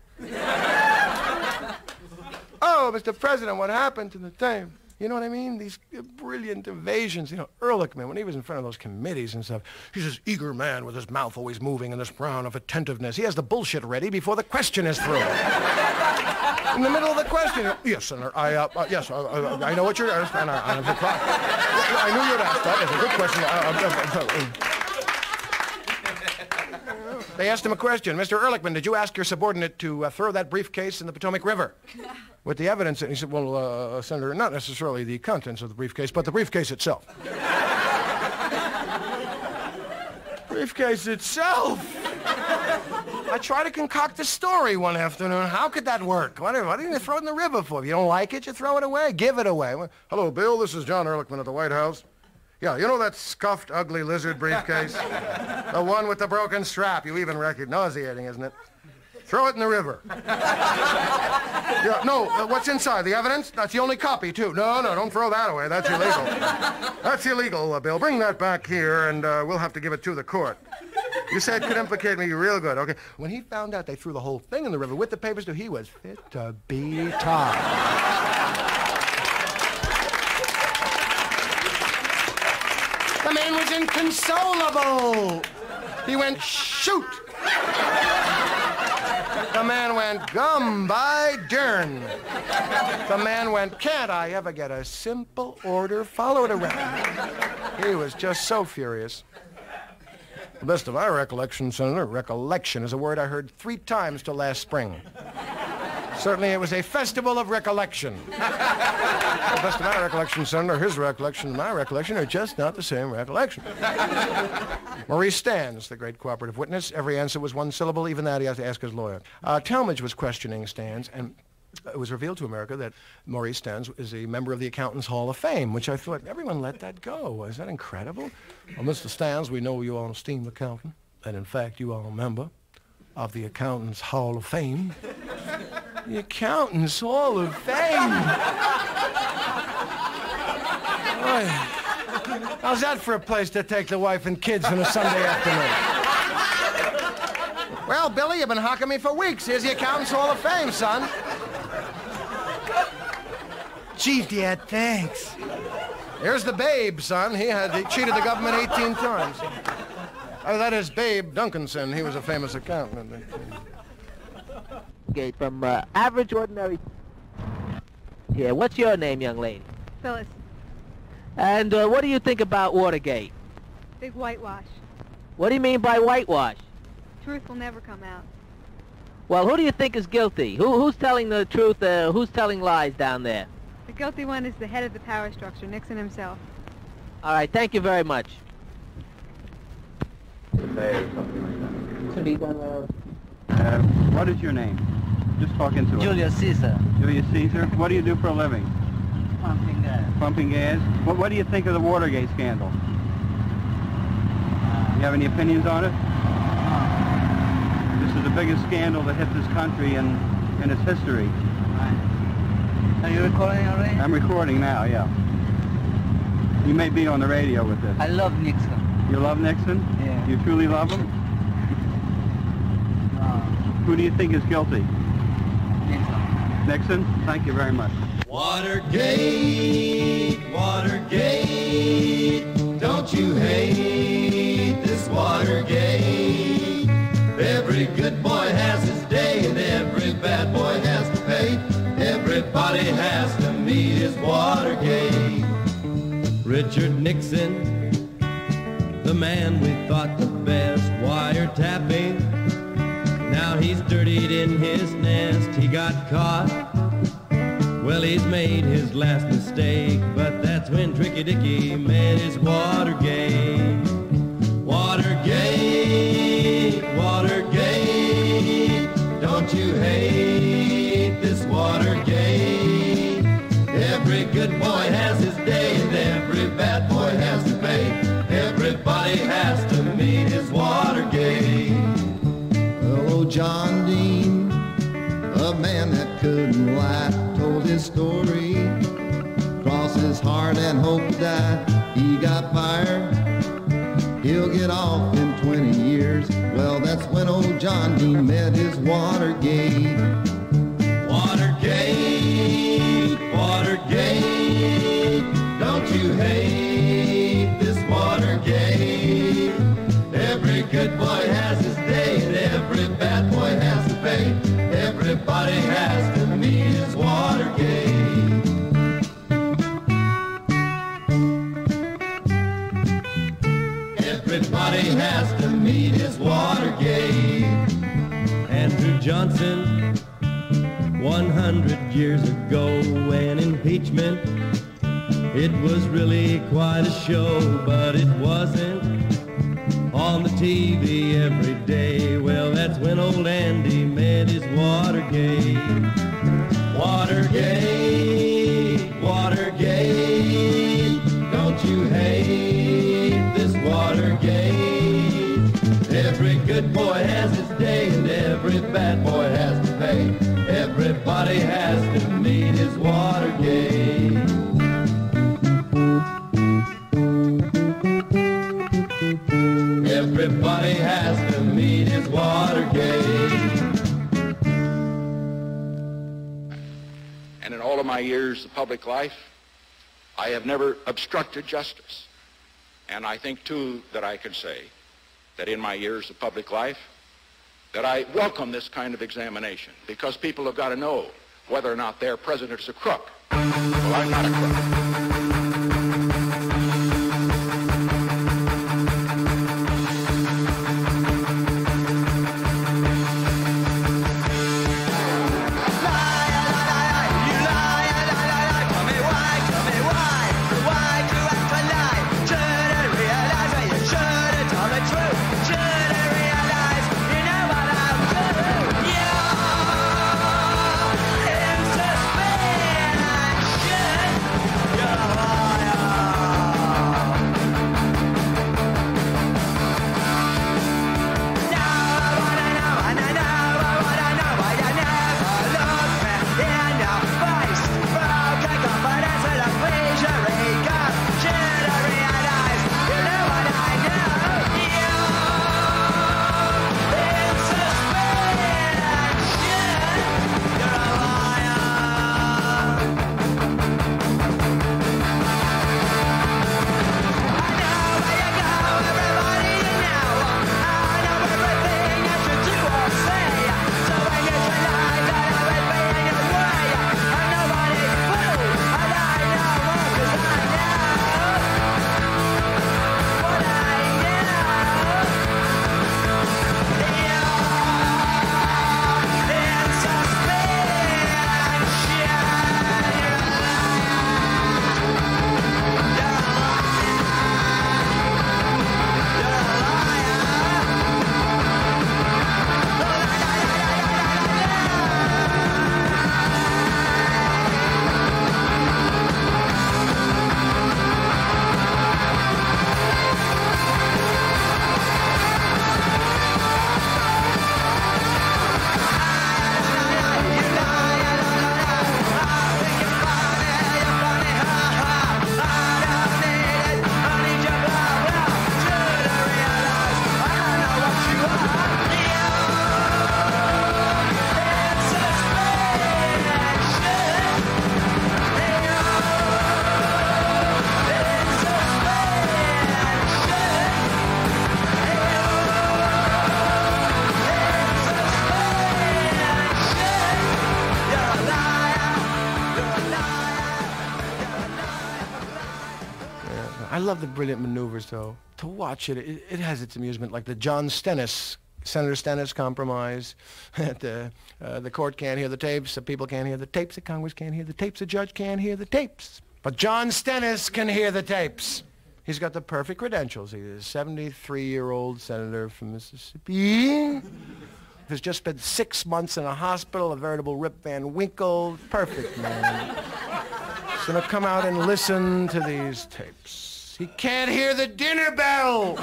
Oh, Mr. President, what happened to the tape? You know what I mean? These brilliant evasions. You know, Ehrlichman, when he was in front of those committees and stuff, he's this eager man with his mouth always moving and this frown of attentiveness. He has the bullshit ready before the question is through. In the middle of the question, yes, Senator, I know what you're asking. I knew you'd ask that. It's a good question. They asked him a question. Mr. Ehrlichman, did you ask your subordinate to throw that briefcase in the Potomac River? With the evidence, and he said, well, Senator, not necessarily the contents of the briefcase, but the briefcase itself. Briefcase itself? I tried to concoct a story one afternoon. How could that work? Why didn't you throw it in the river for? If you don't like it, you throw it away. Give it away. Hello, Bill. This is John Ehrlichman at the White House. Yeah, you know that scuffed, ugly lizard briefcase? The one with the broken strap. You even reckon. Nauseating, isn't it? Throw it in the river. Yeah, no, what's inside? The evidence? That's the only copy, too. No, don't throw that away. That's illegal. That's illegal, Bill. Bring that back here, and we'll have to give it to the court. You said it could implicate me real good, okay? When he found out they threw the whole thing in the river with the papers, too, he was fit to be tied. The man was inconsolable. He went, shoot. The man went, gum by darn. The man went, can't I ever get a simple order followed around? He was just so furious. The best of my recollection, Senator, recollection is a word I heard 3 times till last spring. Certainly it was a festival of recollection. The best of my recollection, Senator, his recollection and my recollection are just not the same recollection. Maurice Stans, the great cooperative witness, every answer was one syllable, even that he had to ask his lawyer. Talmadge was questioning Stans, and it was revealed to America that Maurice Stans is a member of the Accountants Hall of Fame, which I thought, everyone let that go. Is that incredible? Well, Mr. Stans, we know you are an esteemed accountant, and in fact, you are a member of the Accountants Hall of Fame. The Accountants Hall of Fame. Boy, how's that for a place to take the wife and kids on a Sunday afternoon? Well, Billy, you've been hawking me for weeks. Here's the Accountants Hall of Fame, son. Gee, Dad, thanks. Here's the Babe, son. He cheated the government 18 times. That is Babe Duncanson. He was a famous accountant. Okay, from average, ordinary... Yeah, what's your name, young lady? Phyllis. And what do you think about Watergate? Big whitewash. What do you mean by whitewash? Truth will never come out. Well, who do you think is guilty? Who's telling the truth? Who's telling lies down there? The guilty one is the head of the power structure, Nixon himself. All right, thank you very much. What is your name? Just talk into it. Julius Caesar. Julius Caesar. What do you do for a living? Pumping gas. Pumping gas. What do you think of the Watergate scandal? You have any opinions on it? This is the biggest scandal that hit this country in its history. Right. Are you recording already? I'm recording now, yeah. You may be on the radio with this. I love Nixon. You love Nixon? Yeah. You truly love him? Who do you think is guilty? Nixon. Nixon? Thank you very much. Watergate, Watergate, don't you hate this Watergate? Every good boy has his day and every bad boy has is Watergate. Richard Nixon, the man we thought the best, wiretapping. Now he's dirtied in his nest, he got caught. Well, he's made his last mistake, but that's when Tricky Dicky met his Watergate. Watergate, Watergate, don't you hate this Watergate? Every good boy has his day and every bad boy has to pay. Everybody has to meet his Watergate. Well, old John Dean, a man that couldn't lie, told his story, crossed his heart and hoped to die. He got fired, he'll get off in 20 years. Well, that's when old John Dean met his Watergate. Watergate, Watergate, don't you hate this Watergate? Every good boy has his day and every bad boy has to pay. Everybody has to meet his Watergate. Everybody has to meet his Watergate. Andrew Johnson, 100 years ago, an impeachment. It was really quite a show, but it wasn't on the TV every day. Well, that's when old Andy met his Watergate. Watergate, Watergate, don't you hate this Watergate? Every good boy has his day and every bad boy has to pay. Everybody has to meet his Watergate. Everybody has to meet his Watergate. And in all of my years of public life, I have never obstructed justice. And I think, too, that I can say that in my years of public life, that I welcome this kind of examination, because people have got to know whether or not their president's a crook. Well, I'm not a crook. Yeah. love the brilliant maneuvers, though. To watch it, it has its amusement, like the John Stennis, Senator Stennis compromise. The court can't hear the tapes, the people can't hear the tapes, the Congress can't hear the tapes, the judge can't hear the tapes. But John Stennis can hear the tapes. He's got the perfect credentials. He's a 73-year-old senator from Mississippi. Who's just spent 6 months in a hospital, a veritable Rip Van Winkle. Perfect man. He's gonna come out and listen to these tapes. He can't hear the dinner bell.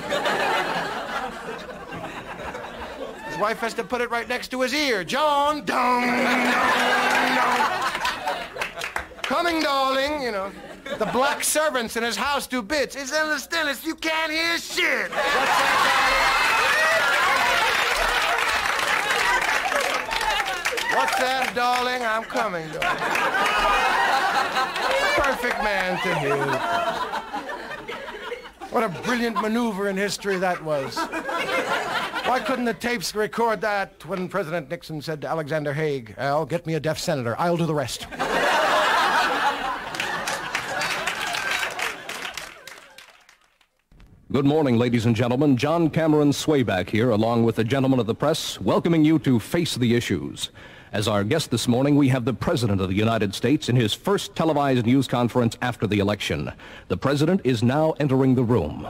His wife has to put it right next to his ear. John, dong, dong, dong. Coming, darling, you know. The black servants in his house do bits. It's in the stillness. You can't hear shit. What's that, darling? I'm coming, darling. Perfect man to hear. What a brilliant maneuver in history that was. Why couldn't the tapes record that when President Nixon said to Alexander Haig, Al, get me a deaf senator. I'll do the rest. Good morning, ladies and gentlemen. John Cameron Swayback here, along with the gentlemen of the press, welcoming you to Face the Issues. As our guest this morning, we have the President of the United States in his first televised news conference after the election. The President is now entering the room.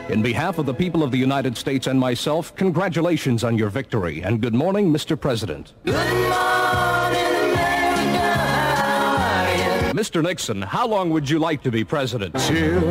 In behalf of the people of the United States and myself, congratulations on your victory, and good morning, Mr. President. Good morning, America. Mr. Nixon, how long would you like to be president? Till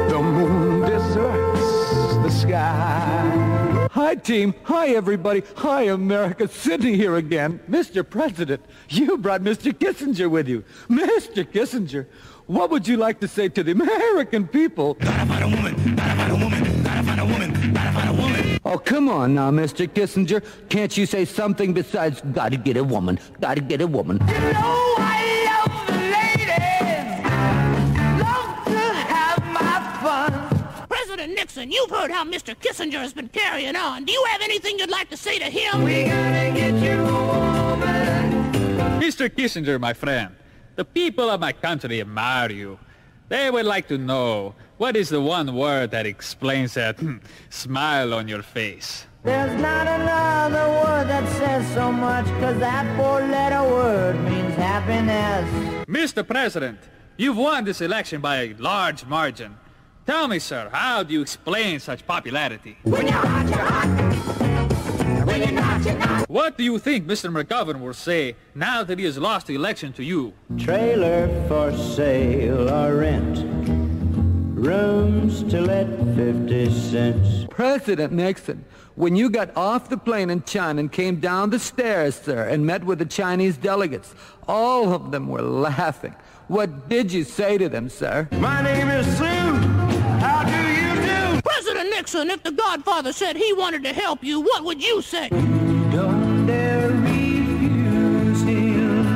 the moon deserts the sky. Hi, team. Hi, everybody. Hi, America. Sidney here again. Mr. President, you brought Mr. Kissinger with you. Mr. Kissinger, what would you like to say to the American people? Gotta find a woman. Gotta find a woman. Gotta find a woman. Gotta find a woman. Oh, come on now, Mr. Kissinger. Can't you say something besides, gotta get a woman. Gotta get a woman. You know I love the ladies. Love to have my fun. President Nixon, you've heard how Mr. Kissinger has been carrying on. Do you have anything you'd like to say to him? We gotta get you a woman. Mr. Kissinger, my friend, the people of my country admire you. They would like to know, what is the one word that explains that smile on your face? There's not another word that says so much, 'cause that four-letter word means happiness. Mr. President, you've won this election by a large margin. Tell me, sir, how do you explain such popularity? When you're hot, you're hot. When you're not, you're not. What do you think Mr. McGovern will say now that he has lost the election to you? Trailer for sale or rent. Rooms to let 50 cents. President Nixon, when you got off the plane in China and came down the stairs, sir, and met with the Chinese delegates, all of them were laughing. What did you say to them, sir? My name is Sue. How do you do? President Nixon, if the Godfather said he wanted to help you, what would you say? Don't dare refuse him,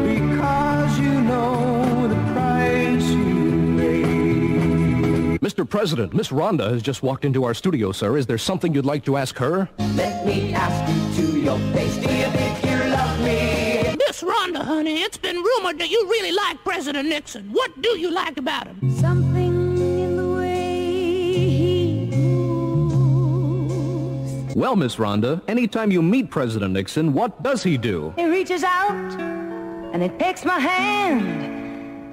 because you know the price you pay. Mr. President, Miss Rhonda has just walked into our studio, sir. Is there something you'd like to ask her? Let me ask you to your face, do you think you love me? Miss Rhonda, honey, it's been rumored that you really like President Nixon. What do you like about him? Something in the way he moves. Well, Miss Rhonda, anytime you meet President Nixon, what does he do? He reaches out and he takes my hand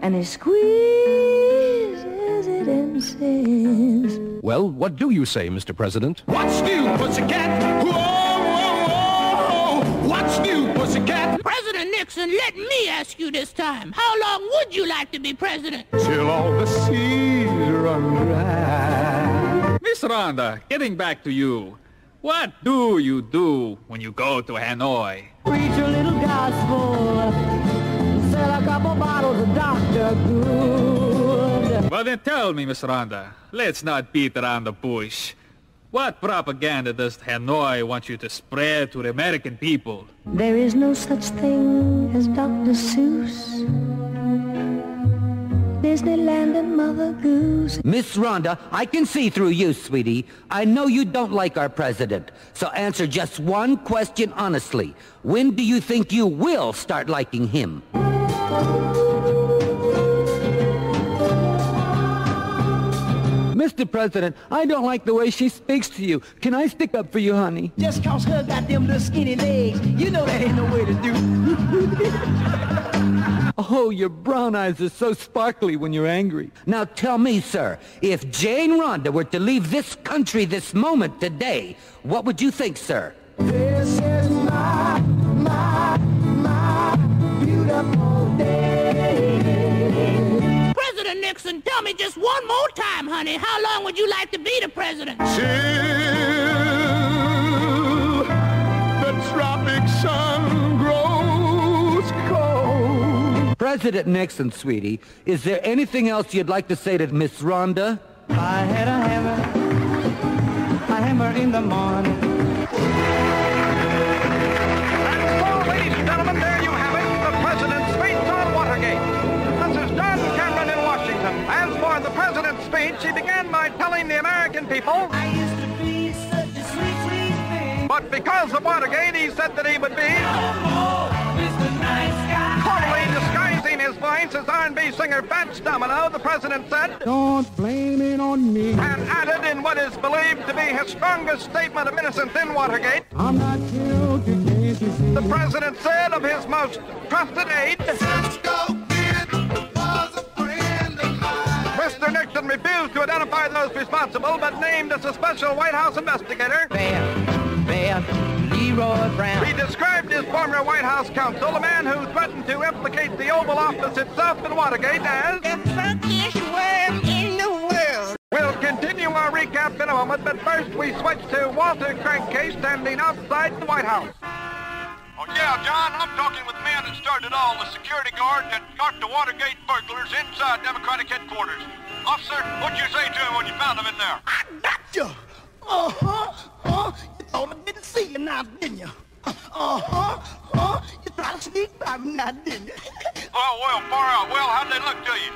and he squeezes it and says, Well, what do you say, Mr. President? What's new, pussycat? Whoa, whoa, whoa! What's new, pussycat? President Nixon, let me ask you this time. How long would you like to be president? Till all the seas run dry. Miss Rhonda, getting back to you. What do you do when you go to Hanoi? Preach a little gospel. Sell a couple bottles of Dr. Good. Well then tell me, Miss Rhonda. Let's not beat around the bush. What propaganda does Hanoi want you to spread to the American people? there is no such thing as Dr. Seuss. Disneyland and Mother Goose. Miss Rhonda, I can see through you, sweetie. I know you don't like our president. So answer just one question honestly. When do you think you will start liking him? Mr. President, I don't like the way she speaks to you. Can I stick up for you, honey? Just cause her got them little skinny legs, you know that ain't no way to do. Oh, your brown eyes are so sparkly when you're angry. Now tell me, sir, if Jane Rhonda were to leave this country this moment today, what would you think, sir? This is my beautiful day. President Nixon, tell me just one more time, honey, how long would you like to be the president? Till the tropic sun grows cold. President Nixon, sweetie, is there anything else you'd like to say to Miss Rhonda? I had a hammer in the morning. Ladies and gentlemen, there you have it, the president's speech on Watergate. This is John Cameron in Washington. As for the president's speech, he began by telling the American people, I used to be such a sweet, sweet thing. But because of Watergate, he said that he would be totally disguising his voice as R&B singer Fats Domino. The president said, don't blame it on me. And added in what is believed to be his strongest statement of innocence in Watergate, I'm not guilty, can't you see? The president said of his most trusted aide, Mr. Nixon refused to identify those responsible, but named as a special White House investigator. Leroy Brown. He described his former White House counsel, a man who threatened to implicate the Oval Office itself in Watergate, as the funkiest worm in the world. We'll continue our recap in a moment, but first we switch to Walter Crankcase standing outside the White House. Oh, yeah, John, I'm talking with the man that started all, the security guard that caught the Watergate burglars inside Democratic headquarters. Officer, what'd you say to him when you found him in there? I got you. You thought I didn't see you now, didn't you? You tried to sneak by me now, didn't you? Oh, well, far out. Well, how'd they look to you?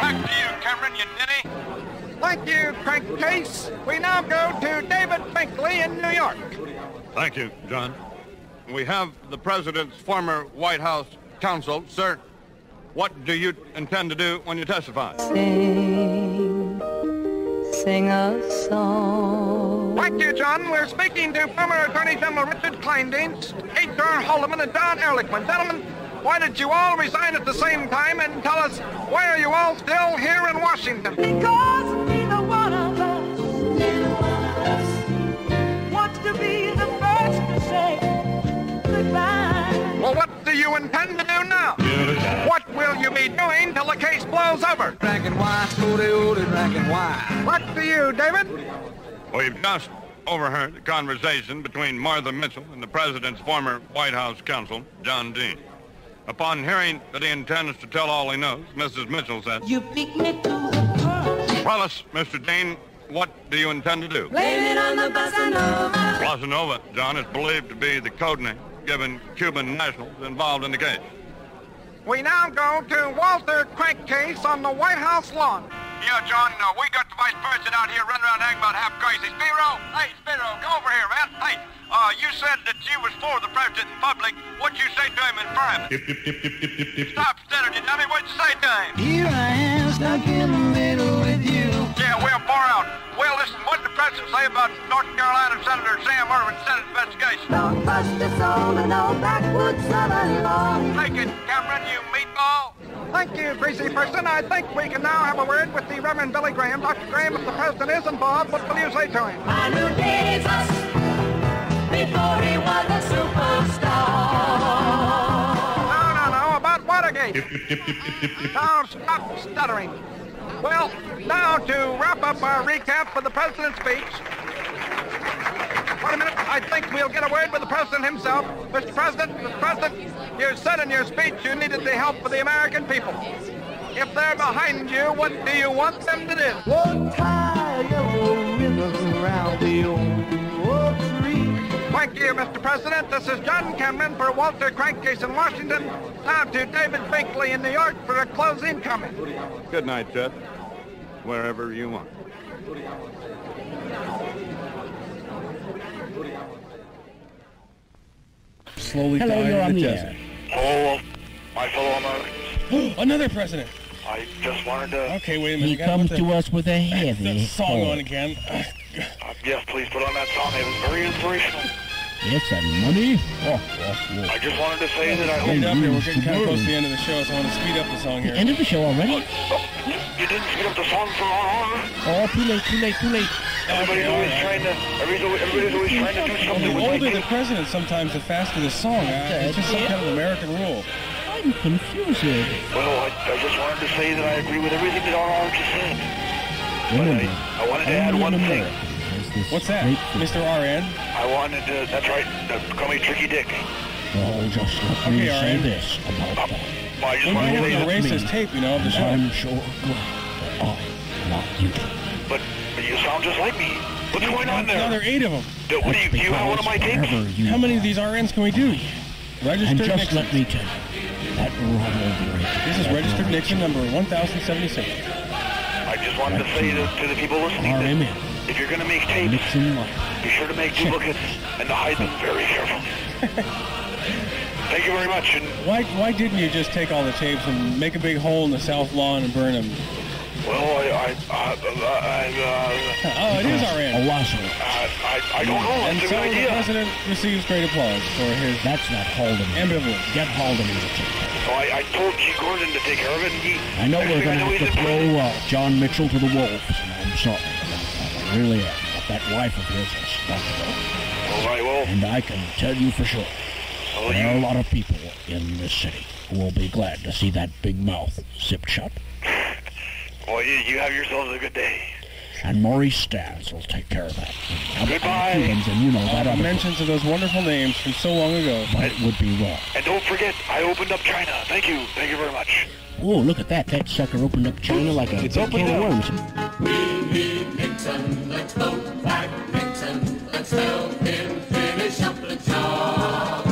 Back to you, Cameron, you ninny. Thank you, Crankcase. We now go to David Binkley in New York. Thank you, John. We have the president's former White House counsel. Sir, what do you intend to do when you testify? Sing a song. Thank you, John. We're speaking to former Attorney General Richard Kleindienst, H.R. Holloman, and Don Ehrlichman. Gentlemen, why did you all resign at the same time, and tell us, why are you all still here in Washington? Because neither one of us wants to be the first to say goodbye. Well, what do you intend to do now? What will you be doing till the case blows over? Black and white, black and white. What do you, David? We've just overheard the conversation between Martha Mitchell and the president's former White House counsel, John Dean. Upon hearing that he intends to tell all he knows, Mrs. Mitchell said, You beat me to the punch. Tell us, Mr. Dean, what do you intend to do? Blame it on the bossa nova. Bossa Nova, John, is believed to be the code name given Cuban nationals involved in the case. We now go to Walter Crankcase on the White House lawn. Yeah, John, we got the vice president out here running around acting about half crazy. Spiro, hey, Spiro, come over here, man. Hey, you said that you was for the president in public. What'd you say to him in private? Stop stuttering, you dummy. What'd you say to him? Here I am, stuck in the middle with you. Yeah, well, far out. Well, listen, what did the president say about North Carolina Senator Sam Ervin's Senate investigation? Don't bust your soul in no backwoods southern law. Take it, Cameron, you meatball. Thank you, greasy person. I think we can now have a word with the Reverend Billy Graham. Dr. Graham, if the president is involved, what will you say to him? I knew Jesus before he was a superstar. No, about Watergate. Now stop stuttering. Well, now to wrap up our recap for the president's speech. Wait a minute, I think we'll get a word with the president himself. Mr. President, you said in your speech you needed the help of the American people. If they're behind you, what do you want them to do? Won't tie yellow ribbons around the old tree. Thank you, Mr. President. This is John Cameron for Walter Crankcase in Washington. Now to David Binkley in New York for a closing comment. Good night, Chet. Wherever you want. Slowly Hello, dying you're in on the the desert. air. My fellow Americans, Another president. I just wanted to... Okay, wait a minute. He comes to us with a heavy song heart. on again. Yes, please put on that song. It was very inspirational. Yes, and money. I just wanted to say that I Speed up hope... here. We're getting kind of close to the end of the show, so I want to speed up the song here. End of the show already? You didn't speed up the song for on. Oh, too late, too late, too late. Everybody's always trying to do something The with older my the president, sometimes the faster the song. It's just some kind of American rule. I'm confused. Well, I just wanted to say that I agree with everything that our just said. But I wanted to add one thing. What's that, Mr. RN? I wanted to... That's right. Call me Tricky Dick. Oh, just let me say this about that. I just When wanted you to have say to erase that... this tape, you know, of the show. I'm sure glad that I'm not you. But you sound just like me. What's going on there? Now there are 8 of them. What do you have one of my tapes? How many of these RNs can we do? Registered And just Nixon. let me tell you, that Ronald Reagan... This is registered Nixon number 1076. I just wanted to say to the people listening that if you're going to make tapes, be sure to make duplicates and to hide them very carefully. Thank you very much. And Why didn't you just take all the tapes and make a big hole in the south lawn and burn them? well, it is RN. A lawsuit. I don't know. And That's a so good the idea. president receives great applause for his That's not Haldeman. ambivalence. Get Haldeman. So I told G. Gordon to take care of it, and he... I know next we're thing going to know, have he's to in prison. throw John Mitchell to the wolves, and I'm sorry about that. I really am. But that wife of his is responsible. All right, well... And I can tell you for sure, there are a lot of people in this city who will be glad to see that big mouth zipped shut. Well, you have yourselves a good day. And Maurice Stas will take care of that. Goodbye. Cubans, and you know that other mentions of those wonderful names from so long ago. but it would be wrong. And don't forget, I opened up China. Thank you. Thank you very much. Oh, look at that. That sucker opened up China like a can of worms. We need Nixon, let's vote back Nixon, let's help him finish up the job.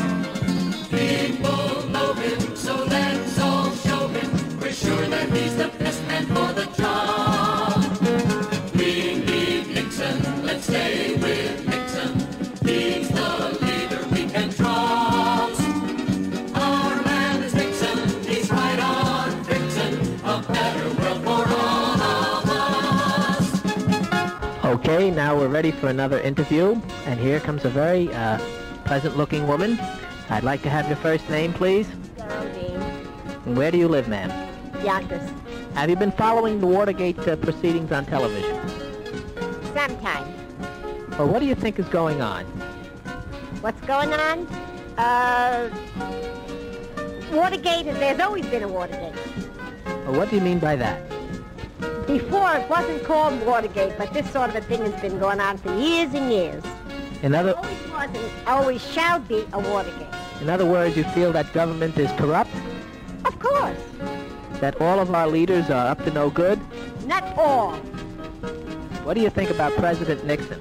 People know him, so let's all show him, we're sure that he's the best man for the job. We need Nixon, let's stay with Nixon, he's the leader we can trust. Our man is Nixon, he's right on fixin' a better world for all of us. Okay, now we're ready for another interview, and here comes a very pleasant-looking woman. I'd like to have your first name, please. Geraldine. And where do you live, ma'am? Yonkers. Have you been following the Watergate proceedings on television? Sometimes. Well, what do you think is going on? What's going on? Watergate, there's always been a Watergate. Well, what do you mean by that? Before, it wasn't called Watergate, but this sort of a thing has been going on for years and years. In other Always was and always shall be a Watergate. In other words, you feel that government is corrupt? Of course. That all of our leaders are up to no good? Not all. What do you think about President Nixon?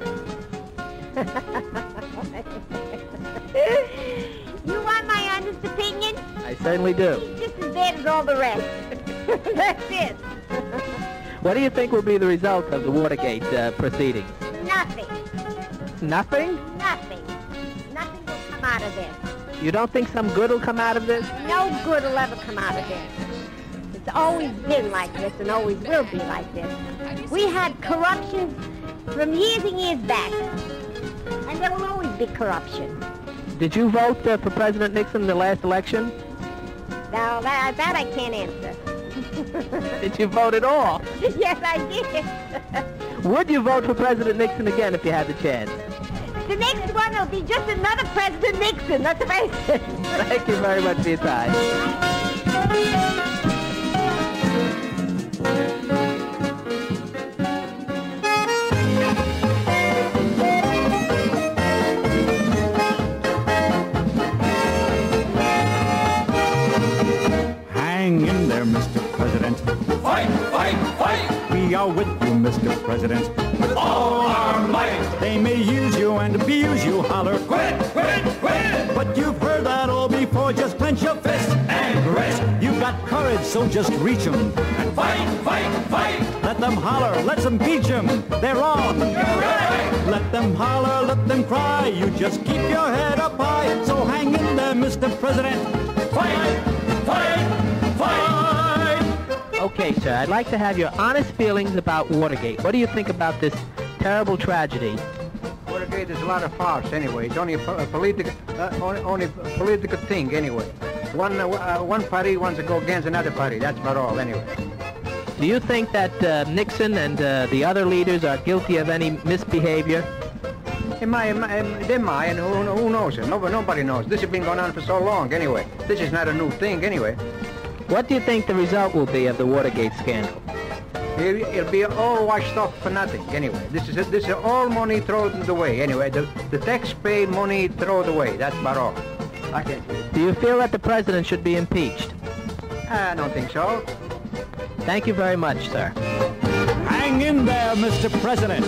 You want my honest opinion? I certainly do. He's just as bad as all the rest. That's it. What do you think will be the result of the Watergate proceedings? Nothing. Nothing? Nothing. Nothing will come out of this. You don't think some good will come out of this? No good will ever come out of this. It's always been like this and always will be like this. We had corruption from years and years back. And there will always be corruption. Did you vote for President Nixon in the last election? Now, that I can't answer. Did you vote at all? Yes, I did. Would you vote for President Nixon again if you had the chance? The next one will be just another President Nixon, let's face it. Thank you very much for your time. Hang in there, Mr. President. Fight, fight, fight! We are with you, Mr. President. With all our might! They may use you and abuse you, holler. Quit! you've heard that all before. Just clench your fist and rest. You've got courage, so just reach 'em and fight, fight, fight. Let them holler, let them beat 'em. They're wrong. You're right. Let them holler, let them cry. You just keep your head up high. So hang in there, Mr. President. Fight, fight, fight. Okay, sir, I'd like to have your honest feelings about Watergate. What do you think about this terrible tragedy? Watergate is a lot of farce anyway. It's only a political, only a political thing anyway. One party wants to go against another party. That's about all anyway. Do you think that Nixon and the other leaders are guilty of any misbehavior? They might, and who knows it? Nobody knows. This has been going on for so long anyway. This is not a new thing anyway. What do you think the result will be of the Watergate scandal? It'll be all washed off for nothing anyway. This is all money thrown away anyway. The taxpayer money thrown away. That's about all. I can't see it. Do you feel that the president should be impeached? I don't think so. Thank you very much, sir. Hang in there, Mr. President.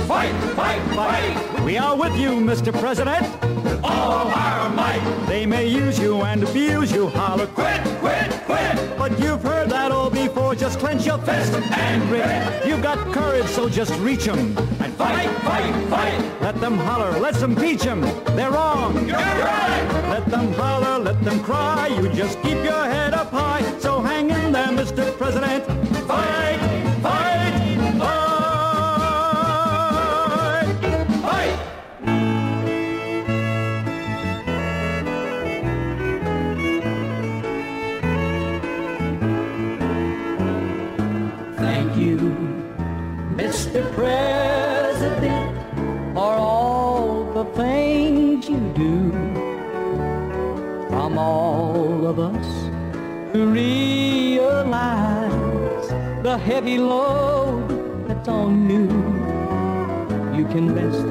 Fight, fight, fight. We are with you, Mr. President. With all our might. They may use you and abuse you. Holler, quit, quit, quit. But you've heard that all before. Just clench your fist and grit. You've got courage, so just reach 'em and fight, fight, fight. Let them holler, let them beat 'em. They're wrong. You're right. Let them holler, let them cry. You just keep your head up high. So hang in there, Mr. President. Fight, fight, fight. Thank you, Mr. President, for all the things you do. From all of us who realize the heavy load that's on you, you can rest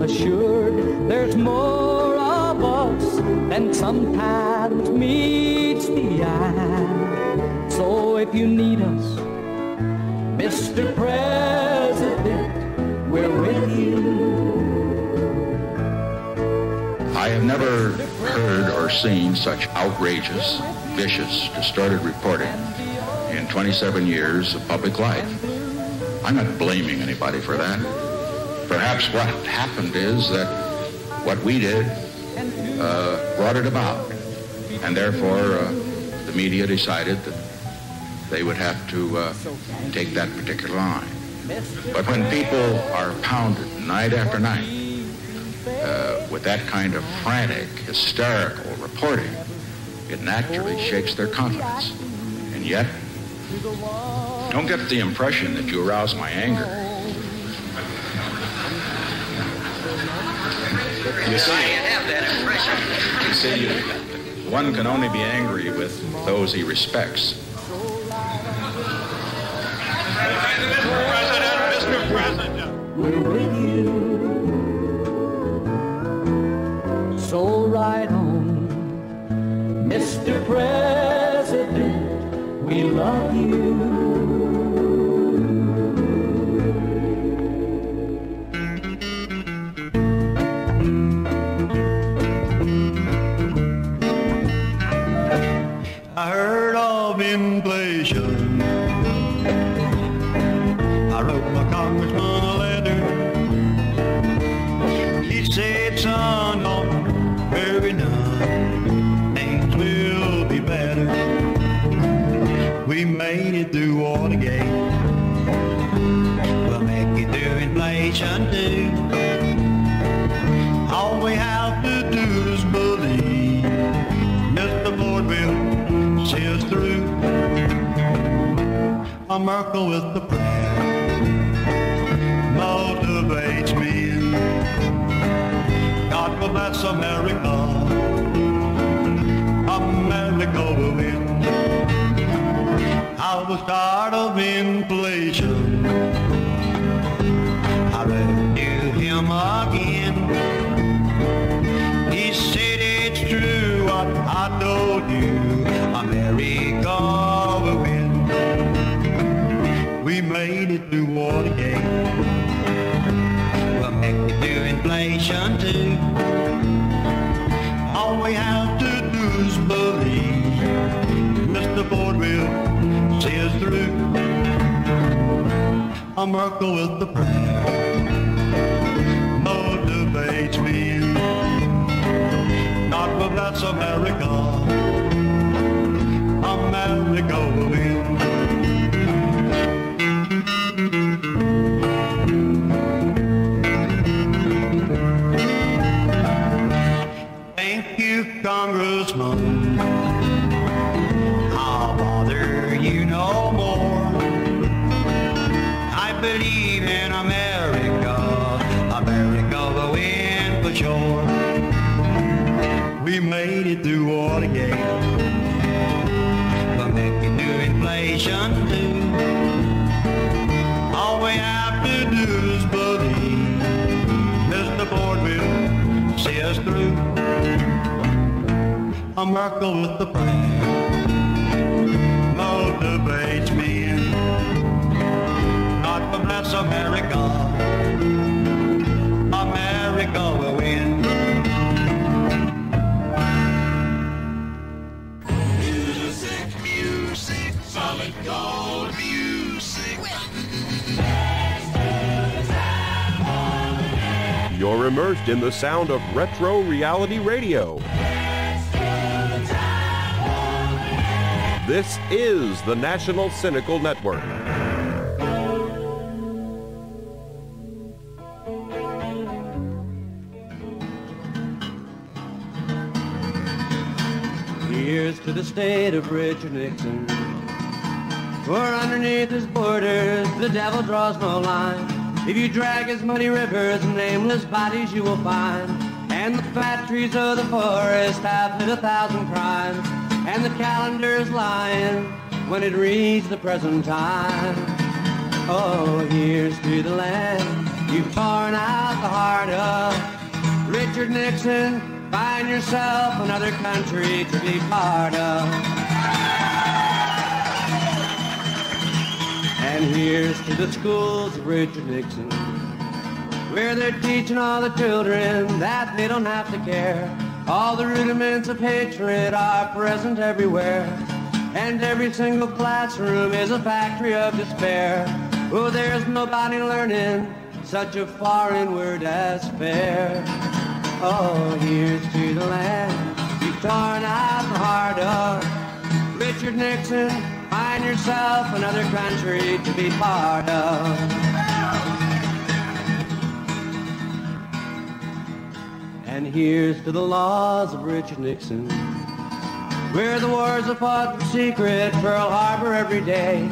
assured there's more of us than sometimes meets the eye. So if you need us, Mr. President, we're with you. I have never heard or seen such outrageous, vicious, distorted reporting in 27 years of public life. I'm not blaming anybody for that. Perhaps what happened is that what we did brought it about, and therefore the media decided that they would have to take that particular line. But when people are pounded night after night with that kind of frantic, hysterical reporting, it naturally shakes their confidence. And yet, don't get the impression that you arouse my anger. You see, one can only be angry with those he respects. Mr. President, we're with you. So right on, Mr. President, we love you. I heard of inflation. I wrote my congressman a letter. He said, son, don't hurry none. Things will be better. We made it through Watergate. We'll make it through inflation too. All we have to do is believe Mr. Lord will see us through. A miracle with the prayer motivates men. God will bless America. America will win. I was tired of inflation. I wrote to him again. He said it's true what I told you. America will win. We made it through Watergate. We'll make it through inflation too. All we have to do is believe Mr. Ford will see us through. A miracle with the prayer motivates me. God will bless America. America will win. Thank you, Congressman. I'll bother you no more. I believe in America. America will win for sure. We made it through Watergate. We'll make it through inflation too. All we have to do is believe Mr. Ford will see us through. A miracle with the prayer motivates me. God will bless America. America will win. Music, music, solid gold music. You're immersed in the sound of retro reality radio. This is the National Cynical Network. Here's to the state of Richard Nixon. For underneath his borders, the devil draws no line. If you drag his muddy rivers, nameless bodies you will find. And the fat trees of the forest have hid 1,000 crimes. And the calendar's lying when it reads the present time. Oh, here's to the land you've torn out the heart of. Richard Nixon, find yourself another country to be part of. And here's to the schools of Richard Nixon, where they're teaching all the children that they don't have to care. All the rudiments of hatred are present everywhere, and every single classroom is a factory of despair. Oh, there's nobody learning such a foreign word as fair. Oh, here's to the land you've torn out the heart of. Richard Nixon, find yourself another country to be part of. And here's to the laws of Richard Nixon, where the wars are fought in secret, Pearl Harbor every day.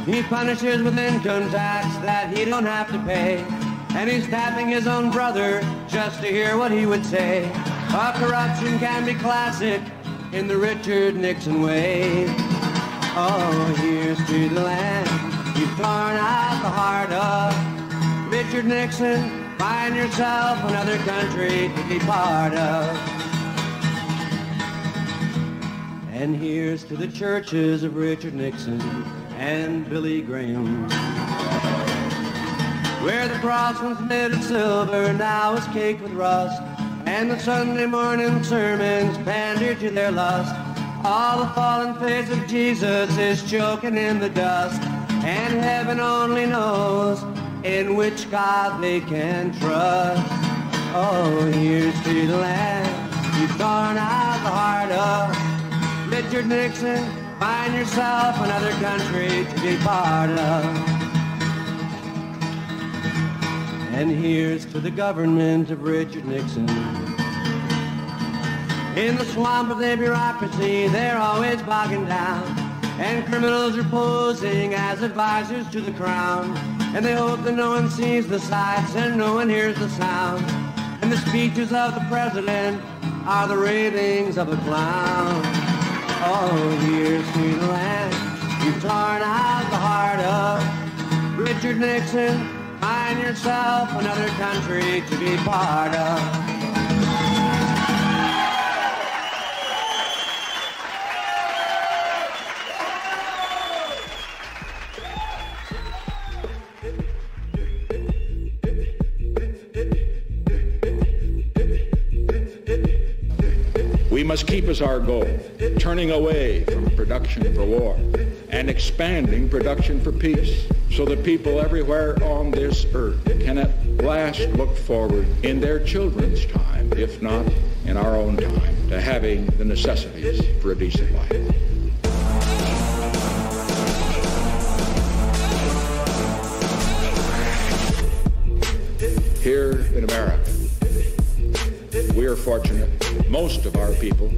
He punishes with income tax that he don't have to pay. And he's tapping his own brother just to hear what he would say. Our corruption can be classic in the Richard Nixon way. Oh, here's to the land you've torn out the heart of. Richard Nixon, find yourself another country to be part of. And here's to the churches of Richard Nixon and Billy Graham, where the cross was made of silver, now is caked with rust, and the Sunday morning sermons pander to their lust. All the fallen face of Jesus is choking in the dust, and heaven only knows in which God they can trust. Oh, here's to the land you've torn out the heart of. Richard Nixon, find yourself another country to be part of. And here's to the government of Richard Nixon. In the swamp of their bureaucracy, they're always bogging down, and criminals are posing as advisors to the crown. And they hope that no one sees the sights and no one hears the sound. And the speeches of the president are the ravings of a clown. Oh, here's to the land you've torn out the heart of. Richard Nixon, find yourself another country to be part of. must keep as our goal, turning away from production for war and expanding production for peace, so that people everywhere on this earth can at last look forward in their children's time, if not in our own time, to having the necessities for a decent life. Here in America, we are fortunate. Most of our people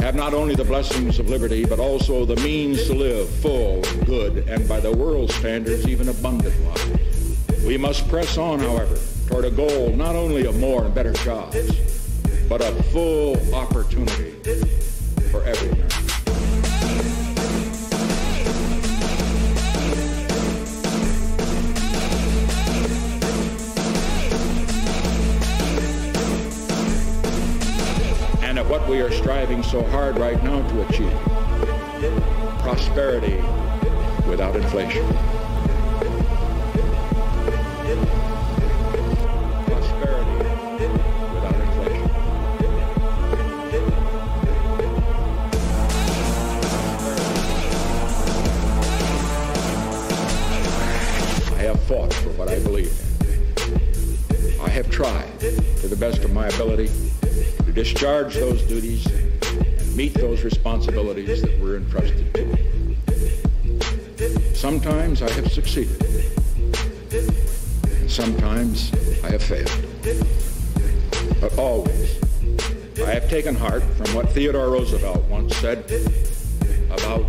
have not only the blessings of liberty, but also the means to live full and good, and by the world's standards, even abundant lives. We must press on, however, toward a goal not only of more and better jobs, but of full opportunity for every American. And at what we are striving so hard right now to achieve, prosperity without inflation. Fought for what I believe in. I have tried, to the best of my ability, to discharge those duties and meet those responsibilities that were entrusted to me. Sometimes I have succeeded, and sometimes I have failed. But always, I have taken heart from what Theodore Roosevelt once said about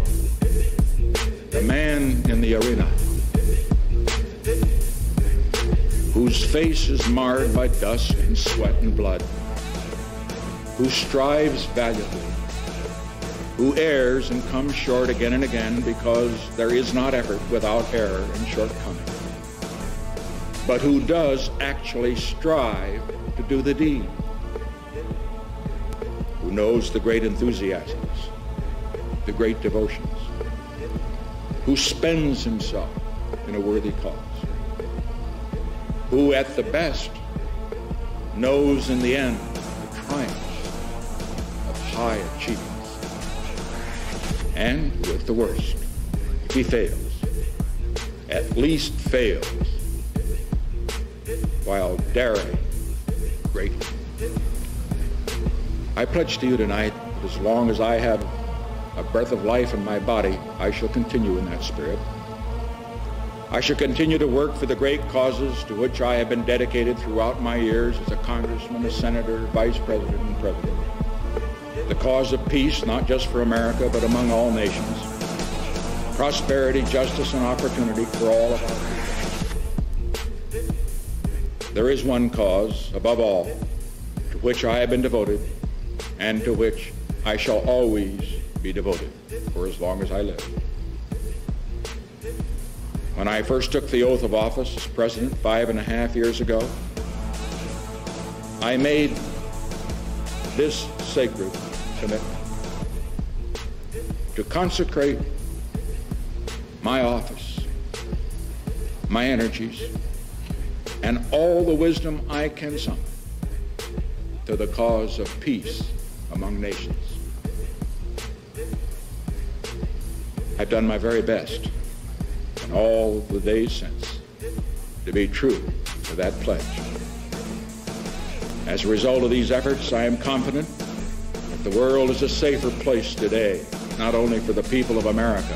the man in the arena whose face is marred by dust and sweat and blood, who strives valiantly, who errs and comes short again and again, because there is not effort without error and shortcoming, but who does actually strive to do the deed, who knows the great enthusiasms, the great devotions, who spends himself in a worthy cause, who at the best knows in the end the triumphs of high achievements, and who at the worst, if he fails, at least fails while daring greatly. I pledge to you tonight that as long as I have a breath of life in my body, I shall continue in that spirit. I shall continue to work for the great causes to which I have been dedicated throughout my years as a congressman, a senator, vice president, and president. The cause of peace, not just for America, but among all nations. Prosperity, justice, and opportunity for all of our people. There is one cause, above all, to which I have been devoted, and to which I shall always be devoted for as long as I live. When I first took the oath of office as president 5.5 years ago, I made this sacred commitment to consecrate my office, my energies, and all the wisdom I can summon to the cause of peace among nations. I've done my very best in all the days since to be true to that pledge. As a result of these efforts, I am confident that the world is a safer place today, not only for the people of America,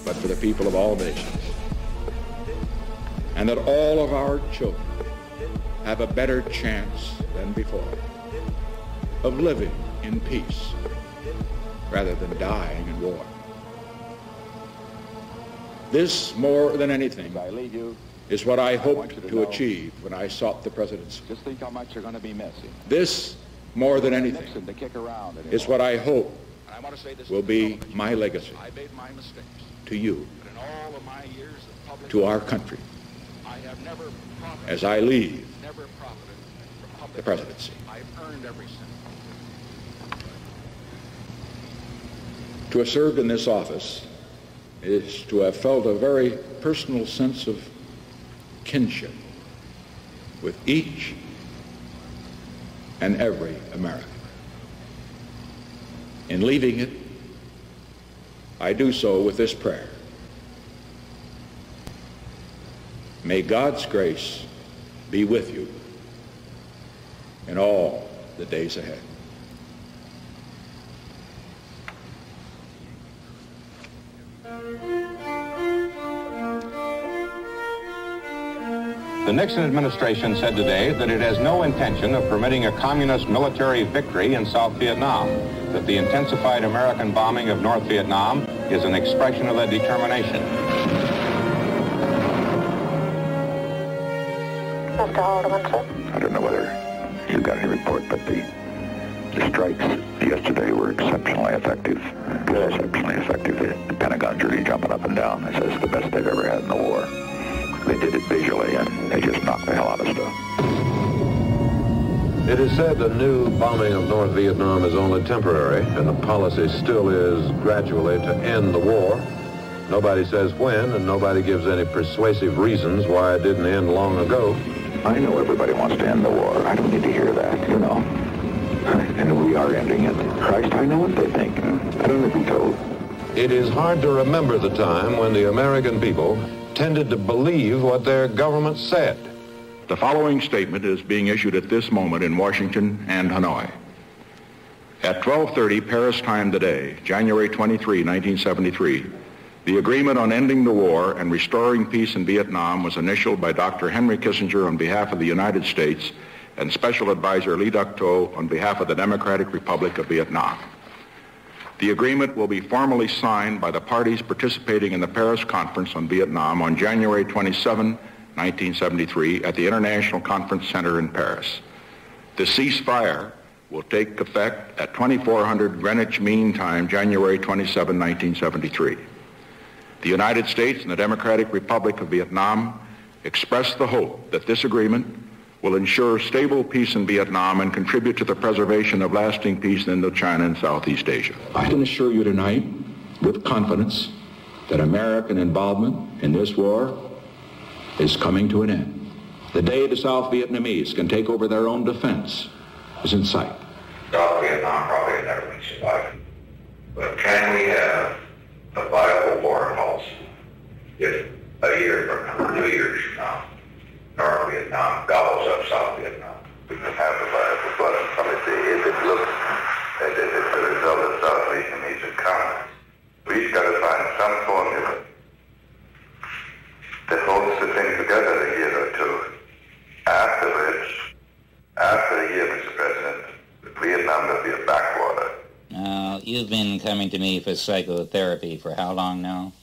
but for the people of all nations. And that all of our children have a better chance than before of living in peace rather than dying in war. This, more than anything, is what I hoped to achieve when I sought the presidency. Just think how much you're going to be missing. This, more than anything, is what I hope will be my legacy to you, to our country, as I leave the presidency. To have served in this office is to have felt a very personal sense of kinship with each and every American. In leaving it, I do so with this prayer. May God's grace be with you in all the days ahead. The Nixon administration said today that it has no intention of permitting a communist military victory in South Vietnam, that the intensified American bombing of North Vietnam is an expression of that determination. Mr. Haldeman, sir? I don't know whether you got any report, but the strikes yesterday were exceptionally effective. Exceptionally effective. The Pentagon's really jumping up and down. They say it's the best they've ever had in the war. They did it visually, and they just knocked the hell out of stuff. It is said the new bombing of North Vietnam is only temporary, and the policy still is gradually to end the war. Nobody says when, and nobody gives any persuasive reasons why it didn't end long ago. I know everybody wants to end the war. I don't need to hear that, you know. And we are ending it. Christ, I know what they think. I don't need to be told. It is hard to remember the time when the American people tended to believe what their government said. The following statement is being issued at this moment in Washington and Hanoi. At 12:30 Paris time today, January 23, 1973, the agreement on ending the war and restoring peace in Vietnam was initialed by Dr. Henry Kissinger on behalf of the United States and Special Advisor Lee Duc-Tho on behalf of the Democratic Republic of Vietnam. The agreement will be formally signed by the parties participating in the Paris Conference on Vietnam on January 27, 1973 at the International Conference Center in Paris. The ceasefire will take effect at 2400 Greenwich Mean Time, January 27, 1973. The United States and the Democratic Republic of Vietnam express the hope that this agreement will ensure stable peace in Vietnam and contribute to the preservation of lasting peace in Indochina and Southeast Asia. I can assure you tonight, with confidence, that American involvement in this war is coming to an end. The day the South Vietnamese can take over their own defense is in sight. South Vietnam probably never been survived. But can we have a viable foreign policy if a year from now, 2 years from now, North Vietnam gobbles up South Vietnam? We can have a viable foreign policy if it looks as if it's the result of South Vietnamese economy. We've got to find some formula that holds the thing together a year or two. Afterwards, after the year, Mr. President, Vietnam will be a backwater. Now, you've been coming to me for psychotherapy for how long now?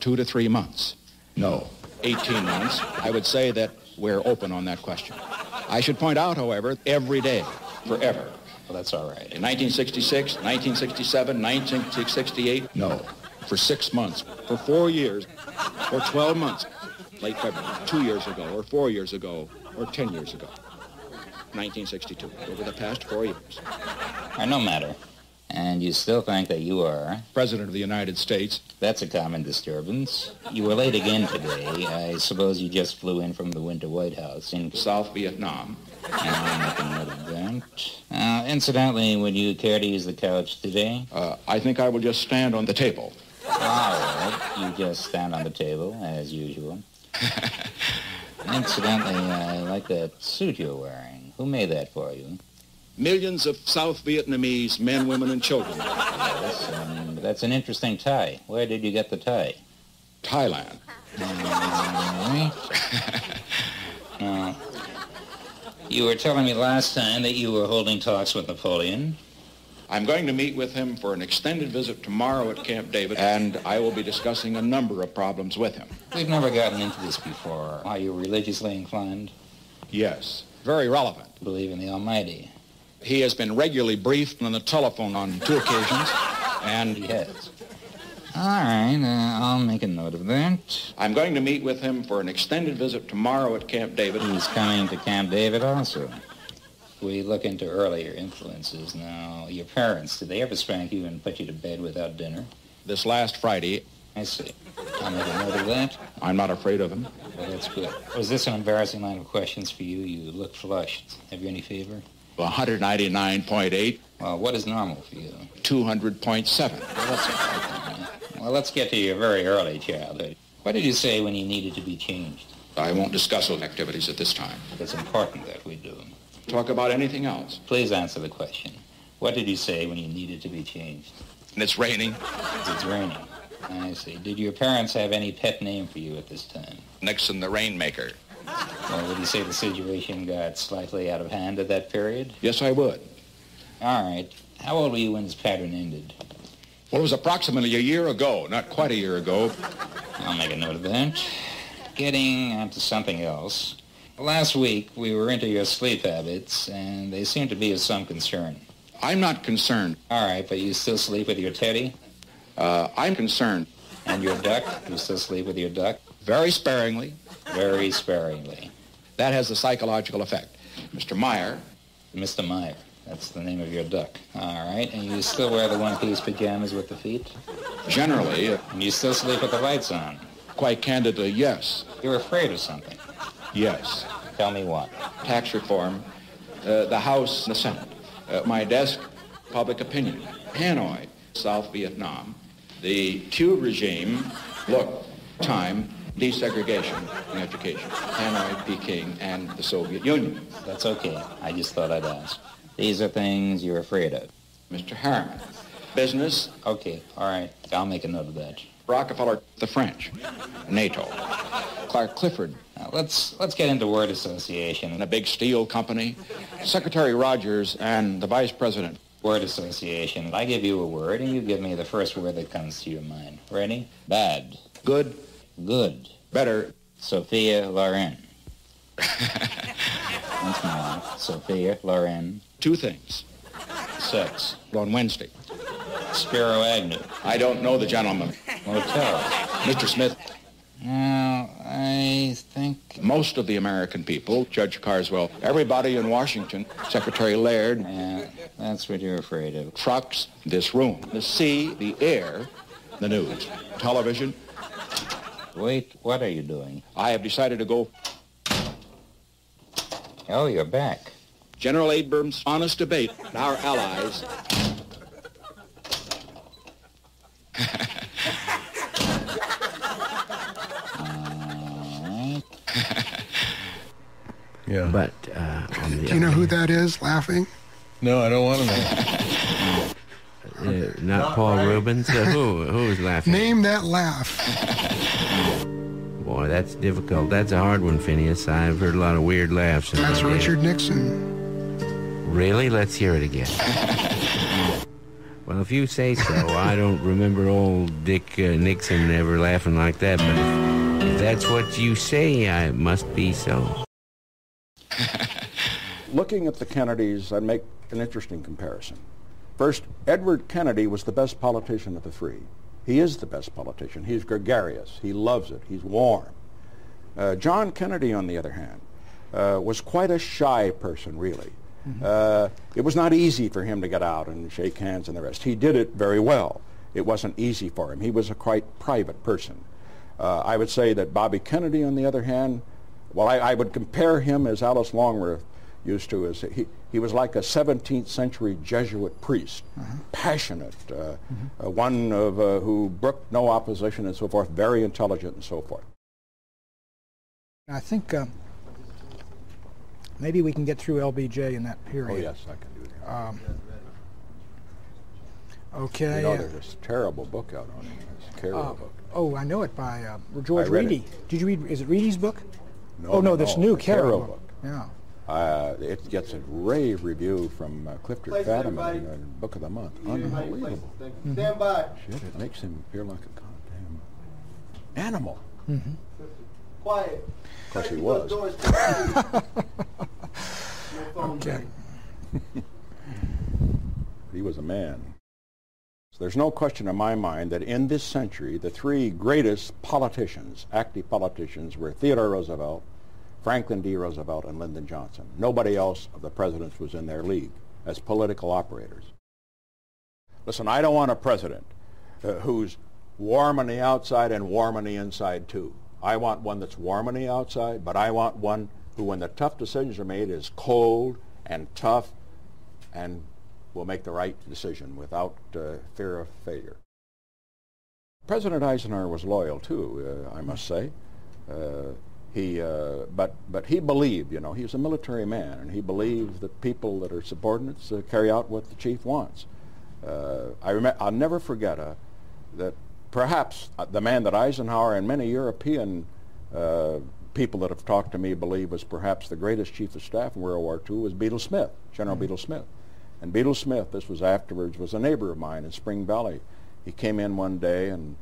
2 to 3 months. No, 18 months. I would say that we're open on that question. I should point out, however, every day, forever. Well, that's all right. In 1966, 1967, 1968, no. For 6 months, for 4 years, or 12 months. Late February, 2 years ago, or 4 years ago, or 10 years ago. 1962, over the past 4 years. No matter. And you still think that you are President of the United States? That's a common disturbance. You were late again today. I suppose you just flew in from the Winter White House in South Vietnam. I'll make a note of that. Incidentally, would you care to use the couch today? I think I will just stand on the table. All right. You just stand on the table, as usual. Incidentally, I like that suit you're wearing. Who made that for you? Millions of South Vietnamese men, women, and children. Yes, and that's an interesting tie. Where did you get the tie? Thailand. You were telling me last time that you were holding talks with Napoleon. I'm going to meet with him for an extended visit tomorrow at Camp David, and I will be discussing a number of problems with him. We've never gotten into this before. Are you religiously inclined? Yes, very relevant. Believe in the Almighty. He has been regularly briefed on the telephone on 2 occasions, and he has. All right, I'll make a note of that. I'm going to meet with him for an extended visit tomorrow at Camp David. He's coming to Camp David also. We look into earlier influences now. Your parents, did they ever spank you and put you to bed without dinner? This last Friday. I see. I'll make a note of that. I'm not afraid of him. Well, that's good. Was this an embarrassing line of questions for you? You look flushed. Have you any fever? 199.8. What is normal for you? 200.7. Well, let's get to your very early childhood. What did you say when you needed to be changed? I won't discuss those activities at this time. It's important that we do. Talk about anything else. Please answer the question. What did you say when you needed to be changed? And it's raining. It's raining. I see. Did your parents have any pet name for you at this time? Nixon the Rainmaker. Well, would you say the situation got slightly out of hand at that period? Yes, I would. All right. How old were you when this pattern ended? Well, it was approximately a year ago, not quite a year ago. I'll make a note of that. Getting on to something else. Last week, we were into your sleep habits, and they seem to be of some concern. I'm not concerned. All right, but you still sleep with your teddy? I'm concerned. And your duck? You still sleep with your duck? Very sparingly. Very sparingly. That has a psychological effect. Mr. Meyer. Mr. Meyer. That's the name of your duck. All right, and you still wear the one-piece pajamas with the feet? Generally. And you still sleep with the lights on? Quite candidly, yes. You're afraid of something? Yes. Tell me what? Tax reform, the House and the Senate, my desk, public opinion, Hanoi, South Vietnam, the Q regime, look, time, desegregation in education, Hanoi, Peking, and the Soviet Union. That's okay. I just thought I'd ask. These are things you're afraid of. Mr. Harriman, business. Okay, all right. I'll make a note of that. Rockefeller, the French, NATO, Clark Clifford. Now, let's get into word association. And a big steel company, Secretary Rogers, and the Vice President. Word association. I give you a word, and you give me the first word that comes to your mind. Ready? Bad. Good. Good. Better. Sophia Loren. Once more. Sophia Loren. Two things. Sex. On Wednesday. Spiro Agnew. I don't know the gentleman. Motel. Mr. Smith. Now, I think... Most of the American people, Judge Carswell, everybody in Washington, Secretary Laird. Yeah, that's what you're afraid of. Trucks, this room, the sea, the air, the news, television. Wait, what are you doing? I have decided to go... Oh, you're back. General Abrams' honest debate, our allies... Yeah. But do you know who that is laughing? No, I don't want to know. Not Paul Rubens. Who's laughing? Name that laugh. Boy, that's difficult. That's a hard one, Phineas. I've heard a lot of weird laughs. That's Richard Nixon. Really? Let's hear it again. Well, if you say so, I don't remember old Dick Nixon ever laughing like that, but if that's what you say, it must be so. Looking at the Kennedys, I'd make an interesting comparison. First, Edward Kennedy was the best politician of the three. He is the best politician. He's gregarious. He loves it. He's warm. John Kennedy, on the other hand, was quite a shy person, really. It was not easy for him to get out and shake hands and the rest. He did it very well. It wasn't easy for him. He was a quite private person. I would say that Bobby Kennedy, on the other hand, well, I would compare him, as Alice Longworth used to, as he was like a 17th century Jesuit priest, passionate, one of who brooked no opposition and so forth, very intelligent and so forth. I think maybe we can get through LBJ in that period. Oh, yes, I can do that. Okay. You know, there's this terrible book out on him. This terrible book. Oh, I know it by George Reedy. Did you read? Is it Reedy's book? No, no, this new Carroll book. Yeah. It gets a rave review from Clifton Fadiman in Book of the Month. Unbelievable. Stand by. Shit, it makes him appear like a goddamn animal. Quiet. Of course he was. Okay. He was a man. So there's no question in my mind that in this century, the three greatest politicians, active politicians, were Theodore Roosevelt, Franklin D. Roosevelt, and Lyndon Johnson. Nobody else of the presidents was in their league as political operators. Listen, I don't want a president who's warm on the outside and warm on the inside too. I want one that's warm on the outside, but I want one who, when the tough decisions are made, is cold and tough and will make the right decision without fear of failure. President Eisenhower was loyal too, I must say. But he believed, you know, he was a military man, and he believed that people that are subordinates carry out what the chief wants. I'll never forget that perhaps the man that Eisenhower and many European people that have talked to me believe was perhaps the greatest chief of staff in World War II was Beadle Smith, General Beadle Smith. And Beadle Smith, this was afterwards, was a neighbor of mine in Spring Valley. He came in one day and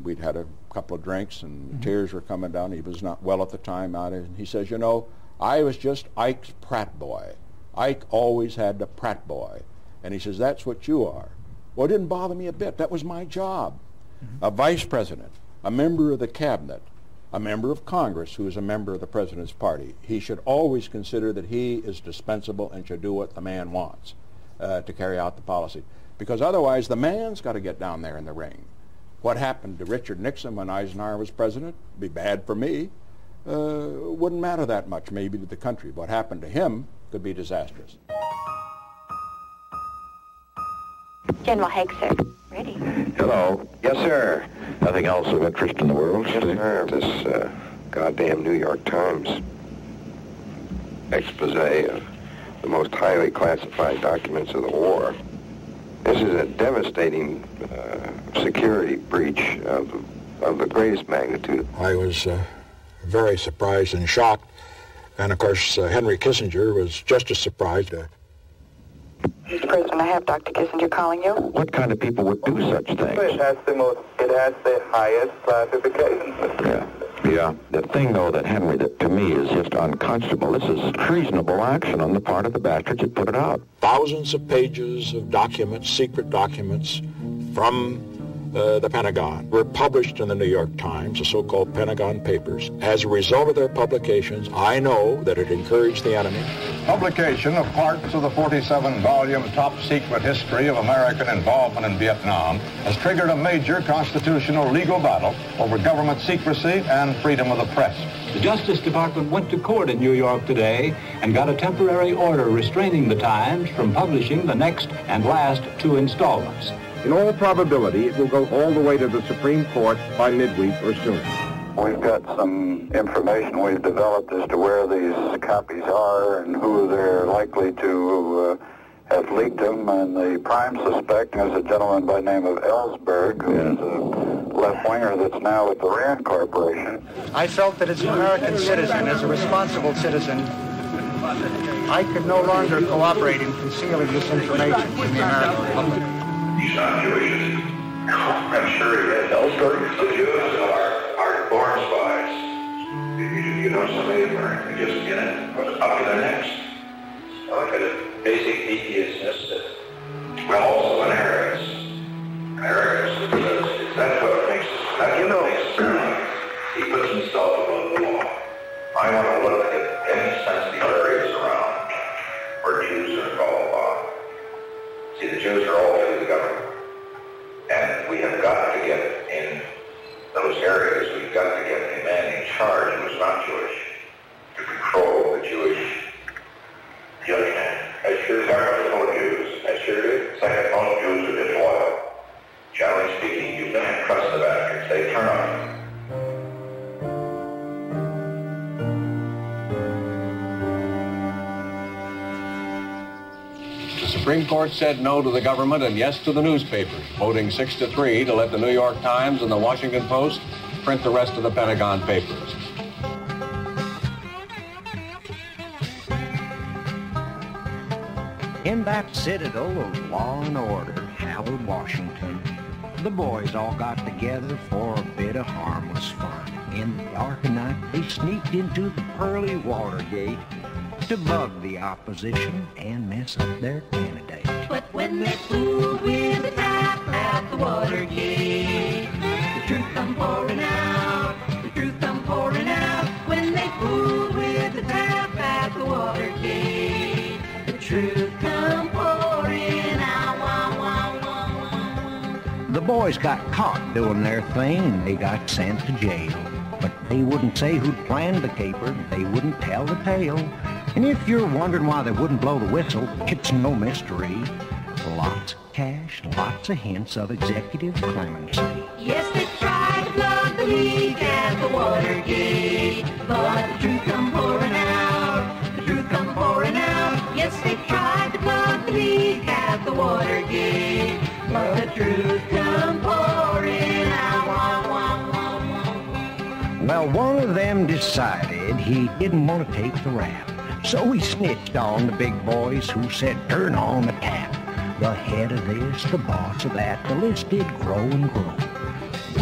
we'd had a couple of drinks and tears were coming down. He was not well at the time. And he says, you know, I was just Ike's Pratt boy. Ike always had the Pratt boy. And he says, that's what you are. Well, it didn't bother me a bit. That was my job. A vice president, a member of the cabinet, a member of Congress who is a member of the president's party. He should always consider that he is dispensable and should do what the man wants to carry out the policy. Because otherwise, the man's got to get down there in the ring. What happened to Richard Nixon when Eisenhower was president would be bad for me. Wouldn't matter that much, maybe, to the country. What happened to him could be disastrous. General Haig, sir. Ready. Hello. Yes, sir. Nothing else of interest in the world? Yes, sir. This goddamn New York Times expose of the most highly classified documents of the war. This is a devastating security breach of the greatest magnitude. I was very surprised and shocked. And, of course, Henry Kissinger was just as surprised. Mr. President, I have Dr. Kissinger calling you. What kind of people would do such things? It has the highest classification. Yeah. The thing, though, that Henry, that to me is just unconscionable. This is treasonable action on the part of the bastards that put it out. Thousands of pages of documents, secret documents from the Pentagon were published in the New York Times, the so-called Pentagon Papers. As a result of their publications, I know that it encouraged the enemy. Publication of parts of the 47-volume top-secret history of American involvement in Vietnam has triggered a major constitutional legal battle over government secrecy and freedom of the press. The Justice Department went to court in New York today and got a temporary order restraining the Times from publishing the next and last 2 installments. In all probability, it will go all the way to the Supreme Court by midweek or sooner. We've got some information we've developed as to where these copies are and who they're likely to have leaked them. And the prime suspect is a gentleman by the name of Ellsberg, who is a left-winger that's now with the Rand Corporation. I felt that as an American citizen, as a responsible citizen, I could no longer cooperate in concealing this information from the American public. He's not Jewish. I'm sure he is. Ellsberg. The Jews are born spies. You know somebody who just get it up to their necks. Look at it. Basic deviousness. Well, also an arrogance. Because that's what makes he puts himself above the law. I want to look at any sensitive areas around where Jews are involved. See, the Jews are all through the government. And we have got to get in those areas, we've got to get a man in charge who's not Jewish to control the Jewish judgment. I sure talk about Jews. I sure do. Second, most Jews are disloyal. Generally speaking, you can't trust the bastards. They turn on you. The Supreme Court said no to the government and yes to the newspapers, voting 6-3 to let the New York Times and the Washington Post print the rest of the Pentagon Papers. In that citadel of law and order, Howard, Washington, the boys all got together for a bit of harmless fun. In the dark of night, they sneaked into the pearly Watergate to bug the opposition and mess up their candidate. But when they fooled with the tap at the Watergate, the truth come pouring out, the truth come pouring out. When they fooled with the tap at the Watergate, the truth come pouring out. Wah, wah, wah, wah. The boys got caught doing their thing and they got sent to jail. But they wouldn't say who'd planned the caper, they wouldn't tell the tale. And if you're wondering why they wouldn't blow the whistle, it's no mystery. Lots of cash, lots of hints of executive clemency. Yes, they tried to plug the leak at the Watergate, but the truth come pouring out. The truth come pouring out. Yes, they tried to plug the leak at the Watergate, but the truth come pouring out. Well, one of them decided he didn't want to take the rap, so he snitched on the big boys who said, turn on the tap. The head of this, the boss of that, the list did grow and grow.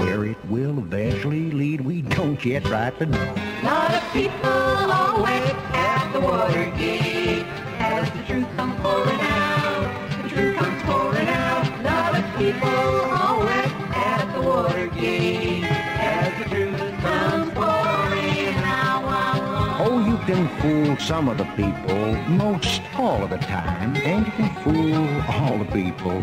Where it will eventually lead, we don't yet rightly know. A lot of people are wet at the Watergate as the truth comes pouring out. The truth comes pouring out. A lot of people are wet at the Watergate as the truth comes pouring out. Oh, you can fool some of the people most all of the time, and you can fool all the people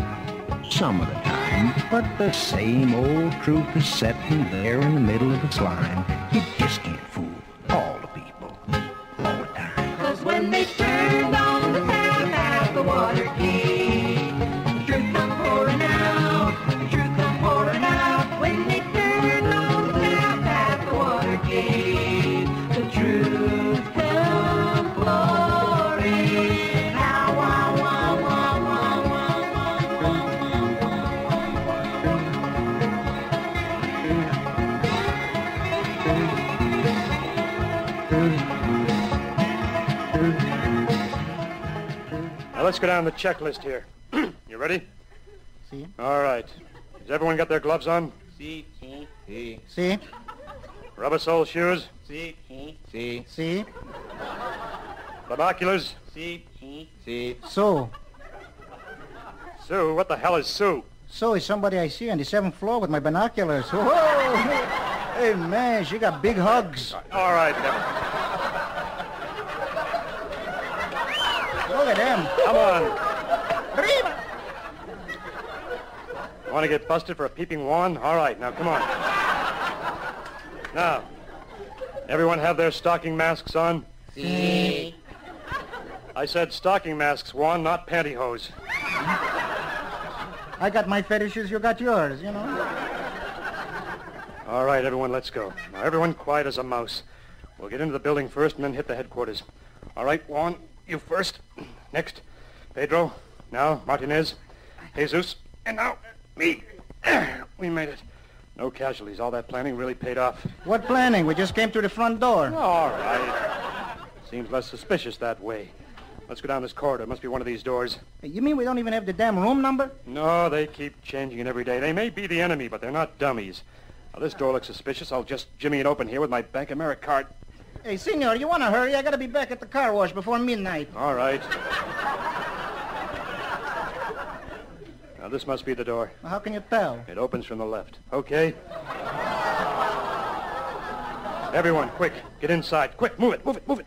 some of the time, but the same old truth is sitting there in the middle of its line. You just can't fool all the people all the time. 'Cause when they turned on the tap at the Watergate, the truth come pouring out. The truth come pouring out. When they turned on the tap at the Watergate, the truth come pouring out. Wow, wow, wow, wow, Now let's go down the checklist here. You ready? See. All right. Has everyone got their gloves on? See. See. Rubber sole shoes? See. See. Binoculars? See. Sue. Sue? What the hell is Sue? Sue is somebody I see on the 7th floor with my binoculars. Whoa! Hey, man, she got big hugs. All right, Look at them. Come on. Want to get busted for a peeping wand? All right, now, come on. Now, everyone have their stocking masks on? See. I said stocking masks, Juan, not pantyhose. I got my fetishes, you got yours, you know. All right, everyone, let's go. Now, everyone quiet as a mouse. We'll get into the building first and then hit the headquarters. All right, Juan, you first. Next, Pedro. Now, Martinez. Jesus. And now, me. We made it. No casualties. All that planning really paid off. What planning? We just came through the front door. All right. Seems less suspicious that way. Let's go down this corridor. Must be one of these doors. You mean we don't even have the damn room number? No, they keep changing it every day. They may be the enemy, but they're not dummies. Now, this door looks suspicious. I'll just jimmy it open here with my Bank America card. Hey, senor, you want to hurry? I got to be back at the car wash before midnight. All right. Now, this must be the door. Well, how can you tell? It opens from the left. Okay. Everyone, quick. Get inside. Quick, move it.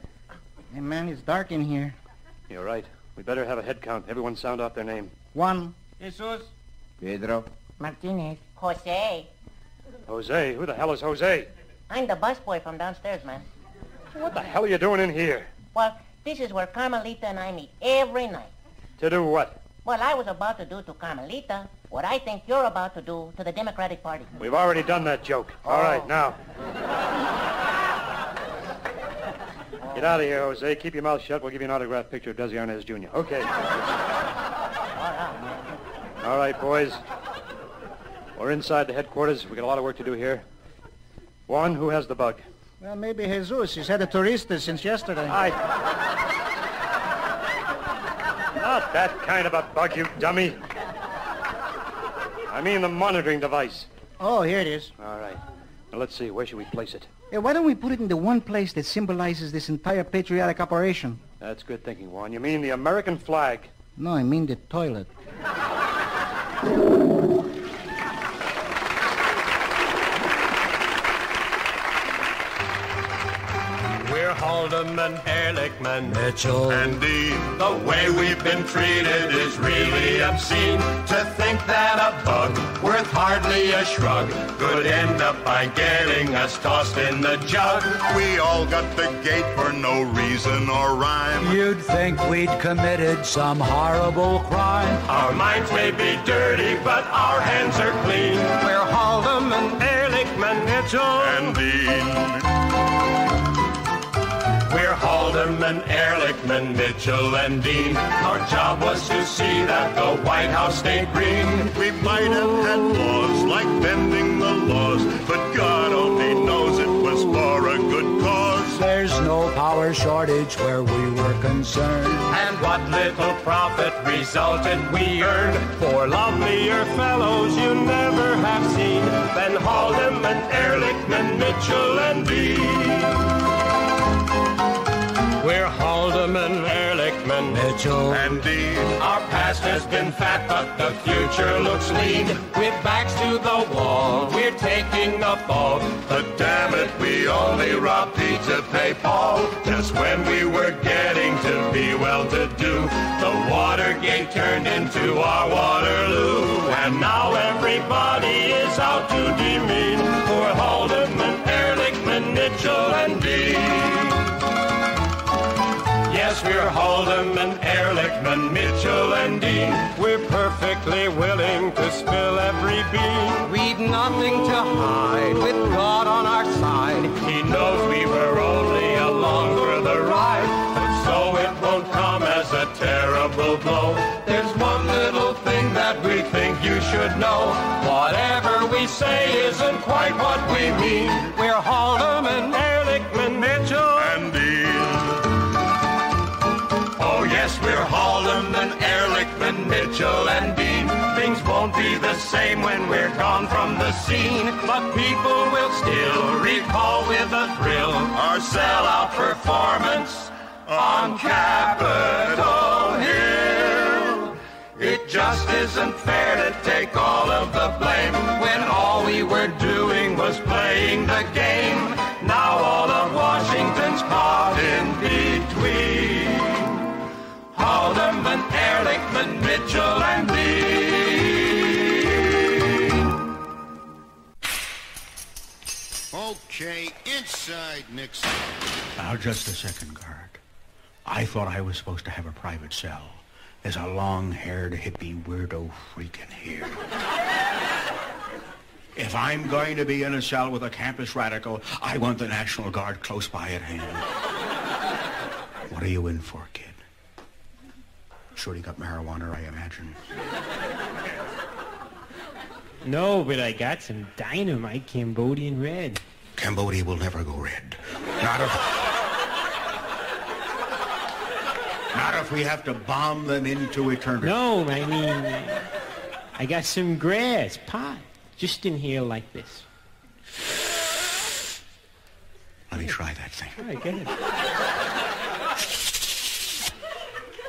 Hey, man, it's dark in here. You're right. We better have a head count. Everyone sound off their name. 1. Jesus. Pedro. Martinez. Jose. Jose? Who the hell is Jose? I'm the busboy from downstairs, man. What the hell are you doing in here? Well, this is where Carmelita and I meet every night. To do what? Well, I was about to do to Carmelita what I think you're about to do to the Democratic Party. We've already done that joke. All right, now. Get out of here, Jose. Keep your mouth shut. We'll give you an autographed picture of Desi Arnaz Jr. Okay. All right, boys. We're inside the headquarters. We got a lot of work to do here. One, who has the bug? Well, maybe Jesus. He's had a tourista since yesterday. Not that kind of a bug, you dummy. I mean the monitoring device. Oh, here it is. All right. Now, let's see. Where should we place it? Hey, why don't we put it in the one place that symbolizes this entire patriotic operation? That's good thinking, Juan. You mean the American flag? No, I mean the toilet. We're Haldeman, Ehrlichman, Mitchell, and Dean. The way we've been treated is really obscene. To think that a bug worth hardly a shrug, could end up by getting us tossed in the jug. We all got the gate for no reason or rhyme. You'd think we'd committed some horrible crime. Our minds may be dirty, but our hands are clean. We're Haldeman, Ehrlichman, Mitchell, and Dean. We're Haldeman, Ehrlichman, Mitchell, and Dean. Our job was to see that the White House stayed green. We might have had laws like bending the laws, but God only knows it was for a good cause. There's no power shortage where we were concerned. And what little profit resulted we earned for lovelier fellows you never have seen than Haldeman, Ehrlichman, Mitchell, and Dean. We're Haldeman, Ehrlichman, Mitchell, and Dean. Our past has been fat, but the future looks lean. With backs to the wall, we're taking a fall. But damn it, we only robbed Pete to pay Paul. Just when we were getting to be well-to-do, the Watergate turned into our Waterloo. And now everybody is out to demean poor Haldeman, Ehrlichman, Mitchell, and Dean. Yes, we're Haldeman, Ehrlichman, Mitchell, and Dean. We're perfectly willing to spill every bean. We've nothing to hide with God on our side. He knows we were only along for the ride, but so it won't come as a terrible blow. There's one little thing that we think you should know. Whatever we say isn't quite what we mean. We're Haldeman, Ehrlichman, Mitchell, and Dean. Oh yes, we're Haldeman, Ehrlichman, Mitchell, and Dean. Things won't be the same when we're gone from the scene, but people will still recall with a thrill our sellout performance on Capitol Hill. It just isn't fair to take all of the blame when all we were doing was playing the game. Now all of Washington's caught in between. Haldeman, Ehrlichman, Mitchell, and Dean. Okay, inside, Nixon. Now, just a second, guard. I thought I was supposed to have a private cell. There's a long-haired hippie weirdo freak in here. If I'm going to be in a cell with a campus radical, I want the National Guard close by at hand. What are you in for, kid? Shorty got marijuana, I imagine. No, but I got some dynamite Cambodian red. Cambodia will never go red. Not if we have to bomb them into eternity. No, I mean, I got some grass, pot, just in here like this. Let me try that thing. All right, get it.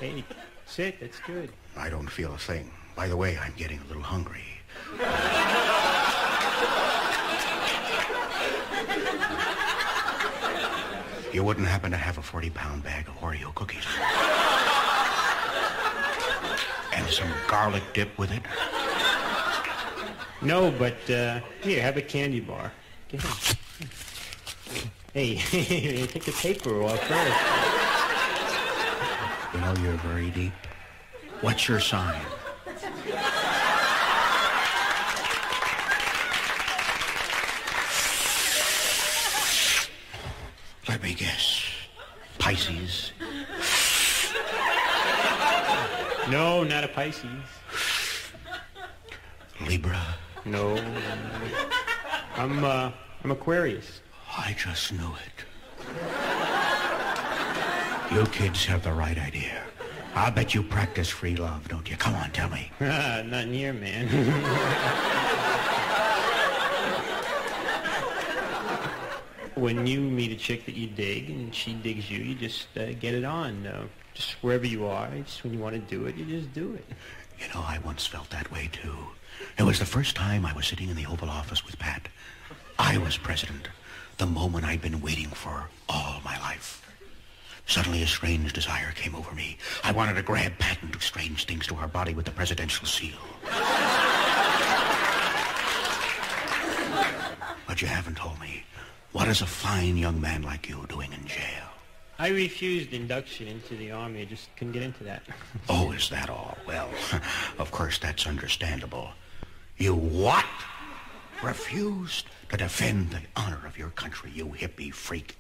Hey, sit, that's good. I don't feel a thing. By the way, I'm getting a little hungry. You wouldn't happen to have a 40-pound bag of Oreo cookies? And some garlic dip with it? No, but here, have a candy bar. Get it. Hey, take the paper off first. You know you're very deep. What's your sign? Let me guess. Pisces. No, not a Pisces. Libra. No. I'm Aquarius. I just knew it. You kids have the right idea. I'll bet you practice free love, don't you? Come on, tell me. Not near, man. When you meet a chick that you dig and she digs you, you just get it on. Just wherever you are, just when you want to do it, you just do it. You know, I once felt that way, too. It was the first time I was sitting in the Oval Office with Pat. I was president, the moment I'd been waiting for all my life. Suddenly a strange desire came over me. I wanted to grab Pat and do strange things to her body with the presidential seal. What is a fine young man like you doing in jail? I refused induction into the Army. I just couldn't get into that. Oh, is that all? Well, of course, that's understandable. You what? Refused to defend the honor of your country, you hippie freak.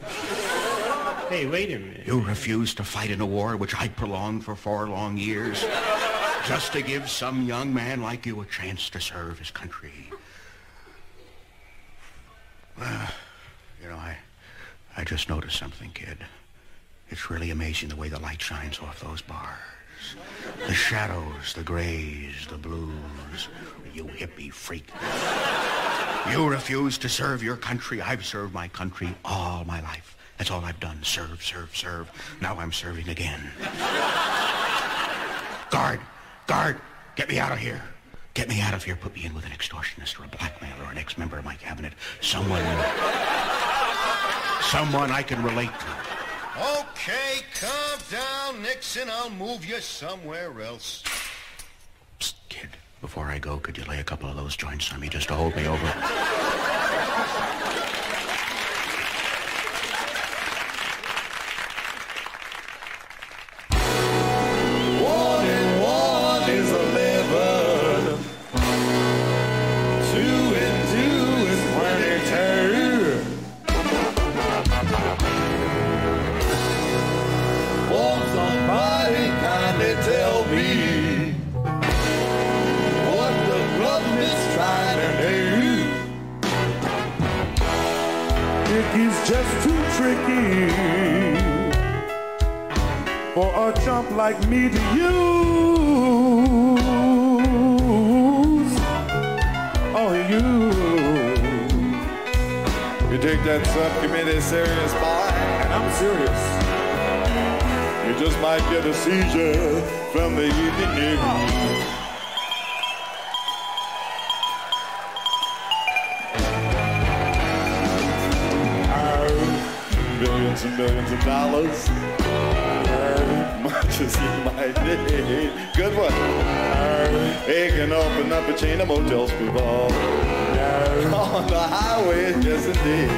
Hey, wait a minute. You refused to fight in a war which I prolonged for 4 long years just to give some young man like you a chance to serve his country. Well, you know, I just noticed something, kid. It's really amazing the way the light shines off those bars. The shadows, the grays, the blues. You hippie freak. You refuse to serve your country. I've served my country all my life. That's all I've done. Serve, serve, serve. Now I'm serving again. Guard! Guard! Get me out of here. Get me out of here. Put me in with an extortionist or a blackmailer or an ex-member of my cabinet. Someone I can relate to. Okay, calm down, Nixon. I'll move you somewhere else. Psst, kid. Before I go, could you lay a couple of those joints on me just to hold me over? One and one is 11. 2 and 2 is 22. Won't somebody kindly tell me what the government's trying to do? Dicky's just too tricky for a chump like me to use. Oh, you take that subcommittee serious, boy, and I'm serious. You just might get a seizure from the evening. Billions and billions of dollars, much as you might need. Good one. He can open up a chain of motels, people. On the highway, yes indeed.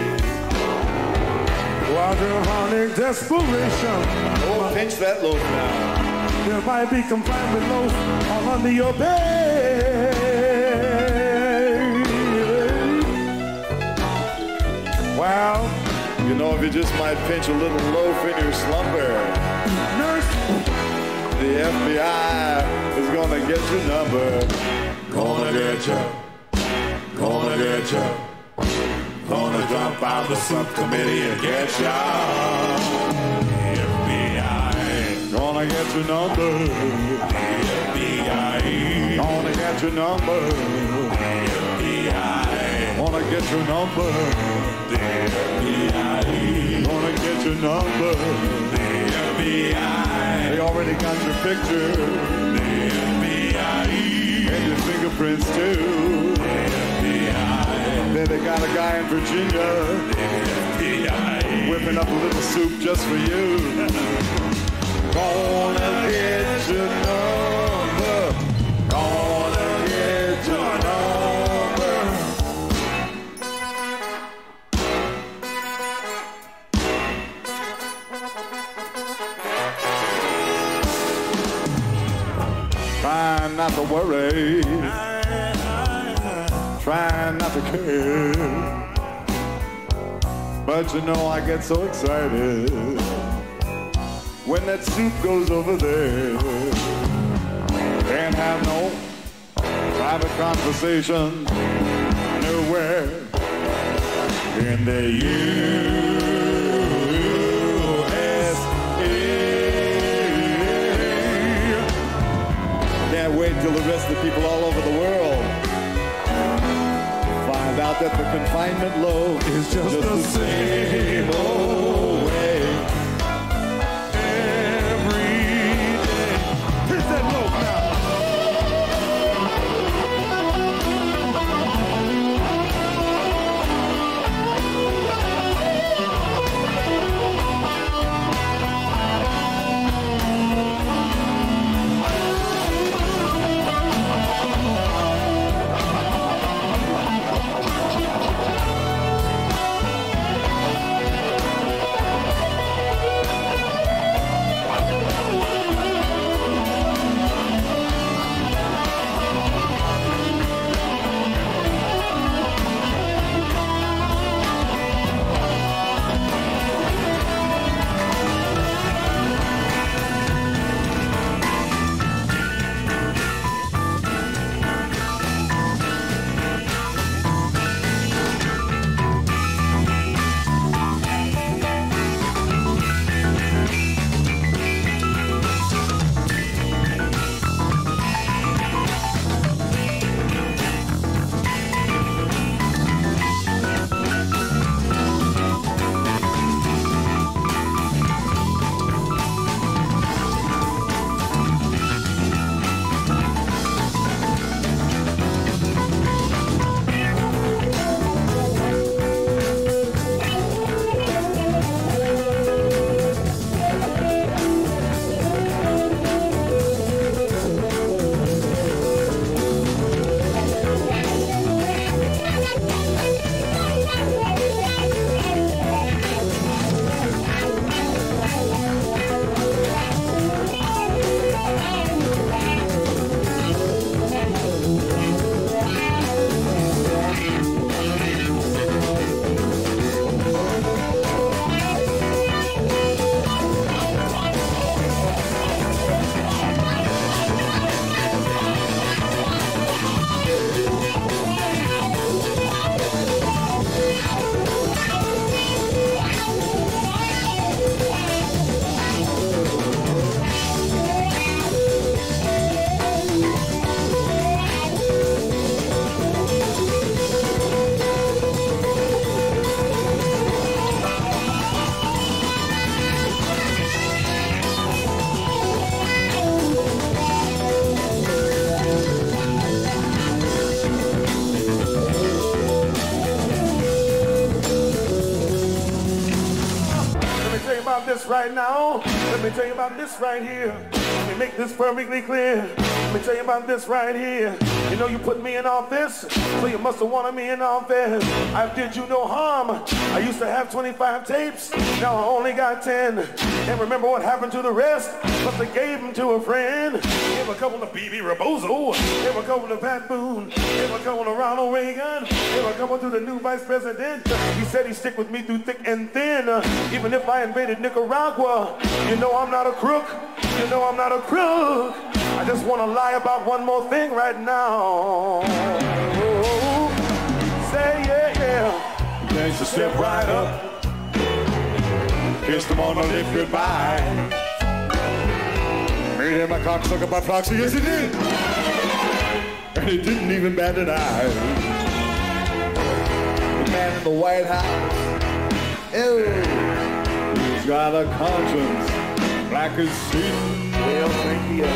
Quadraphonic desperation. Oh, pinch that loaf now. There might be confined with loaf all under your bed. Well, you know, if you just might pinch a little loaf in your slumber, nurse, the FBI is gonna get your number. Gonna get you. Gonna get you. Gonna jump out the subcommittee and get ya. FBI. Gonna get your number. FBI. Gonna get your number. FBI. Gonna get your number. FBI. Gonna get your number. FBI. They already got your picture. FBI. And your fingerprints too. Then they got a guy in Virginia whipping up a little soup just for you. Gonna get your number. Gonna get your number. Try not to worry. Trying not to care, but you know I get so excited when that soup goes over there. Can't have no private conversation nowhere in the USA. Can't wait till the rest of the people all over the world find out that the confinement loaf is just the same old way. Every day. Here's that loaf now. this right now. Let me tell you about this right here. Let me make this perfectly clear. Let me tell you about this right here. You know you put me in office, so you must have wanted me in office. I did you no harm. I used to have 25 tapes, now I only got 10. Can't remember what happened to the rest, but they gave them to a friend. Gave a couple to B.B. Rebozo, gave a couple to Pat Boone, gave a couple to Ronald Reagan, gave a couple to the new vice president. He said he'd stick with me through thick and thin, even if I invaded Nicaragua. You know I'm not a crook, you know I'm not a crook. I just want to lie about one more thing right now. Say yeah, yeah. Thanks to step right up. Kissed him on the lip goodbye. Made him a cocksucker by proxy, yes he did. And he didn't even bat an eye. The man in the White House, he's got a conscience black as sin. Well, thank you.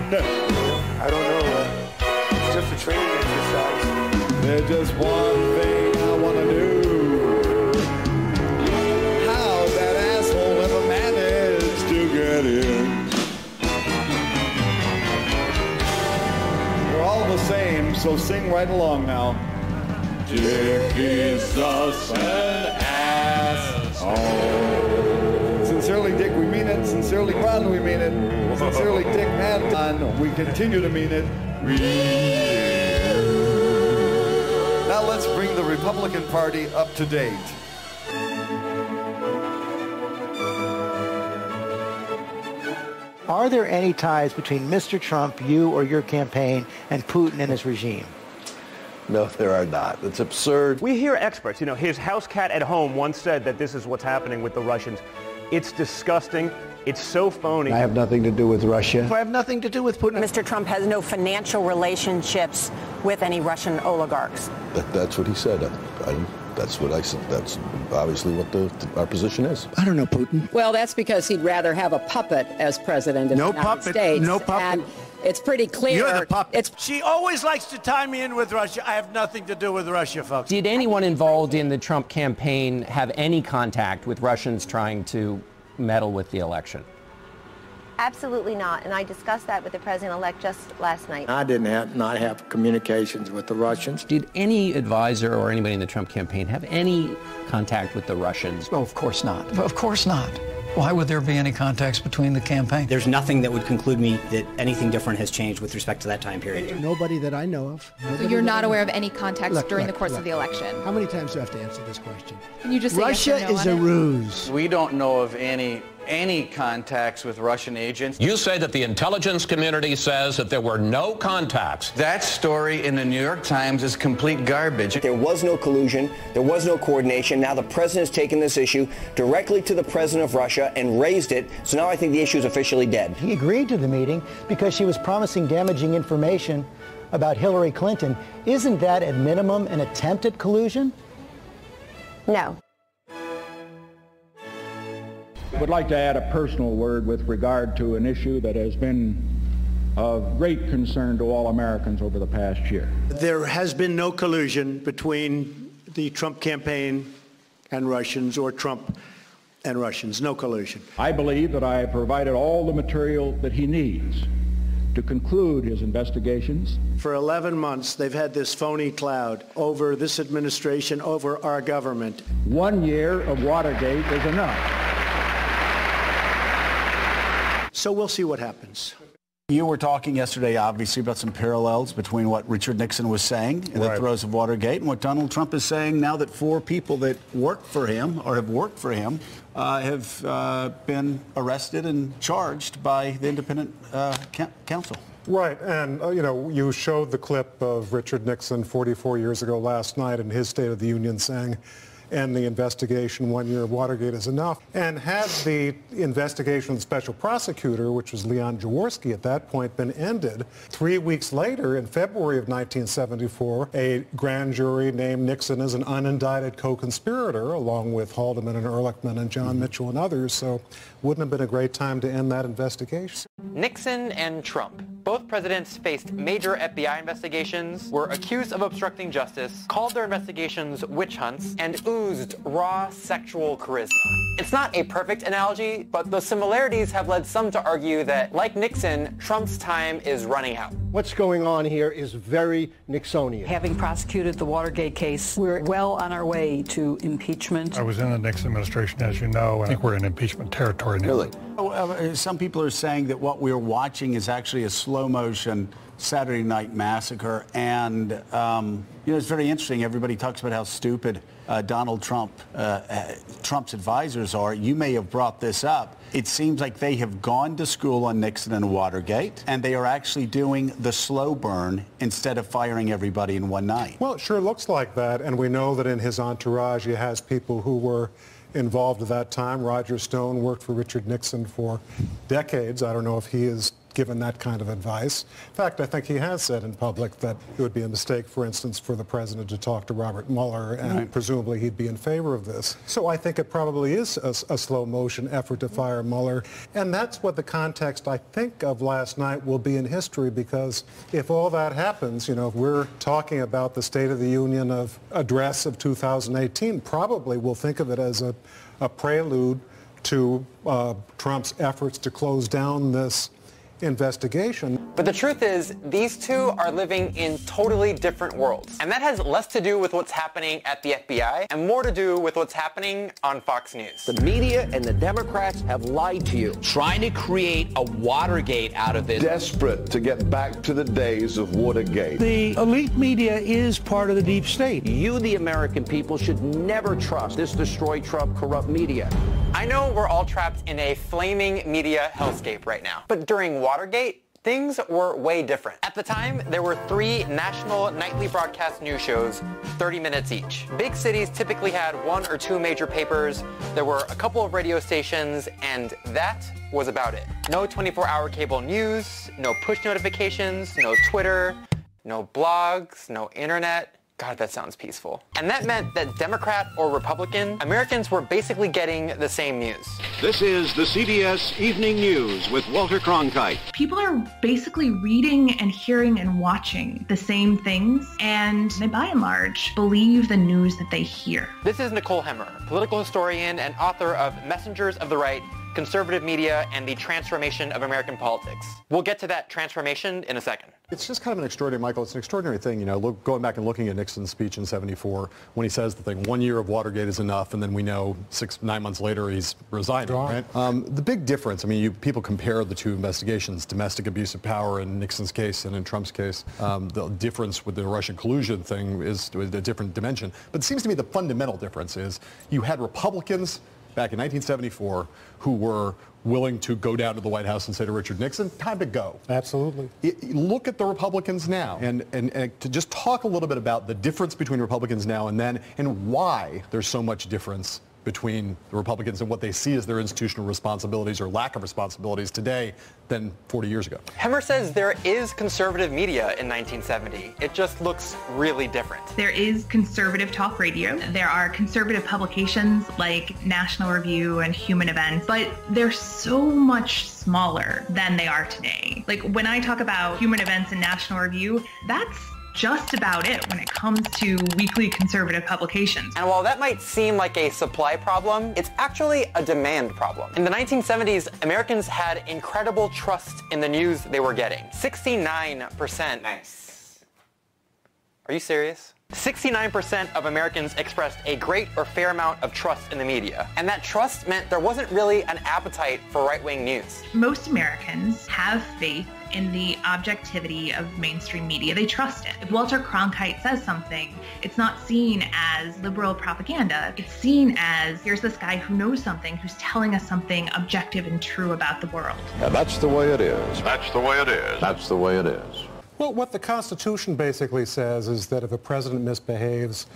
I don't know. It's just a training exercise. There's just one thing I want to do. How that asshole ever managed to get in. We're all the same, so sing right along now. Dick is just an asshole. Sincerely, Dick, we mean it. Sincerely, Ron, we mean it. Sincerely, Dick and Ron, we continue to mean it. Now let's bring the Republican Party up to date. Are there any ties between Mr. Trump, you or your campaign, and Putin and his regime? No, there are not. It's absurd. We hear experts. You know, his house cat at home once said that this is what's happening with the Russians. It's disgusting. It's so phony. I have nothing to do with Russia. I have nothing to do with Putin. Mr. Trump has no financial relationships with any Russian oligarchs. That's what he said. That's what I said. That's obviously what our position is. I don't know Putin. Well, that's because he'd rather have a puppet as president of the United States. No puppet. And it's pretty clear. You're the puppet. She always likes to tie me in with Russia. I have nothing to do with Russia, folks. Did anyone involved in the Trump campaign have any contact with Russians trying to meddle with the election? Absolutely not, and I discussed that with the president-elect just last night. I didn't not have communications with the Russians. Did any advisor or anybody in the Trump campaign have any contact with the Russians? Oh, of course not. Of course not. Why would there be any contacts between the campaigns? There's nothing that would conclude me that anything different has changed with respect to that time period. Nobody that I know of. So you're not aware of any contacts during the course of the election? How many times do I have to answer this question? Can you just say Russia yes or no is on a it? ruse. We don't know of any contacts with Russian agents. You say that the intelligence community says that there were no contacts. That story in the New York Times is complete garbage. There was no collusion. There was no coordination. Now the president has taken this issue directly to the president of Russia and raised it. So now I think the issue is officially dead. He agreed to the meeting because she was promising damaging information about Hillary Clinton. Isn't that at minimum an attempt at collusion? No. I would like to add a personal word with regard to an issue that has been of great concern to all Americans over the past year. There has been no collusion between the Trump campaign and Russians or Trump and Russians. No collusion. I believe that I have provided all the material that he needs to conclude his investigations. For 11 months, they've had this phony cloud over this administration, over our government. 1 year of Watergate is enough. So we'll see what happens. You were talking yesterday, obviously, about some parallels between what Richard Nixon was saying in the throes of Watergate and what Donald Trump is saying now that 4 people that work for him or have worked for him have been arrested and charged by the independent counsel. Right, and you showed the clip of Richard Nixon 44 years ago last night in his State of the Union saying, "End the investigation, 1 year of Watergate is enough." And had the investigation of the special prosecutor, which was Leon Jaworski at that point, been ended, 3 weeks later, in February of 1974, a grand jury named Nixon as an unindicted co-conspirator, along with Haldeman and Ehrlichman and John Mitchell and others. So wouldn't have been a great time to end that investigation. Nixon and Trump. Both presidents faced major FBI investigations, were accused of obstructing justice, called their investigations witch hunts, and oozed raw sexual charisma. It's not a perfect analogy, but the similarities have led some to argue that, like Nixon, Trump's time is running out. What's going on here is very Nixonian. Having prosecuted the Watergate case, we're well on our way to impeachment. I was in the Nixon administration, as you know, and I think we're in impeachment territory now. Really? Some people are saying that what we're watching is actually a slow-motion Saturday Night Massacre, and it's very interesting. Everybody talks about how stupid Donald Trump, Trump's advisors are. You may have brought this up. It seems like they have gone to school on Nixon and Watergate, and they are actually doing the slow burn instead of firing everybody in one night. Well, it sure looks like that, and we know that in his entourage he has people who were involved at that time. Roger Stone worked for Richard Nixon for decades. I don't know if he is given that kind of advice. In fact, I think he has said in public that it would be a mistake, for instance, for the president to talk to Robert Mueller, and presumably he'd be in favor of this. So I think it probably is a slow motion effort to fire Mueller. And that's what the context, I think, of last night will be in history, because if all that happens, if we're talking about the State of the Union address of 2018, probably we'll think of it as a prelude to Trump's efforts to close down this investigation. But the truth is, these two are living in totally different worlds. And that has less to do with what's happening at the FBI and more to do with what's happening on Fox News. The media and the Democrats have lied to you. Trying to create a Watergate out of this. Desperate to get back to the days of Watergate. The elite media is part of the deep state. You, the American people, should never trust this destroy Trump corrupt media. I know we're all trapped in a flaming media hellscape right now, but during Watergate, things were way different. At the time, there were 3 national nightly broadcast news shows, 30 minutes each. Big cities typically had 1 or 2 major papers, there were a couple of radio stations, and that was about it. No 24-hour cable news, no push notifications, no Twitter, no blogs, no internet. God, that sounds peaceful. And that meant that Democrat or Republican, Americans were basically getting the same news. This is the CBS Evening News with Walter Cronkite. People are basically reading and hearing and watching the same things, and they, by and large, believe the news that they hear. This is Nicole Hemmer, political historian and author of Messengers of the Right, Conservative Media, and the Transformation of American Politics. We'll get to that transformation in a second. It's just kind of an extraordinary, Michael, it's an extraordinary thing, going back and looking at Nixon's speech in '74, when he says the thing, 1 year of Watergate is enough, and then we know 9 months later he's resigning, right? The big difference, people compare the two investigations, domestic abuse of power in Nixon's case and in Trump's case. The difference with the Russian collusion thing is a different dimension. But it seems to me the fundamental difference is you had Republicans back in 1974 who were willing to go down to the White House and say to Richard Nixon, time to go. Absolutely. Look at the Republicans now and to just talk a little bit about the difference between Republicans now and then and why there's so much difference between the Republicans and what they see as their institutional responsibilities or lack of responsibilities today than 40 years ago. Hemmer says there is conservative media in 1970. It just looks really different. There is conservative talk radio. There are conservative publications like National Review and Human Events, but they're so much smaller than they are today. Like when I talk about Human Events and National Review, that's just about it when it comes to weekly conservative publications. And while that might seem like a supply problem, it's actually a demand problem. In the 1970s, Americans had incredible trust in the news they were getting. 69%. Nice. Are you serious? 69% of Americans expressed a great or fair amount of trust in the media. And that trust meant there wasn't really an appetite for right-wing news. Most Americans have faith in the objectivity of mainstream media. They trust it. If Walter Cronkite says something, it's not seen as liberal propaganda. It's seen as, here's this guy who knows something, who's telling us something objective and true about the world. And that's the way it is. That's the way it is. That's the way it is. Well, what the Constitution basically says is that if a president misbehaves,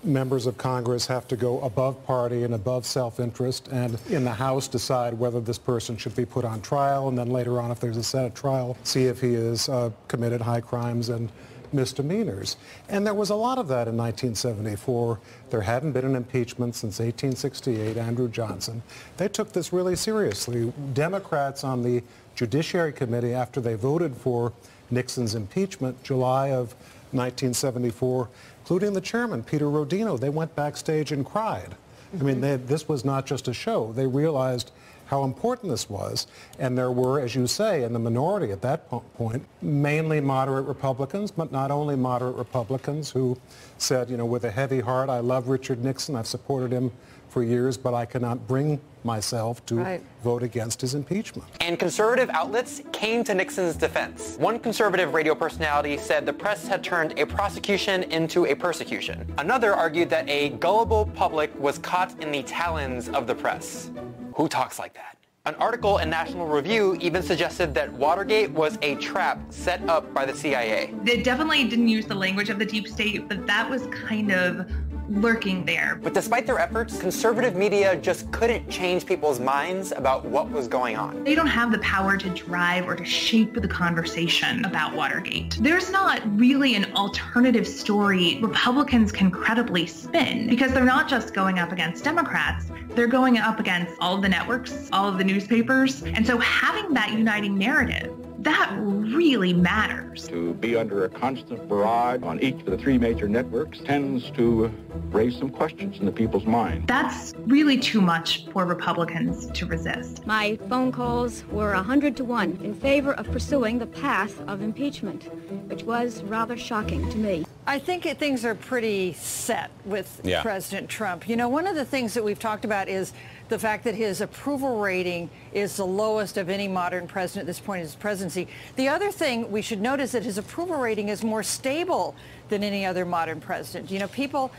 members of Congress have to go above party and above self-interest, and in the House decide whether this person should be put on trial, and then later on, if there's a Senate trial, see if he has committed high crimes and misdemeanors. And there was a lot of that in 1974. There hadn't been an impeachment since 1868, Andrew Johnson. They took this really seriously. Democrats on the Judiciary Committee, after they voted for Nixon's impeachment, July of 1974, including the chairman, Peter Rodino. They went backstage and cried. I mean, this was not just a show. They realized how important this was, and there were, as you say, in the minority at that point, mainly moderate Republicans, but not only moderate Republicans who said, you know, with a heavy heart, I love Richard Nixon, I've supported him for years, but I cannot bring myself to vote against his impeachment. And conservative outlets came to Nixon's defense. One conservative radio personality said the press had turned a prosecution into a persecution. Another argued that a gullible public was caught in the talons of the press. Who talks like that? An article in National Review even suggested that Watergate was a trap set up by the CIA. They definitely didn't use the language of the deep state, but that was kind of lurking there. But despite their efforts, conservative media just couldn't change people's minds about what was going on. They don't have the power to drive or to shape the conversation about Watergate. There's not really an alternative story Republicans can credibly spin, because they're not just going up against Democrats, they're going up against all of the networks, all of the newspapers. And so having that uniting narrative, that really matters. To be under a constant barrage on each of the three major networks tends to raise some questions in the people's mind. That's really too much for Republicans to resist. My phone calls were 100 to 1 in favor of pursuing the path of impeachment, which was rather shocking to me. I think things are pretty set with President Trump. You know, one of the things that we've talked about is the fact that his approval rating is the lowest of any modern president at this point in his presidency. The other thing we should note is that his approval rating is more stable than any other modern president. You know, people,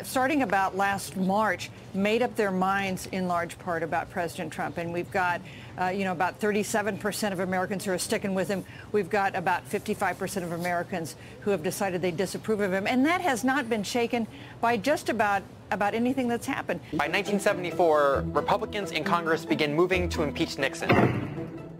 starting about last March, made up their minds in large part about President Trump. And we've got, you know, about 37% of Americans who are sticking with him. We've got about 55% of Americans who have decided they disapprove of him. And that has not been shaken by just about anything that's happened. By 1974, Republicans in Congress begin moving to impeach Nixon.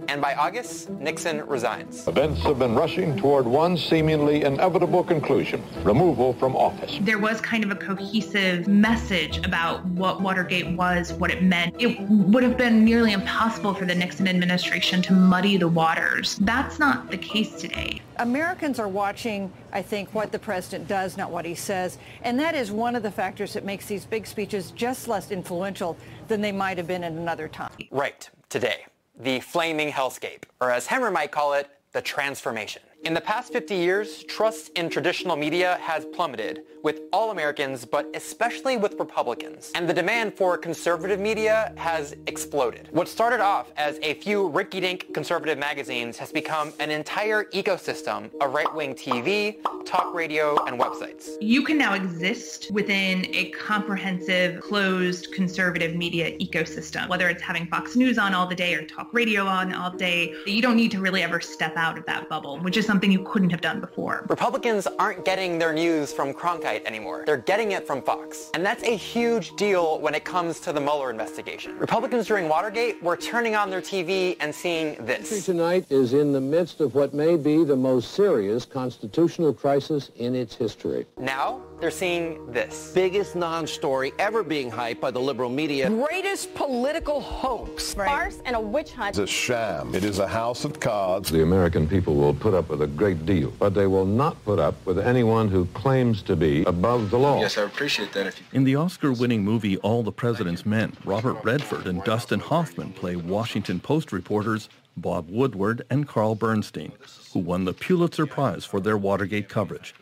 And by August, Nixon resigns. Events have been rushing toward one seemingly inevitable conclusion: removal from office. There was kind of a cohesive message about what Watergate was, what it meant. It would have been nearly impossible for the Nixon administration to muddy the waters. That's not the case today. Americans are watching, I think, what the president does, not what he says. And that is one of the factors that makes these big speeches just less influential than they might have been at another time. Right, today. The flaming hellscape, or as Hemmer might call it, the transformation. In the past 50 years, trust in traditional media has plummeted with all Americans, but especially with Republicans. And the demand for conservative media has exploded. What started off as a few rinky-dink conservative magazines has become an entire ecosystem of right-wing TV, talk radio, and websites. You can now exist within a comprehensive, closed, conservative media ecosystem, whether it's having Fox News on all the day or talk radio on all day. You don't need to really ever step out of that bubble, which is something you couldn't have done before. Republicans aren't getting their news from Cronkite anymore. They're getting it from Fox. And that's a huge deal when it comes to the Mueller investigation. Republicans during Watergate were turning on their TV and seeing this. Tonight is in the midst of what may be the most serious constitutional crisis in its history. Now they're seeing this. Biggest non-story ever being hyped by the liberal media. Greatest political hoax. Farce and a witch hunt. It's a sham. It is a house of cards. The American people will put up with a great deal, but they will not put up with anyone who claims to be above the law. Yes, I appreciate that. In the Oscar-winning movie All the President's Men, Robert Redford and Dustin Hoffman play Washington Post reporters Bob Woodward and Carl Bernstein, who won the Pulitzer Prize for their Watergate coverage.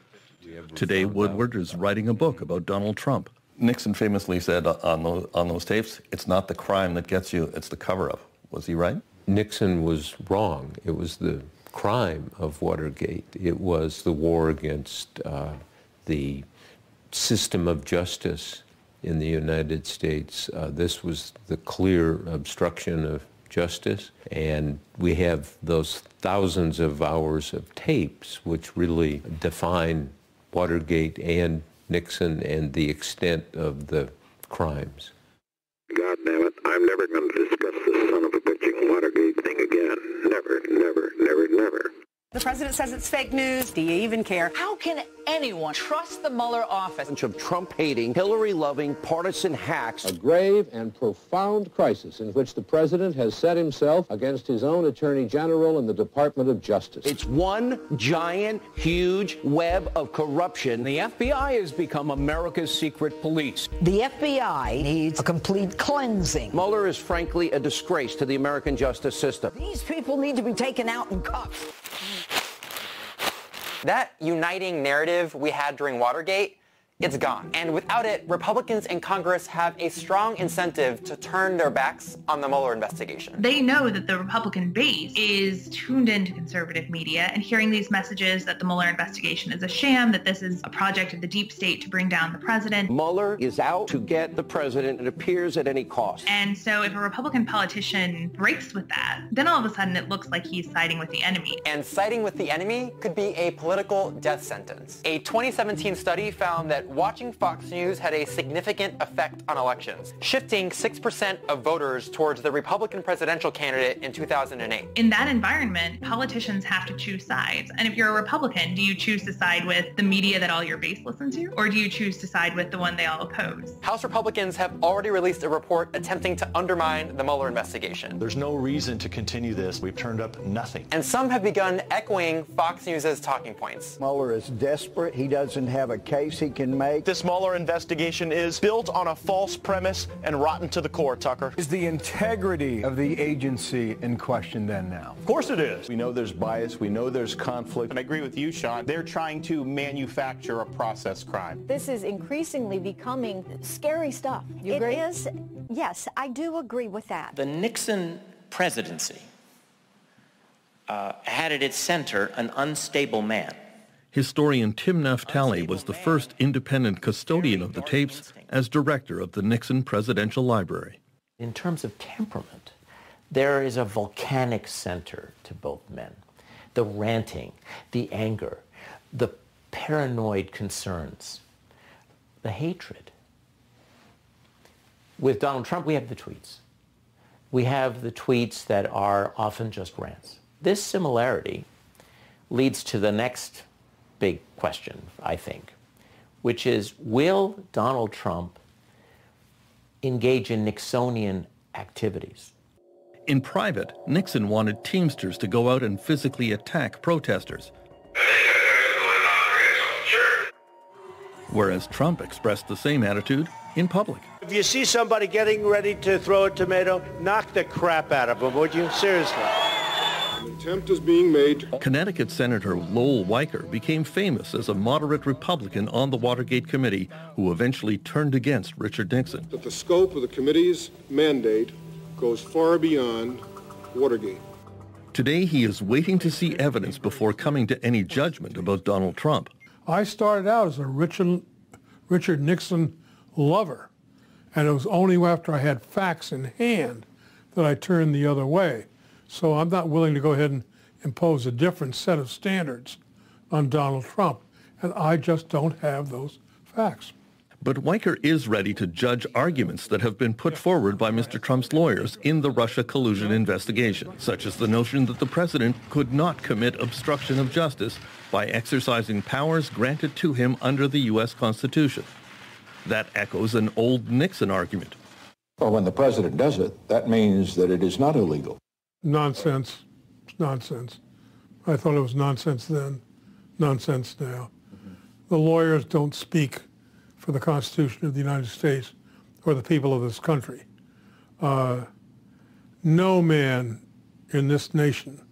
Today, Woodward is writing a book about Donald Trump. Nixon famously said on those tapes, it's not the crime that gets you, it's the cover-up. Was he right? Nixon was wrong. It was the crime of Watergate. It was the war against the system of justice in the United States. This was the clear obstruction of justice, and we have those thousands of hours of tapes which really define Watergate and Nixon and the extent of the crimes. God damn it, I'm never going to discuss this son of a bitching Watergate thing again. Never, never, never, never. The president says it's fake news. Do you even care? How can anyone trust the Mueller office? A bunch of Trump-hating, Hillary-loving, partisan hacks. A grave and profound crisis in which the president has set himself against his own attorney general and the Department of Justice. It's one giant, huge web of corruption. The FBI has become America's secret police. The FBI needs a complete cleansing. Mueller is frankly a disgrace to the American justice system. These people need to be taken out in cuffs. That uniting narrative we had during Watergate, it's gone. And without it, Republicans in Congress have a strong incentive to turn their backs on the Mueller investigation. They know that the Republican base is tuned into conservative media and hearing these messages that the Mueller investigation is a sham, that this is a project of the deep state to bring down the president. Mueller is out to get the president, it appears, at any cost. And so if a Republican politician breaks with that, then all of a sudden it looks like he's siding with the enemy. And siding with the enemy could be a political death sentence. A 2017 study found that watching Fox News had a significant effect on elections, shifting 6% of voters towards the Republican presidential candidate in 2008. In that environment, politicians have to choose sides. And if you're a Republican, do you choose to side with the media that all your base listen to? Or do you choose to side with the one they all oppose? House Republicans have already released a report attempting to undermine the Mueller investigation. There's no reason to continue this. We've turned up nothing. And some have begun echoing Fox News' talking points. Mueller is desperate. He doesn't have a case he can make. This Mueller investigation is built on a false premise and rotten to the core, Tucker. Is the integrity of the agency in question then now? Of course it is. We know there's bias. We know there's conflict. And I agree with you, Sean. They're trying to manufacture a process crime. This is increasingly becoming scary stuff. You agree? It is. Yes, I do agree with that. The Nixon presidency had at its center an unstable man. Historian Tim Naftali was the first independent custodian of the tapes as director of the Nixon Presidential Library. In terms of temperament, there is a volcanic center to both men. The ranting, the anger, the paranoid concerns, the hatred. With Donald Trump, we have the tweets. We have the tweets that are often just rants. This similarity leads to the next big question, I think, which is, will Donald Trump engage in Nixonian activities? In private, Nixon wanted Teamsters to go out and physically attack protesters, whereas Trump expressed the same attitude in public. If you see somebody getting ready to throw a tomato, knock the crap out of them, would you? Seriously. An attempt is being made. Connecticut Senator Lowell Weicker became famous as a moderate Republican on the Watergate Committee who eventually turned against Richard Nixon. That the scope of the committee's mandate goes far beyond Watergate. Today he is waiting to see evidence before coming to any judgment about Donald Trump. I started out as a Richard Nixon lover, and it was only after I had facts in hand that I turned the other way. So I'm not willing to go ahead and impose a different set of standards on Donald Trump, and I just don't have those facts. But Weicker is ready to judge arguments that have been put forward by Mr. Trump's lawyers in the Russia collusion investigation, such as the notion that the president could not commit obstruction of justice by exercising powers granted to him under the U.S. Constitution. That echoes an old Nixon argument. Well, when the president does it, that means that it is not illegal. Nonsense. It's nonsense. I thought it was nonsense then, nonsense now. The lawyers don't speak for the Constitution of the United States or the people of this country. No man in this nation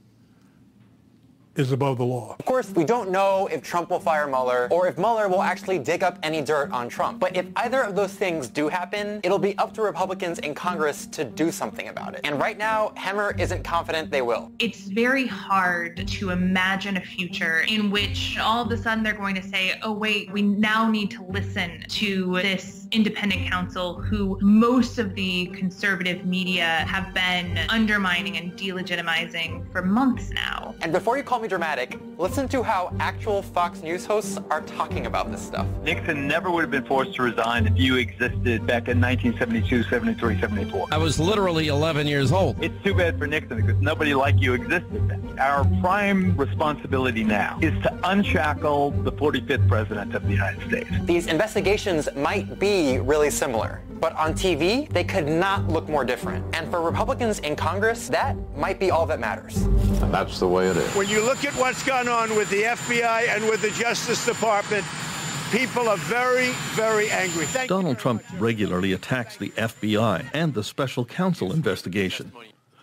is above the law. Of course, we don't know if Trump will fire Mueller or if Mueller will actually dig up any dirt on Trump. But if either of those things do happen, it'll be up to Republicans in Congress to do something about it. And right now, Hemmer isn't confident they will. It's very hard to imagine a future in which all of a sudden they're going to say, oh wait, we now need to listen to this this independent counsel who most of the conservative media have been undermining and delegitimizing for months now. And before you call me dramatic, listen to how actual Fox News hosts are talking about this stuff. Nixon never would have been forced to resign if you existed back in 1972, 73, 74. I was literally 11 years old. It's too bad for Nixon because nobody like you existed then. Our prime responsibility now is to unshackle the 45th president of the United States. These investigations might be really similar, but on TV, they could not look more different. And for Republicans in Congress, that might be all that matters. And that's the way it is. When you look at what's gone on with the FBI and with the Justice Department, people are very, very angry. Donald Trump regularly attacks the FBI and the special counsel investigation.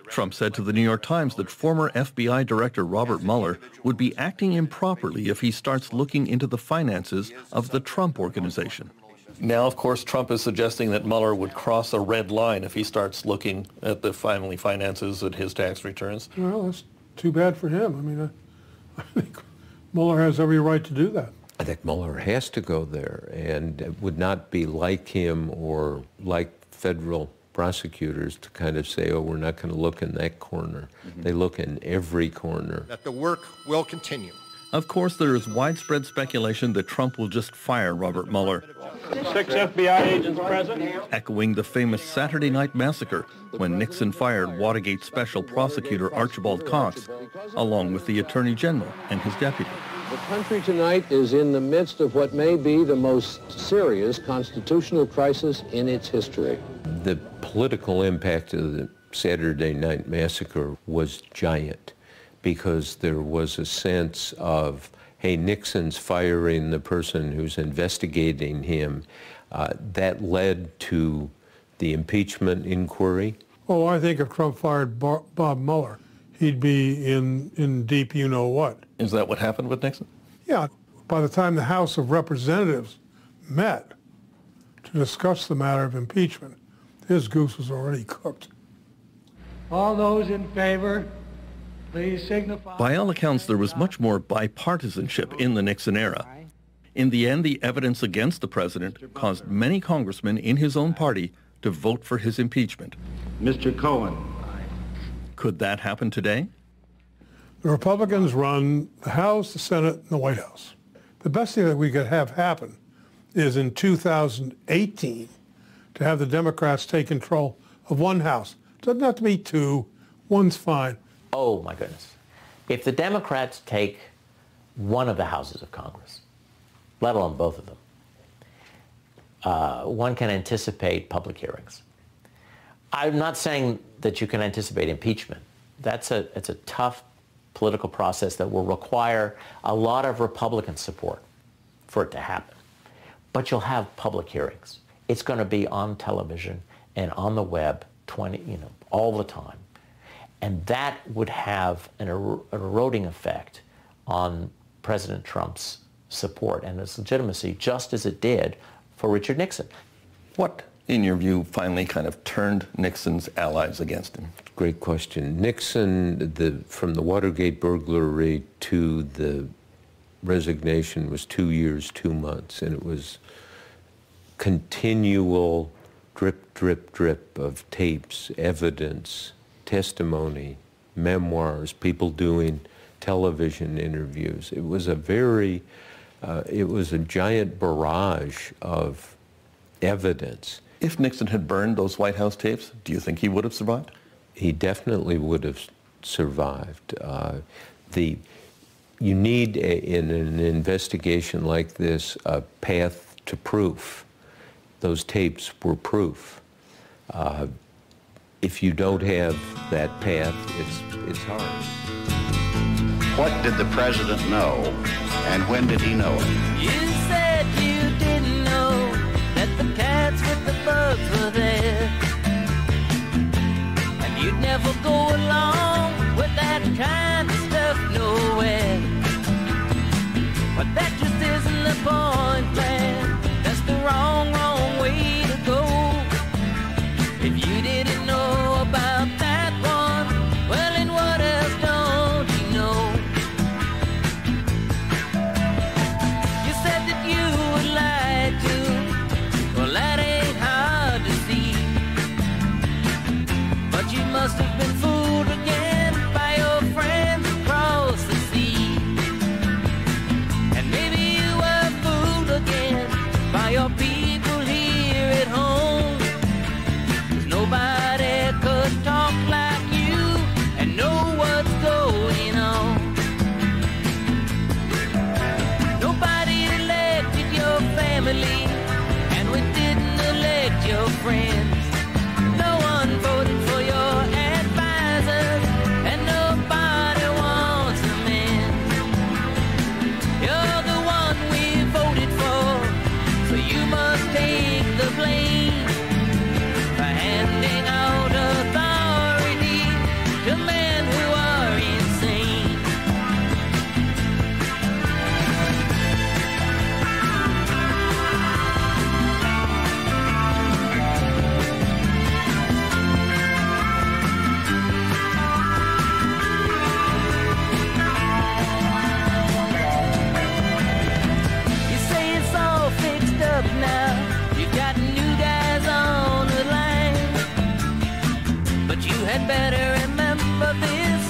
Trump said to the New York Times that former FBI Director Robert Mueller would be acting improperly if he starts looking into the finances of the Trump Organization. Now, of course, Trump is suggesting that Mueller would cross a red line if he starts looking at the family finances at his tax returns. Well, that's too bad for him. I mean, I think Mueller has every right to do that. I think Mueller has to go there, and it would not be like him or like federal prosecutors to kind of say, oh, we're not going to look in that corner. They look in every corner. That the work will continue. Of course, there is widespread speculation that Trump will just fire Robert Mueller. 6 FBI agents present. Echoing the famous Saturday Night Massacre when Nixon fired Watergate Special Prosecutor Archibald Cox, along with the Attorney General and his deputy. The country tonight is in the midst of what may be the most serious constitutional crisis in its history. The political impact of the Saturday Night Massacre was giant because there was a sense of, hey, Nixon's firing the person who's investigating him. That led to the impeachment inquiry. Oh, I think if Trump fired Bob Mueller, he'd be in deep you-know-what. Is that what happened with Nixon? Yeah. By the time the House of Representatives met to discuss the matter of impeachment, his goose was already cooked. All those in favor, please signify. By all accounts, there was much more bipartisanship in the Nixon era. In the end, the evidence against the president caused many congressmen in his own party to vote for his impeachment. Mr. Cohen. Could that happen today? The Republicans run the House, the Senate, and the White House. The best thing that we could have happen is in 2018 to have the Democrats take control of one House. It doesn't have to be two. One's fine. Oh, my goodness. If the Democrats take one of the houses of Congress, let alone both of them, one can anticipate public hearings. I'm not saying that you can anticipate impeachment. It's a tough political process that will require a lot of Republican support for it to happen. But you'll have public hearings. It's going to be on television and on the web all the time. And that would have an eroding effect on President Trump's support and his legitimacy, just as it did for Richard Nixon. What, in your view, finally kind of turned Nixon's allies against him? Great question. Nixon, from the Watergate burglary to the resignation was 2 years, 2 months, and it was continual drip, drip, drip of tapes, evidence, testimony, memoirs, people doing television interviews. It was a giant barrage of evidence. If Nixon had burned those White House tapes, do you think he would have survived? He definitely would have survived. You need, in an investigation like this, a path to proof. Those tapes were proof. If you don't have that path, it's hard. What did the president know, and when did he know it? You said you didn't know that the cats with the bugs were there, and you'd never go along with that kind of stuff nowhere. But that just isn't the point, man. That's the wrong way to go. If you didn't know about that one, well, then what else don't you know? You said your people here at home. 'Cause nobody could talk like you and know what's going on. Nobody elected your family, and we didn't elect your friends. No one voted for your advisors, and nobody wants them in. You're the one we voted for, so you must take the blame for handing out authority to men who are insane. You say it's all fixed up now. You've got new guys on the line. But you had better remember this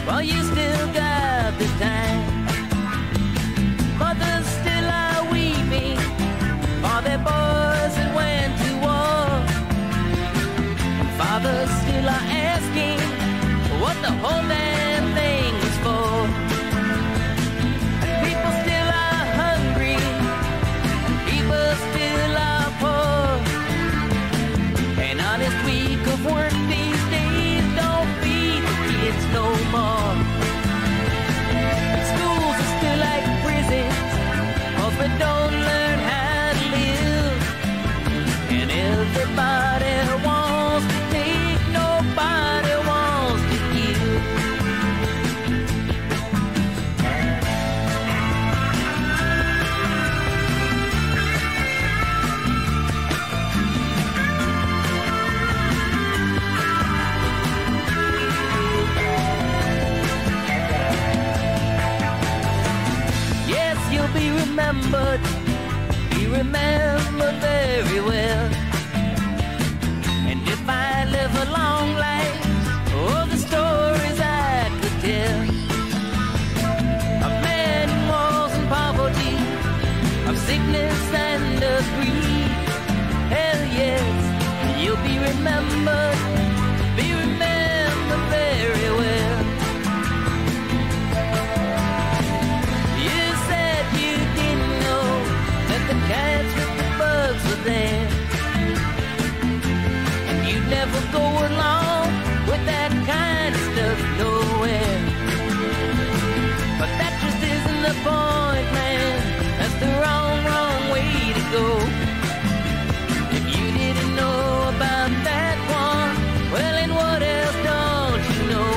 while you still got the time. Mothers still are weeping for their boys that went to war. Fathers still are asking what the whole damn thing was for. People still are hungry, people still are poor. An honest week of work these days don't feed the kids no more. Schools are still like prisons, 'cause we don't learn how to live. And everybody wants to take, nobody wants to give. Yes, you'll be remembered very well. And if I live a long life, oh, the stories I could tell of men in wars and poverty, of sickness and of grief. Hell yes, you'll be remembered very well. You said you didn't know that the cats with the bugs were there, and you'd never go along with that kind of stuff nowhere. But that just isn't the point, man. That's the wrong way to go. If you didn't know about that one, well, then what else don't you know?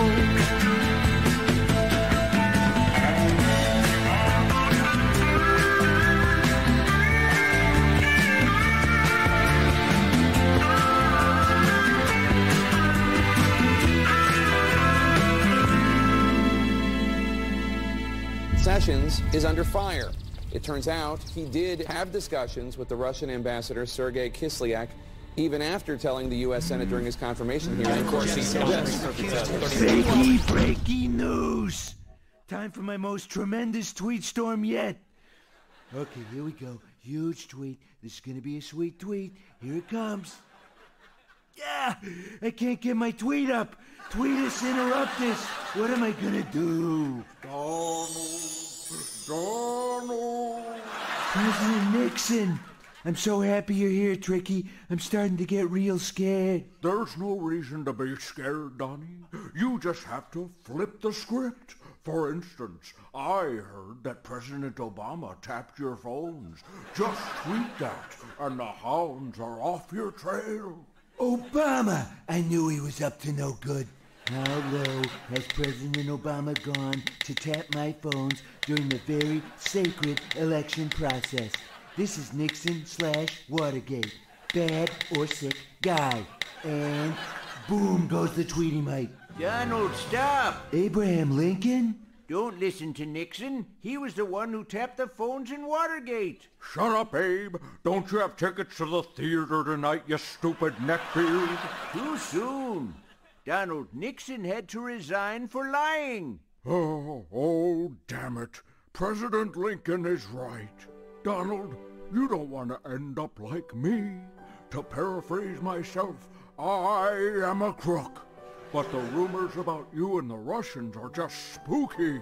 Sessions is under fire. It turns out he did have discussions with the Russian ambassador Sergei Kislyak even after telling the U.S. Senate during his confirmation hearing. Of course, he's Breaking news! Time for my most tremendous tweet storm yet. Okay, here we go. Huge tweet. This is gonna be a sweet tweet. Here it comes. Yeah! I can't get my tweet up. Tweetus interruptus. What am I gonna do? Donald. President Nixon. I'm so happy you're here, Tricky. I'm starting to get real scared. There's no reason to be scared, Donnie. You just have to flip the script. For instance, I heard that President Obama tapped your phones. Just tweet that, and the hounds are off your trail. Obama! I knew he was up to no good. How low has President Obama gone to tap my phones during the very sacred election process? This is Nixon/Watergate. Bad or sick guy. And boom goes the Tweety Mite. Donald, stop! Abraham Lincoln? Don't listen to Nixon. He was the one who tapped the phones in Watergate. Shut up, Abe. Don't you have tickets to the theater tonight, you stupid neckbeard? Too soon. Donald, Nixon had to resign for lying. Oh, damn it. President Lincoln is right. Donald, You don't want to end up like me. To paraphrase myself, I am a crook. But the rumors about you and the Russians are just spooky.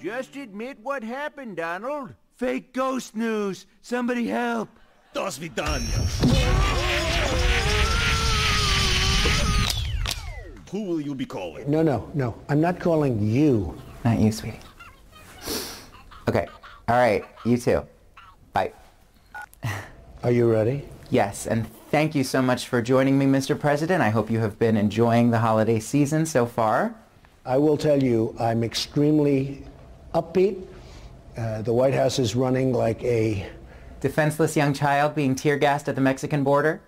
Just admit what happened, Donald. Fake ghost news. Somebody help. До свидания. Who will you be calling? No. I'm not calling you. Not you, sweetie. Okay. All right. You too. Bye. Are you ready? Yes, and thank you so much for joining me, Mr. President. I hope you have been enjoying the holiday season so far. I will tell you, I'm extremely upbeat. The White House is running like a... defenseless young child being tear-gassed at the Mexican border?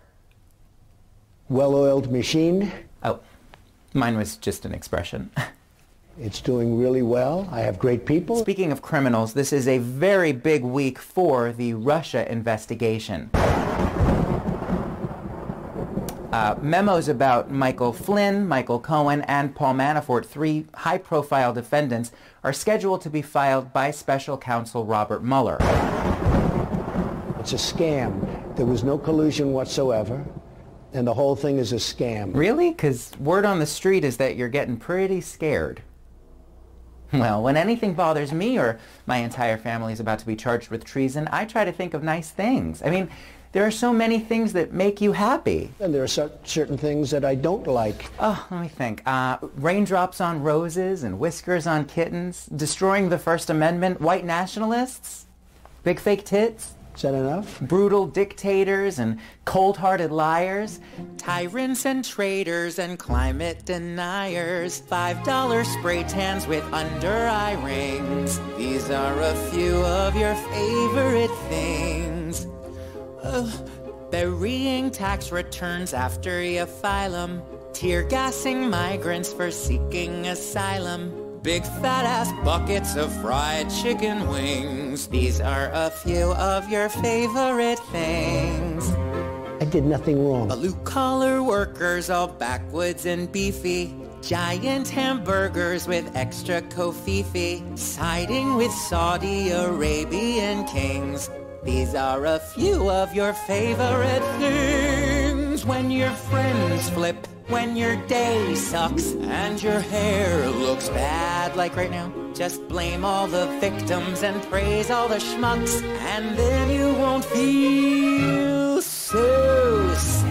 Well-oiled machine. Oh, mine was just an expression. It's doing really well. I have great people. Speaking of criminals, this is a very big week for the Russia investigation. Memos about Michael Flynn, Michael Cohen, and Paul Manafort, 3 high-profile defendants, are scheduled to be filed by Special Counsel Robert Mueller. It's a scam. There was no collusion whatsoever, and the whole thing is a scam. Really? Because word on the street is that you're getting pretty scared. Well, when anything bothers me or my entire family is about to be charged with treason, I try to think of nice things. I mean, there are so many things that make you happy. And there are certain things that I don't like. Oh, let me think. Raindrops on roses and whiskers on kittens, destroying the First Amendment, white nationalists, big fake tits. Is that enough? Brutal dictators and cold-hearted liars, tyrants and traitors and climate deniers, $5 spray tans with under-eye rings. These are a few of your favorite things. Burying tax returns after you file 'em, tear-gassing migrants for seeking asylum, big fat-ass buckets of fried chicken wings. These are a few of your favorite things. I did nothing wrong. Blue-collar workers all backwoods and beefy, giant hamburgers with extra kofifi, siding with Saudi Arabian kings. These are a few of your favorite things. When your friends flip, when your day sucks, and your hair looks bad like right now, just blame all the victims and praise all the schmucks, and then you won't feel so sad.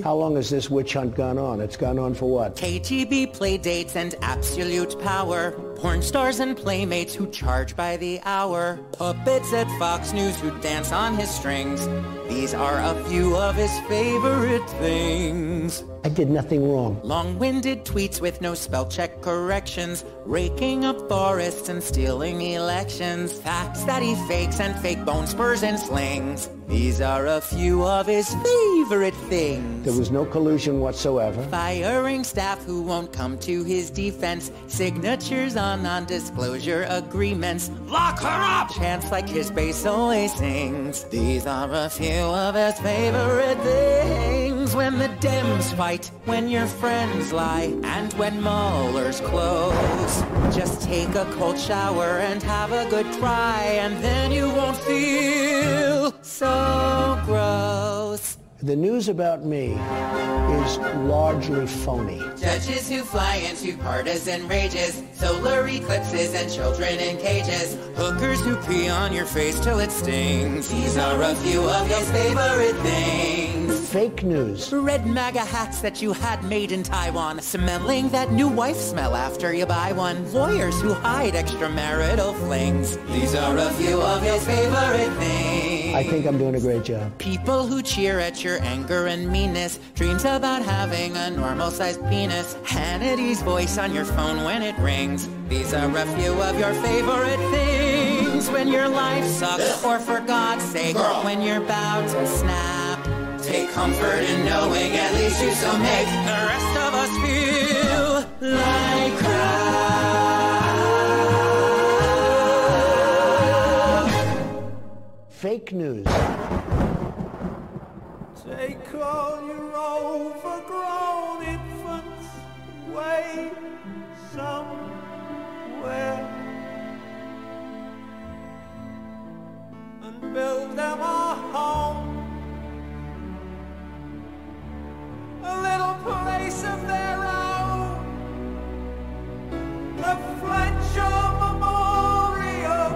How long has this witch hunt gone on? It's gone on for what? KGB playdates and absolute power, porn stars and playmates who charge by the hour, puppets at Fox News who dance on his strings. These are a few of his favorite things. I did nothing wrong. Long-winded tweets with no spell check corrections, raking up forests and stealing elections, facts that he fakes and fake bone spurs and slings. These are a few of his favorite things. There was no collusion whatsoever. Firing staff who won't come to his defense, signatures on non-disclosure agreements, lock her up! Chants like his bass always sings. These are a few of his favorite things. When the Dems fight, when your friends lie, and when Mueller's close, just take a cold shower and have a good cry, and then you won't feel so gross. The news about me is largely phony. Judges who fly into partisan rages, solar eclipses and children in cages, hookers who pee on your face till it stings. These are a few of his favorite things. Fake news. Red MAGA hats that you had made in Taiwan, smelling that new wife smell after you buy one. Lawyers who hide extramarital flings. These are a few of his favorite things. I think I'm doing a great job. People who cheer at your anger and meanness, dreams about having a normal-sized penis, Hannity's voice on your phone when it rings. These are a few of your favorite things. When your life sucks, or for God's sake, when you're about to snap, take comfort in knowing at least you still make the rest of us feel like crap. Fake news. Take all your overgrown infants away somewhere and build them a home, a little place of their own, the Fletcher Memorial,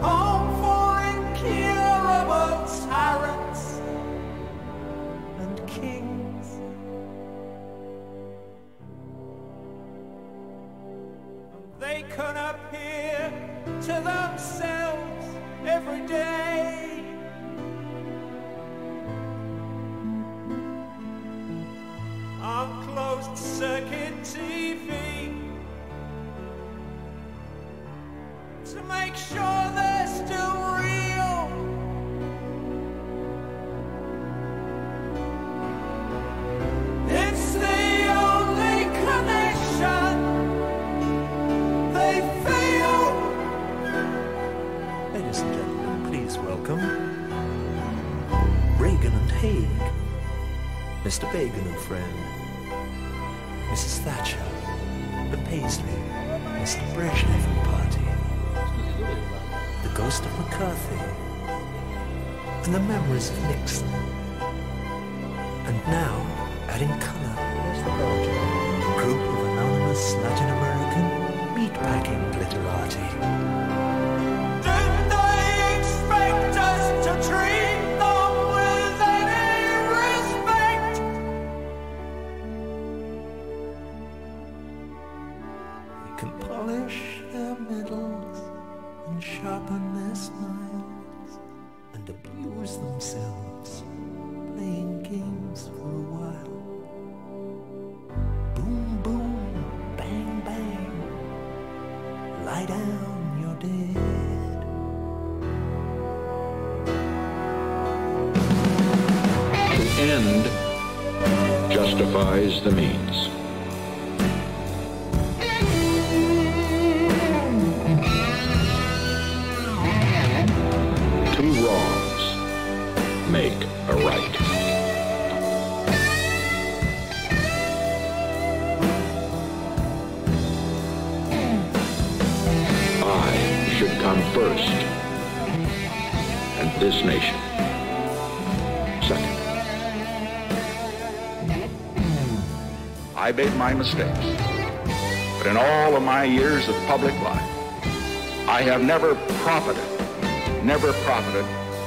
home for incurable tyrants and kings. They can appear to themselves every day. On closed circuit TV to make sure they're still real. It's the only connection they feel. Ladies and gentlemen, please welcome Reagan and Haig, Mr. Reagan and friend, Mrs. Thatcher, the Paisley, Mr. Brezhnev and party, the ghost of McCarthy, and the memories of Nixon. And now, adding colour, a group of anonymous Latin American meatpacking glitterati. Did they expect us to treat them with any respect? They can polish their medals and sharpen their smiles and abuse themselves playing games for a while. Boom, boom, bang, bang, lie down, you're dead. The end justifies the means. Two wrongs make a right. I should come first, and this nation second. I made my mistakes, but in all of my years of public life, I have never profited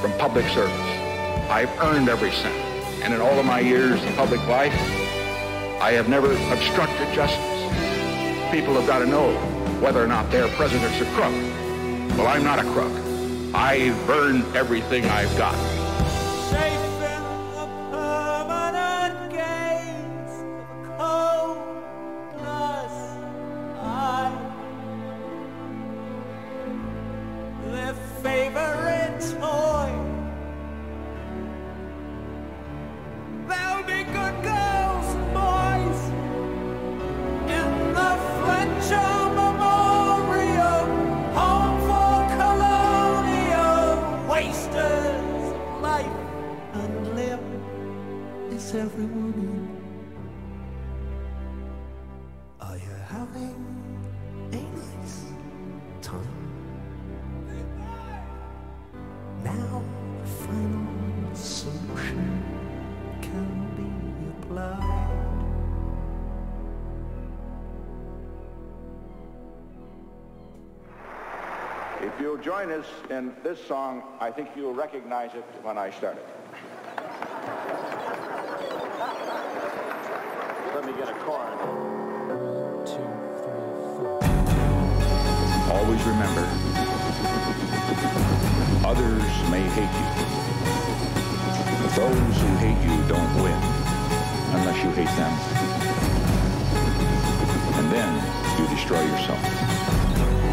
from public service. I've earned every cent, and in all of my years of public life, I have never obstructed justice. People have got to know whether or not their president's a crook. Well, I'm not a crook. I've earned everything I've got. Safe in the permanent gaze of a cold glass eye. Their favorite toy. They'll be good girls and boys in the Fletcher Memorial, home for colonial wasters of life and limb. Is everyone in? Are you having a nice time? Now the final solution can be applied. If you'll join us in this song, I think you'll recognize it when I start it. Let me get a chord. 1, 2, 3, 4. Always remember, others may hate you, but those who hate you don't win unless you hate them. And then you destroy yourself.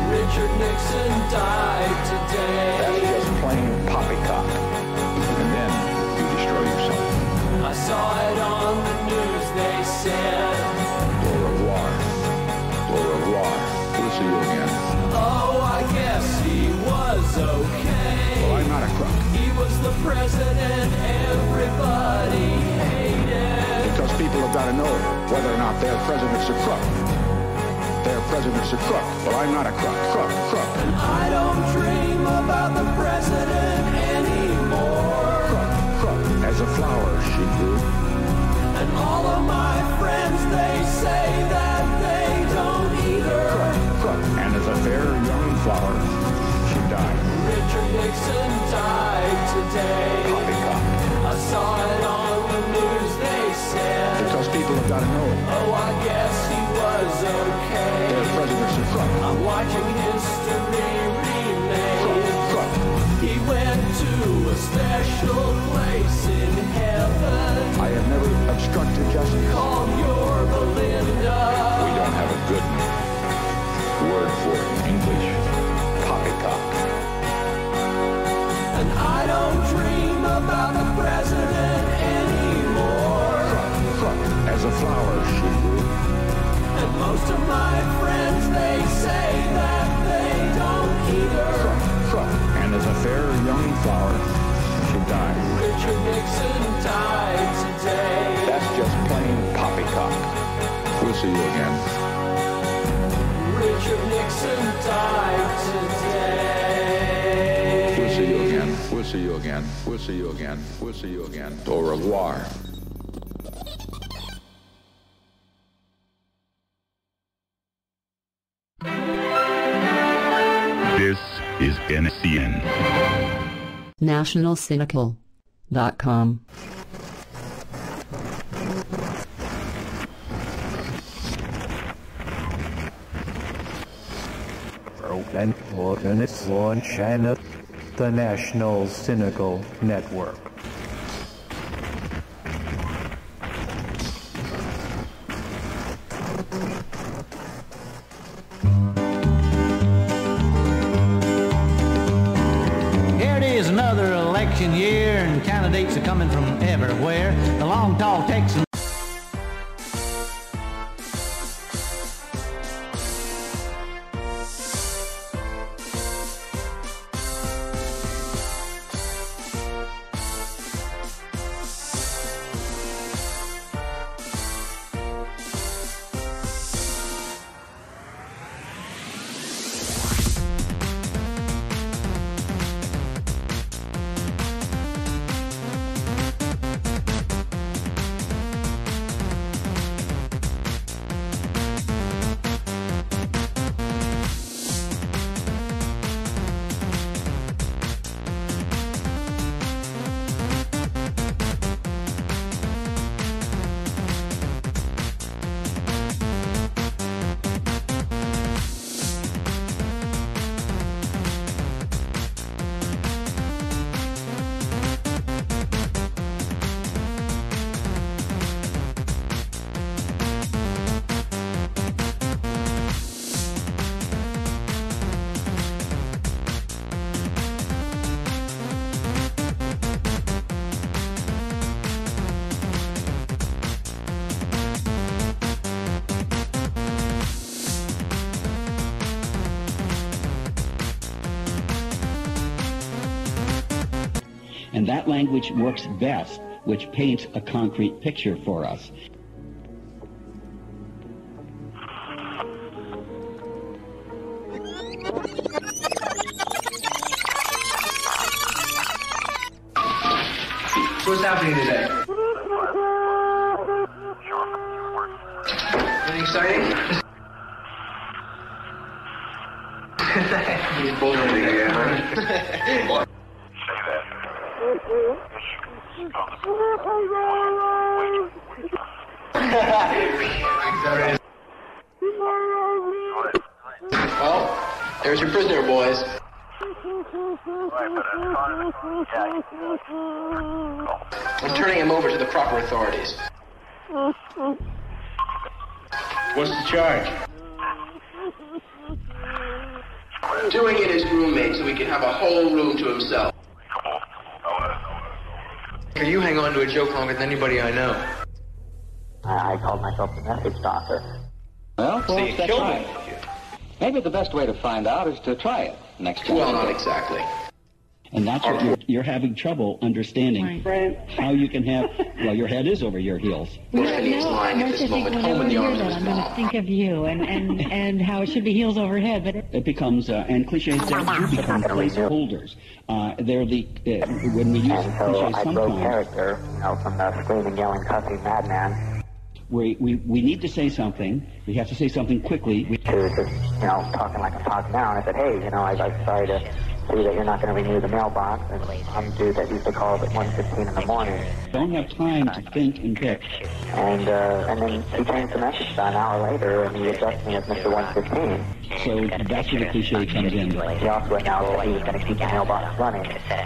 Richard Nixon died today. That's just plain poppycock. And then you destroy yourself. I saw it on the news, they said. Au revoir. Au revoir. We'll see you again. Oh, I guess he was okay. Well, I'm not a crook. He was the president everybody hated. Because people have got to know whether or not their president's a crook. Their president's a crook. Well, I'm not a crook. Crook. And I don't dream about the president anymore. gotta know. Oh, I guess he was okay. There's President Trump. I'm watching history remake. Trump. He went to a special place in heaven. I have never obstructed justice. Called your Belinda. We don't have a good word for it in English. Poppycock. And I don't dream about the president anymore. Trump, as a flower she grew. And most of my friends, they say that they don't either. Trump, and as a fair young flower, she died. Richard Nixon died today. That's just plain poppycock. We'll see you again. Richard Nixon died today. We'll see you again. We'll see you again. We'll see you again. We'll see you again. Au revoir. This is NCN. NationalCynical.com. And organist launch China, the National Cynical Network. Here it is, another election year, and candidates are coming from everywhere. The long, tall Texan. And that language works best, which paints a concrete picture for us. What's happening today? Anything exciting? He's bullshitting again. What? Well, there's your prisoner, boys. I'm turning him over to the proper authorities. What's the charge? Doing it as roommate so he can have a whole room to himself. You hang on to a joke longer than anybody I know. I called myself the message doctor. Well, So you that's killed right. him. Maybe the best way to find out is to try it next time. Well, not exactly. And that's what you're having trouble understanding. How you can have, well, your head is over your heels. He's lying at this moment, home in the arms of his I'm going to mom. think of you and how it should be heels over head, but It becomes, and cliches do become placeholders. They're the, when we use And so cliches I broke sometimes, character, from the screaming, yelling, cussing madman we need to say something. We have to say something quickly. to just, talking like I'm talking now. And I said, hey, I was sorry to see that you're not going to renew the mailbox, and I'm due that used to call at 1:15 in the morning. Don't have time to think and pick. And then he changed the message an hour later, and he addressed me as Mr. 115. So that's where the cliche comes in. He also announced that he was going to keep the mailbox running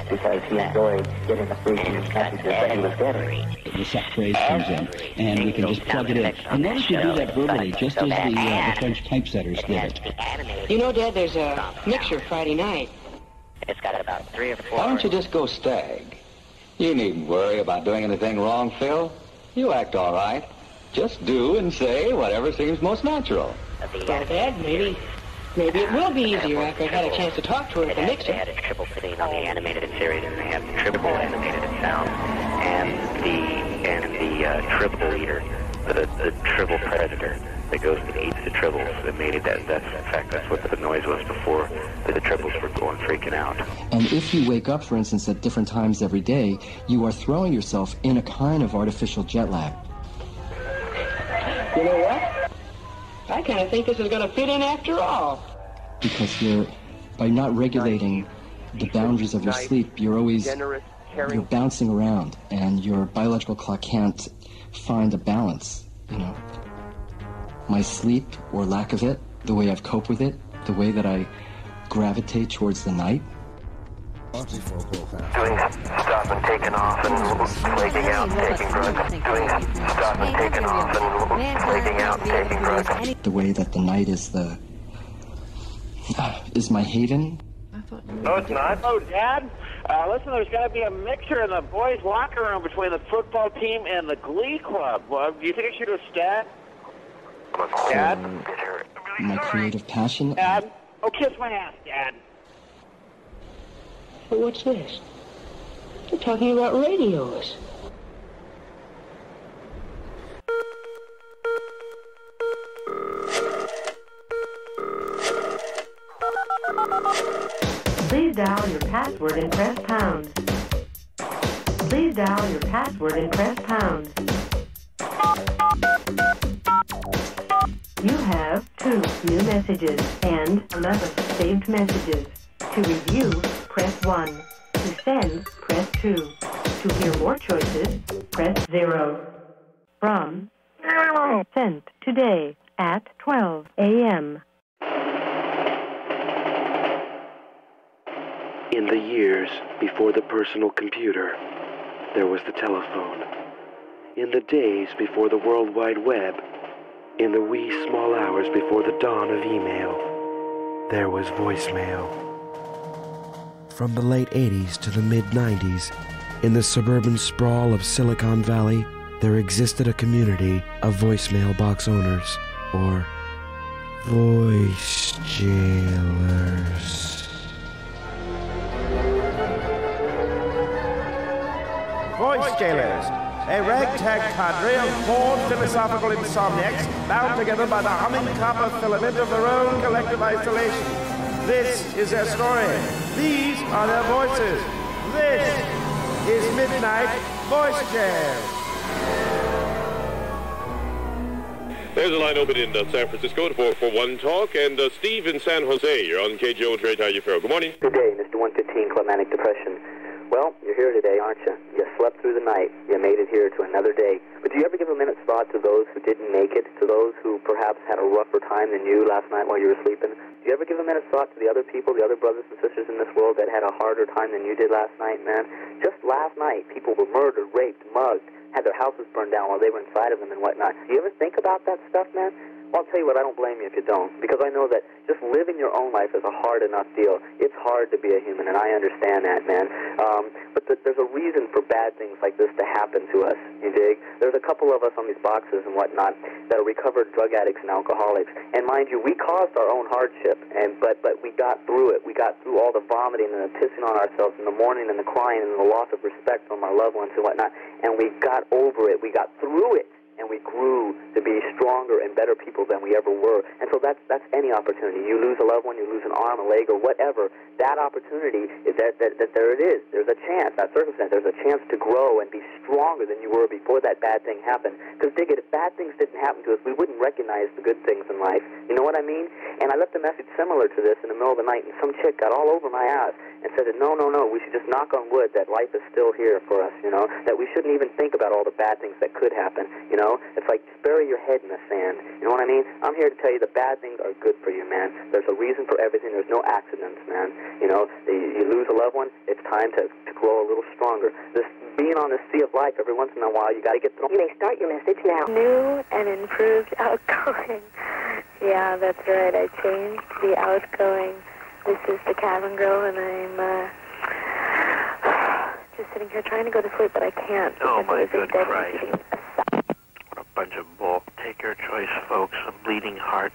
because he enjoyed getting the free messages that he was getting. The set phrase comes in, and we can just plug it in. And notice you do that verbally, just as the French typesetters did it. You know, Dad, there's a mixer Friday night. It's got about 3 or 4... Why don't you just go stag? You needn't worry about doing anything wrong, Phil. You act all right. Just do and say whatever seems most natural. Well, Dad, maybe it will be easier after I've had a chance to talk to her at the mixer. They had a triple scene on the animated series, and they have the triple animated sound, and the triple eater, the triple predator that goes and eats the tribbles. That made it that's in fact that's what the noise was before the tribbles were going freaking out. And if you wake up, for instance, at different times every day, you are throwing yourself in a kind of artificial jet lag. You know what? I kind of think this is going to fit in after all. Because by not regulating the boundaries of your sleep, you're bouncing around, and your biological clock can't find a balance, you know. My sleep, or lack of it, the way I've coped with it, the way that I gravitate towards the night. Doing stop and taking off and flaking out, taking drugs. Doing stop and taking off and flaking out, taking drugs. The way that the night is is my haven. No, it's not. Oh, Dad, listen, there's got to be a mixer in the boys' locker room between the football team and the glee club. Do you think I should go stat? Dad? My creative passion. Dad? Oh, kiss my ass, Dad. Well, what's this? They're talking about radios. Please dial your password and press pound. Please dial your password and press pound. You have 2 new messages and 11 saved messages. To review, press 1. To send, press 2. To hear more choices, press 0. From sent today at 12 a.m. In the years before the personal computer, there was the telephone. In the days before the World Wide Web, in the wee small hours before the dawn of email, there was voicemail. From the late 80s to the mid-90s, in the suburban sprawl of Silicon Valley, there existed a community of voicemail box owners, or voice jailers. Voice Jailers, a ragtag cadre of bored philosophical insomniacs bound together by the humming copper filament of their own collective isolation. This is their story. These are their voices. This is Midnight Voice Jail. There's a line open in San Francisco for One Talk, and Steve in San Jose, you're on KGO Trade. How you fare? Good morning. Good day, Mr. 115, Climatic Depression. Well, you're here today, aren't you? You slept through the night. You made it here to another day. But do you ever give a minute's thought to those who didn't make it, to those who perhaps had a rougher time than you last night while you were sleeping? Do you ever give a minute's thought to the other people, the other brothers and sisters in this world that had a harder time than you did last night, man? Just last night, people were murdered, raped, mugged, had their houses burned down while they were inside of them and whatnot. Do you ever think about that stuff, man? Well, I'll tell you what, I don't blame you if you don't, because I know that just living your own life is a hard enough deal. It's hard to be a human, and I understand that, man. But there's a reason for bad things like this to happen to us, you dig? There's a couple of us on these boxes and whatnot that are recovered drug addicts and alcoholics. And mind you, we caused our own hardship, but we got through it. We got through all the vomiting and the pissing on ourselves in the morning and the crying and the loss of respect from our loved ones and whatnot, and we got over it. We got through it. And and we grew to be stronger and better people than we ever were. And so that's any opportunity. You lose a loved one, you lose an arm, a leg, or whatever. That opportunity is that there it is. There's a chance, that circumstance. There's a chance to grow and be stronger than you were before that bad thing happened. Because dig it, if bad things didn't happen to us, we wouldn't recognize the good things in life. You know what I mean? And I left a message similar to this in the middle of the night, and some chick got all over my ass and said that no, we should just knock on wood that life is still here for us, you know, that we shouldn't even think about all the bad things that could happen, you know. It's like just bury your head in the sand, you know what I mean? I'm here to tell you the bad things are good for you, man. There's a reason for everything. There's no accidents, man. You know, you lose a loved one, it's time to grow a little stronger. This being on the sea of life every once in a while, you got to get through. You may start your message now. New and improved outgoing. Yeah, that's right. I changed the outgoing. This is the Cabin Girl, and I'm just sitting here trying to go to sleep, but I can't. Oh, my good Christ. What a bunch of bull. Take your choice, folks. A bleeding heart,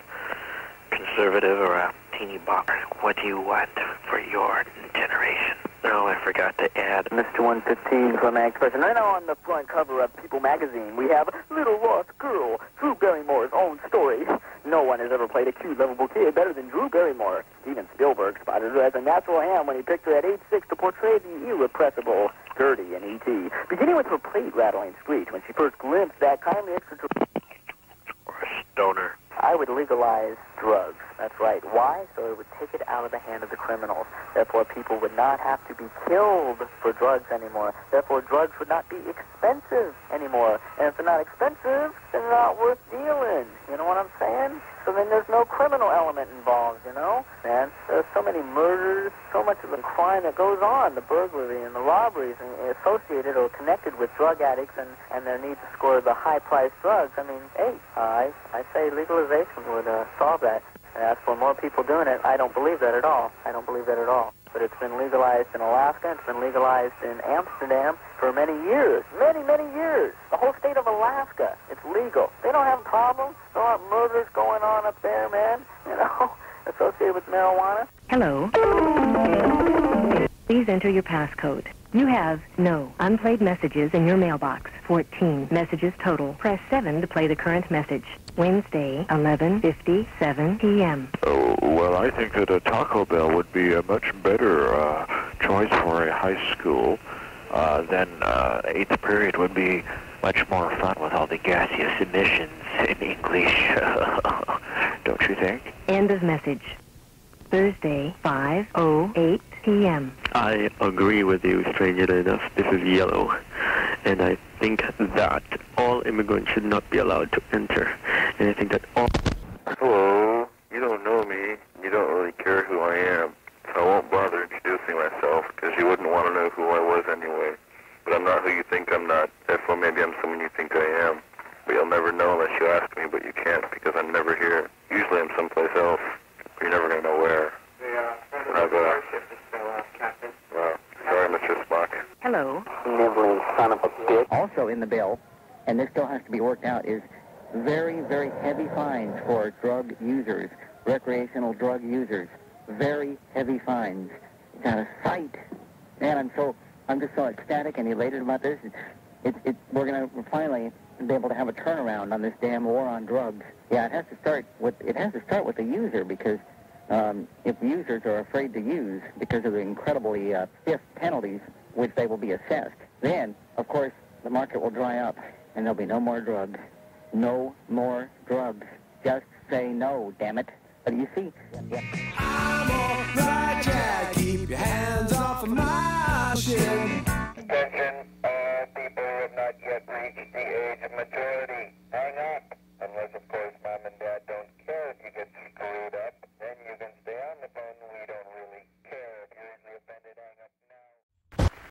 conservative, or a teeny bopper. What do you want for your generation? Oh, I forgot to add. Mr. 115 Climax Person. Right now on the front cover of People magazine, we have Little Lost Girl, Drew Barrymore's own story. No one has ever played a cute, lovable kid better than Drew Barrymore. Steven Spielberg spotted her as a natural ham when he picked her at age 6 to portray the irrepressible Gertie in E.T., beginning with her plate-rattling screech when she first glimpsed that kindly extraterrestrial. Or a stoner. I would legalize drugs. That's right. Why? So it would take it out of the hand of the criminals. Therefore, people would not have to be killed for drugs anymore. Therefore, drugs would not be expensive anymore. And if they're not expensive, they're not worth dealing. You know what I'm saying? So then there's no criminal element involved, you know? And there's so many murders, so much of the crime that goes on, the burglary and the robberies associated or connected with drug addicts and their need to score the high-priced drugs. I mean, hey, I say legalization would solve that. As for more people doing it, I don't believe that at all. I don't believe that at all. But it's been legalized in Alaska. It's been legalized in Amsterdam for many years. Many, many years. The whole state of Alaska, it's legal. They don't have problems. There aren't murders going on up there, man, you know, associated with marijuana. Hello. Please enter your passcode. You have no unplayed messages in your mailbox. 14 messages total. Press 7 to play the current message. Wednesday, 11:57 p.m. Well, I think that a Taco Bell would be a much better choice for a high school. Then 8th period would be much more fun with all the gaseous emissions in English. Don't you think? End of message. Thursday, 5:08 p.m. I agree with you, strangely enough. This is yellow. And I think that all immigrants should not be allowed to enter. And I think that all... Hello. You don't know me. You don't really care who I am. So I won't bother introducing myself, because you wouldn't want to know who I was anyway. But I'm not who you think I'm not. Therefore, maybe I'm someone you think I am. But you'll never know unless you ask me, but you can't, because I'm never here. Usually I'm someplace else. But you're never going to know where. Sorry, Mr. Spock. Hello. Nibbling son of a bitch. Also in the bill, and this still has to be worked out, is very, very heavy fines for drug users, recreational drug users. Very heavy fines. It's out of sight. Man, I'm just so ecstatic and elated about this. We're going to finally be able to have a turnaround on this damn war on drugs. Yeah, it has to start with the user, because if users are afraid to use because of the incredibly stiff penalties which they will be assessed, then, of course, the market will dry up and there'll be no more drugs. No more drugs. Just say no, damn it. But you see... I'm on the jack. Keep your hands off of my shit. Attention, all people who have not yet reached the age of majority. Hang up, unless, of course,